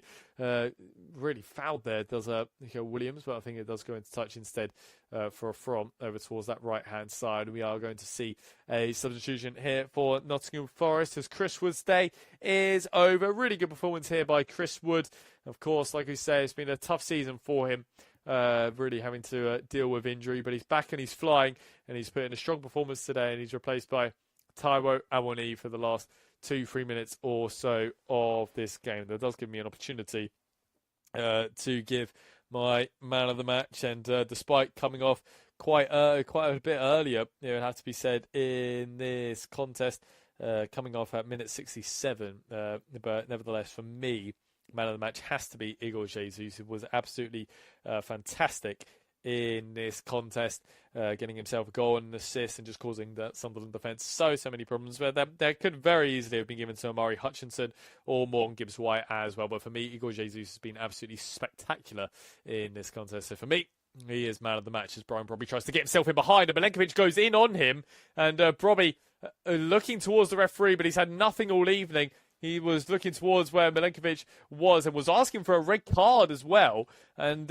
really fouled there, does Nico Williams, but I think it does go into touch instead for a from over towards that right-hand side. We are going to see a substitution here for Nottingham Forest as Chris Wood's day is over. Really good performance here by Chris Wood. Of course, like we say, it's been a tough season for him. Really having to deal with injury, but he's back and he's flying, and he's put in a strong performance today, and he's replaced by Taiwo Awoniyi for the last 2-3 minutes or so of this game. That does give me an opportunity to give my man of the match, and despite coming off quite a bit earlier, it would have to be said, in this contest, coming off at minute 67. But nevertheless, for me, man of the match has to be Igor Jesus, who was absolutely fantastic in this contest, getting himself a goal and an assist and just causing the Sunderland defence so many problems where they could very easily have been given to Amari Hutchinson or Morgan Gibbs-White as well. But for me, Igor Jesus has been absolutely spectacular in this contest. So for me, he is man of the match as Brian Brobby tries to get himself in behind and Milenkovic goes in on him, and Brobby looking towards the referee, but he's had nothing all evening. He was looking towards where Milenkovic was and was asking for a red card as well. And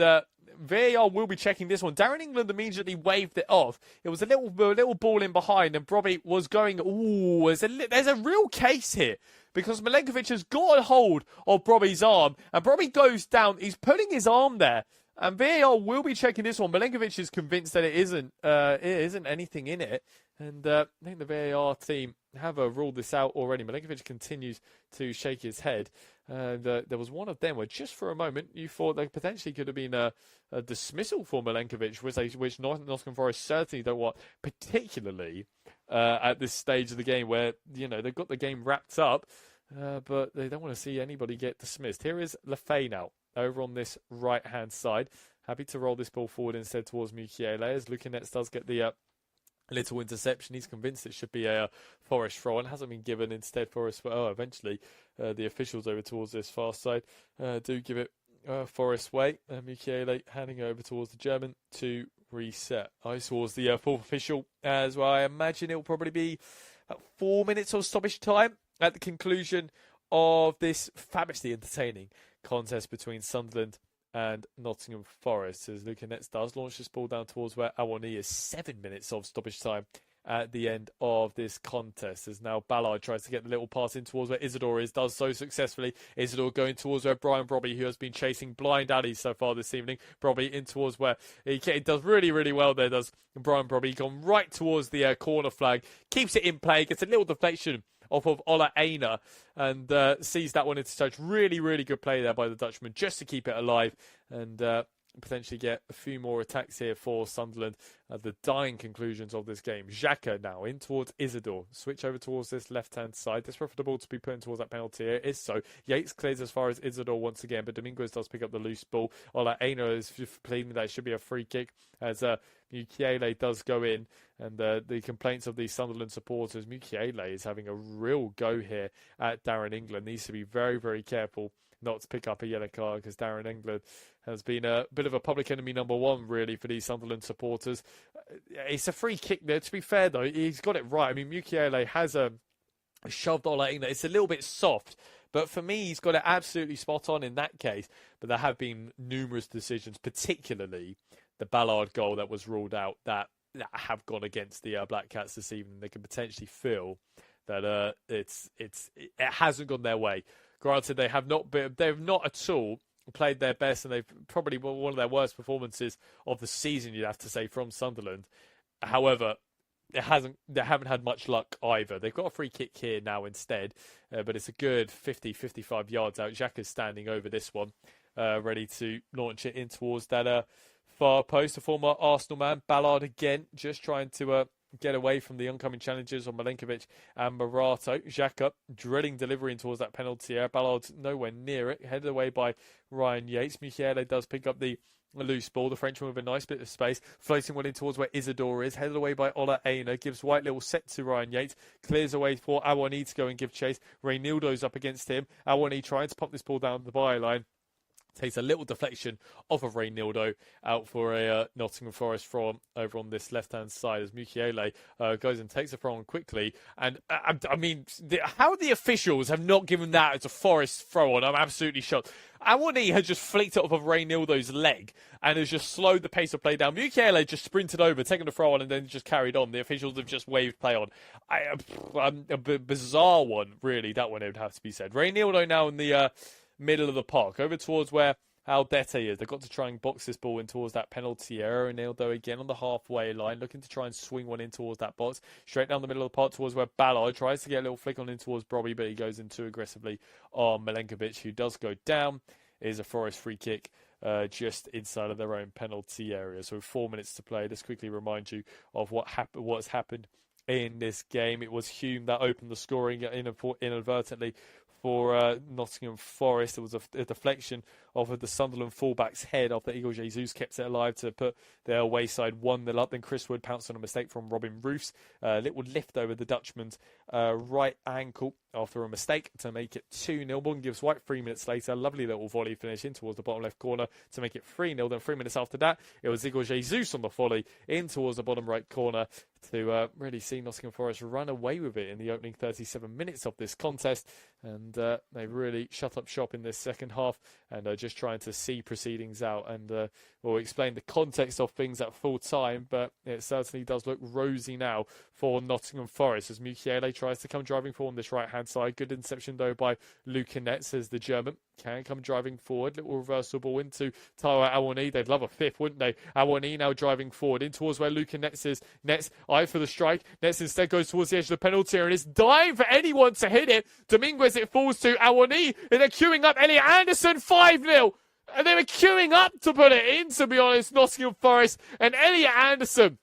VAR will be checking this one. Darren England immediately waved it off. It was a little ball in behind, and Brobby was going, ooh, there's a real case here. Because Milenkovic has got a hold of Brobby's arm, and Brobby goes down. He's putting his arm there. And VAR will be checking this one. Milenkovic is convinced that it isn't anything in it. And I think the VAR team have ruled this out already. Milenkovic continues to shake his head. And there was one of them where just for a moment you thought there potentially could have been a dismissal for Milenkovic, which Nottingham Forest certainly don't want, particularly at this stage of the game where, they've got the game wrapped up, but they don't want to see anybody get dismissed. Here is Lefay now, over on this right-hand side. Happy to roll this ball forward instead towards Mukiele, as Lukanets does get the little interception. He's convinced it should be a Forest throw, and hasn't been given. Instead, Forest, eventually the officials over towards this far side do give it Forest way. Mukiele handing over towards the German to reset. Eyes towards the fourth official as well. I imagine it'll probably be about 4 minutes of stoppage time at the conclusion of this fabulously entertaining contest between Sunderland and Nottingham Forest, as Lukanets does launch this ball down towards where Awani is. 7 minutes of stoppage time at the end of this contest, as now Ballard tries to get the little pass in towards where Isidore is, does so successfully. Isidore going towards where Brian Brobby, who has been chasing blind alleys so far this evening. Brobby in towards where he does really well there, does Brian Brobby. Gone right towards the corner flag, keeps it in play, gets a little deflection off of Ola Aina, and sees that one into touch. Really good play there by the Dutchman just to keep it alive, and potentially get a few more attacks here for Sunderland at the dying conclusions of this game. Xhaka now in towards Isidore. Switch over towards this left-hand side. This profitable to be put in towards that penalty area. Is so. Yates clears as far as Isidore once again, but Domingos does pick up the loose ball. Ola Aina is pleading that it should be a free kick, as Mukiele does go in, and the complaints of the Sunderland supporters. Mukiele is having a real go here at Darren England. Needs to be very careful not to pick up a yellow card, because Darren England has been a bit of a public enemy number one, really, for these Sunderland supporters. It's a free kick there. To be fair, though, he's got it right. I mean, Mukiele has shoved Ola Aina. It's a little bit soft, but for me, he's got it absolutely spot on in that case. But there have been numerous decisions, particularly the Ballard goal that was ruled out, that have gone against the Black Cats this evening. They can potentially feel that it hasn't gone their way. Granted, they've not at all played their best, and they've probably one of their worst performances of the season, you'd have to say, from Sunderland. However, they haven't had much luck either. They've got a free kick here now instead, but it's a good 50-55 yards out. Xhaka's standing over this one, ready to launch it in towards that far post. The former Arsenal man, Ballard again, just trying to get away from the oncoming challenges on Milenkovic and Morato. Xhaka drilling delivery towards that penalty area. Ballard's nowhere near it, headed away by Ryan Yates. Mukiele does pick up the loose ball. The Frenchman with a nice bit of space, floating one in towards where Isidore is, headed away by Ola Aina, gives white little set to Ryan Yates, clears away for Awani to go and give chase. Reynildo's up against him. Awani trying to pump this ball down the byline. Takes a little deflection off of Reynildo, out for a Nottingham Forest throw over on this left-hand side, as Mukiele goes and takes a throw on quickly. And I mean, how the officials have not given that as a Forest throw on, I'm absolutely shocked. Awani has just flicked it off of Reynildo's leg and has just slowed the pace of play down. Mukiele just sprinted over, taken the throw on, and then just carried on. The officials have just waved play on. A bizarre one, really, that one, it would have to be said. Reynildo now in the middle of the park, over towards where Aldete is. They've got to try and box this ball in towards that penalty area. Reynildo again on the halfway line, looking to try and swing one in towards that box. Straight down the middle of the park towards where Ballard tries to get a little flick on in towards Brobby, but he goes in too aggressively on Milenkovic, who does go down. It is a Forest free kick just inside of their own penalty area. So 4 minutes to play. Let's quickly remind you of what's happened in this game. It was Hume that opened the scoring inadvertently for Nottingham Forest. It was a deflection of the Sunderland fullback's head after Igor Jesus kept it alive to put their away side 1-0 up. Then Chris Wood pounced on a mistake from Robin Roofs. Little lift over the Dutchman's right ankle after a mistake to make it 2-0. Morgan gives White 3 minutes later. Lovely little volley finish in towards the bottom left corner to make it 3-0. Then 3 minutes after that, it was Igor Jesus on the volley in towards the bottom right corner to really see Nottingham Forest run away with it in the opening 37 minutes of this contest. And they really shut up shop in this second half and are just trying to see proceedings out. And we'll explain the context of things at full time, but it certainly does look rosy now for Nottingham Forest as Mukiele tries to come driving forward on this right-hand side. Good interception, though, by Luca Netz as the German can come driving forward. Little reversal ball into Taiwo Awoniyi. They'd love a fifth, wouldn't they? Awoniyi now driving forward in towards where Luca Netz is. Netz, eye for the strike. Netz instead goes towards the edge of the penalty area and is dying for anyone to hit it. Dominguez, it falls to Awoniyi, and they're queuing up Elliot Anderson, 5-0. And they were queuing up to put it in, to be honest, Nottingham Forest. And Elliot Anderson,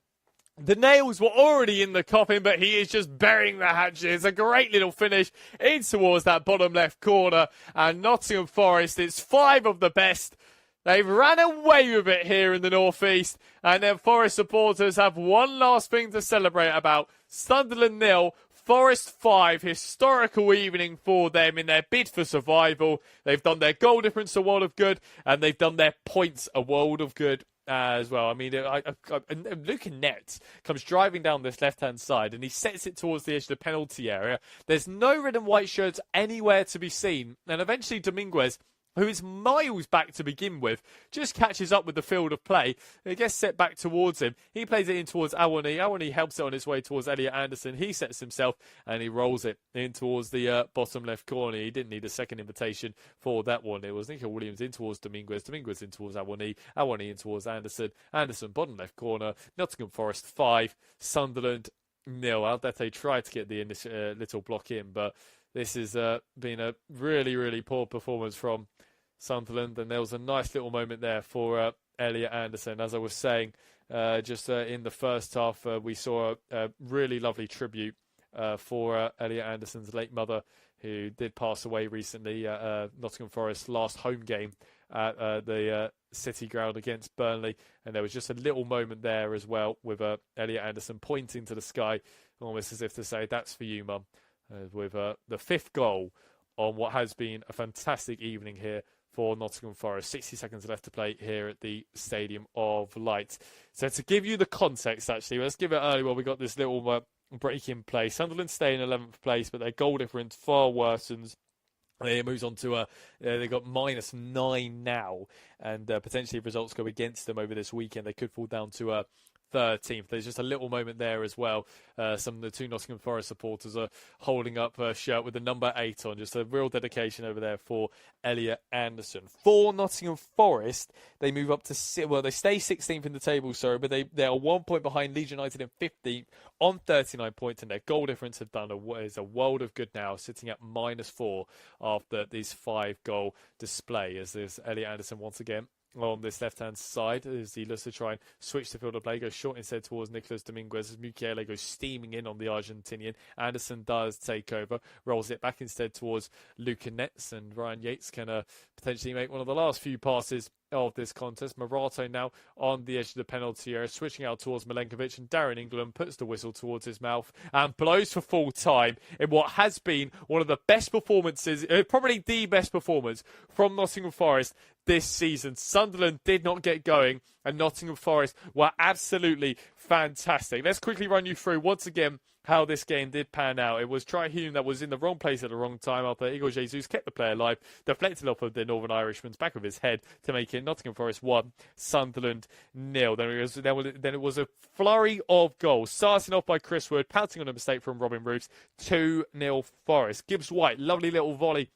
the nails were already in the coffin, but he is just burying the hatchet. It's a great little finish in towards that bottom left corner. And Nottingham Forest, it's 5 of the best. They've ran away with it here in the northeast. And then Forest supporters have one last thing to celebrate about. Sunderland 0. Forest 5, historical evening for them in their bid for survival. They've done their goal difference a world of good, and they've done their points a world of good as well. I mean, Luca Netz comes driving down this left-hand side, and he sets it towards the edge of the penalty area. There's no red and white shirts anywhere to be seen, and eventually Dominguez, who is miles back to begin with, just catches up with the field of play. It gets set back towards him. He plays it in towards Awoniyi. Awoniyi helps it on his way towards Elliot Anderson. He sets himself and he rolls it in towards the bottom left corner. He didn't need a second invitation for that one. It was Nico Williams in towards Dominguez. Dominguez in towards Awoniyi. Awoniyi in towards Anderson. Anderson, bottom left corner. Nottingham Forest 5. Sunderland 0. Aldete tried to get the little block in, but this has been a really, really poor performance from Sunderland, and there was a nice little moment there for Elliot Anderson. As I was saying, just in the first half, we saw a really lovely tribute for Elliot Anderson's late mother, who did pass away recently at Nottingham Forest's last home game at the City Ground against Burnley. And there was just a little moment there as well with Elliot Anderson pointing to the sky, almost as if to say, "That's for you, Mum," with the 5th goal on what has been a fantastic evening here for Nottingham Forest. 60 seconds left to play here at the Stadium of Light. So to give you the context, actually, let's give it early while we got this little break in play. Sunderland stay in 11th place, but their goal difference far worsens. It moves on to they've got -9 now, and potentially if results go against them over this weekend, they could fall down to 13th. There's just a little moment there as well. Some of the 2 Nottingham Forest supporters are holding up a shirt with the number 8 on. Just a real dedication over there for Elliot Anderson. For Nottingham Forest, they move up to they stay 16th in the table, but they are 1 point behind Leeds United in 15th on 39 points, and their goal difference have done is a world of good now, sitting at -4 after this 5-goal display. As there's Elliot Anderson once again on this left-hand side as he looks to try and switch the field of play, goes short instead towards Nicolas Dominguez as Mukiele goes steaming in on the Argentinian. Anderson does take over, rolls it back instead towards Luca Netz, and Ryan Yates can potentially make one of the last few passes of this contest. Morato now on the edge of the penalty area, switching out towards Milenkovic, and Darren England puts the whistle towards his mouth and blows for full time in what has been one of the best performances, probably the best performance from Nottingham Forest this season. Sunderland did not get going, and Nottingham Forest were absolutely fantastic. Let's quickly run you through once again how this game did pan out. It was Troy Hume that was in the wrong place at the wrong time after Igor Jesus kept the play alive, deflected off of the Northern Irishman's back of his head to make it Nottingham Forest 1, Sunderland 0. Then it was a flurry of goals, starting off by Chris Wood, pouncing on a mistake from Robin Roofs, 2-0 Forest. Gibbs White, lovely little volley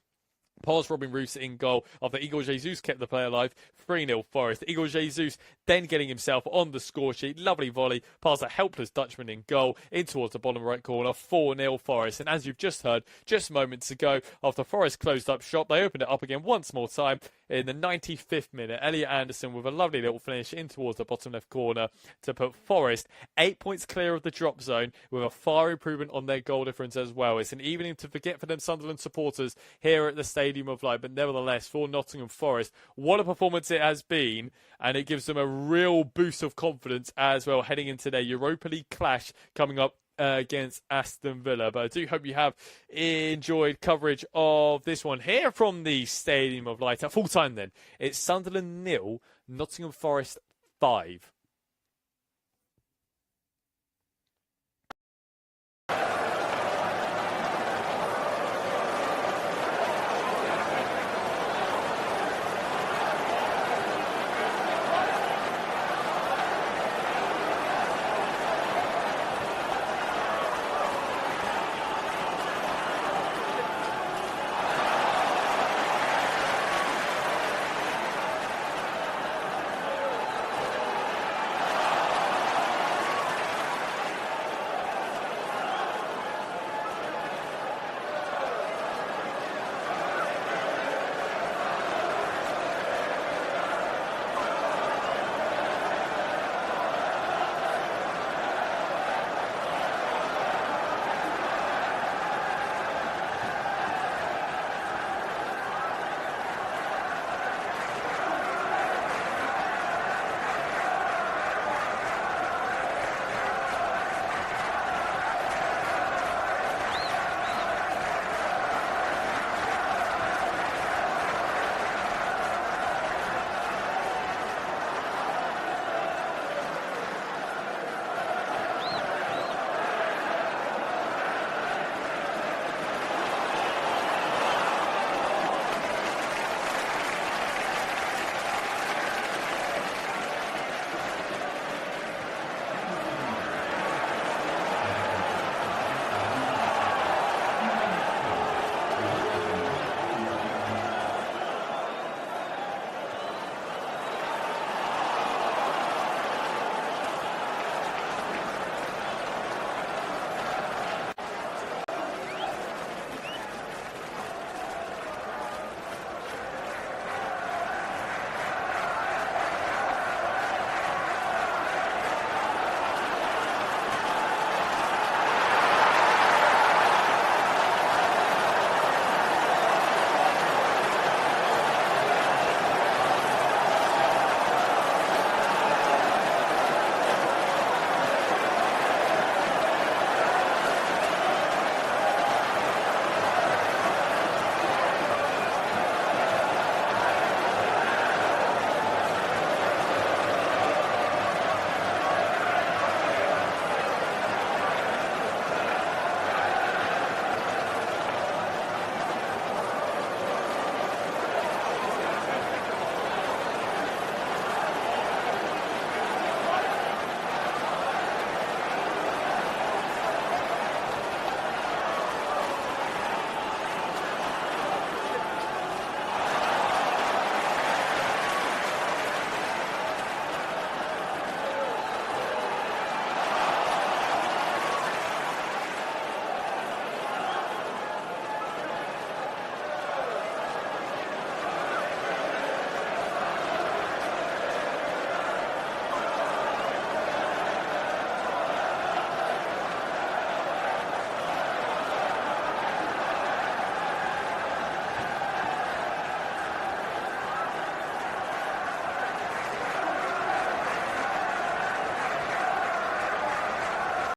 Pause Robin Roos in goal after Igor Jesus kept the play alive. 3-0 Forest. Igor Jesus then getting himself on the score sheet. Lovely volley past a helpless Dutchman in goal in towards the bottom right corner. 4-0 Forest. And as you've just heard just moments ago, after Forest closed up shop, they opened it up again once more time in the 95th minute. Elliot Anderson with a lovely little finish in towards the bottom left corner to put Forest 8 points clear of the drop zone with a far improvement on their goal difference as well. It's an evening to forget for them Sunderland supporters here at the Stadium of Light, but nevertheless for Nottingham Forest, what a performance it has been, and it gives them a real boost of confidence as well heading into their Europa League clash coming up against Aston Villa. But I do hope you have enjoyed coverage of this one here from the Stadium of Light. At full time then, it's Sunderland 0, Nottingham Forest 5.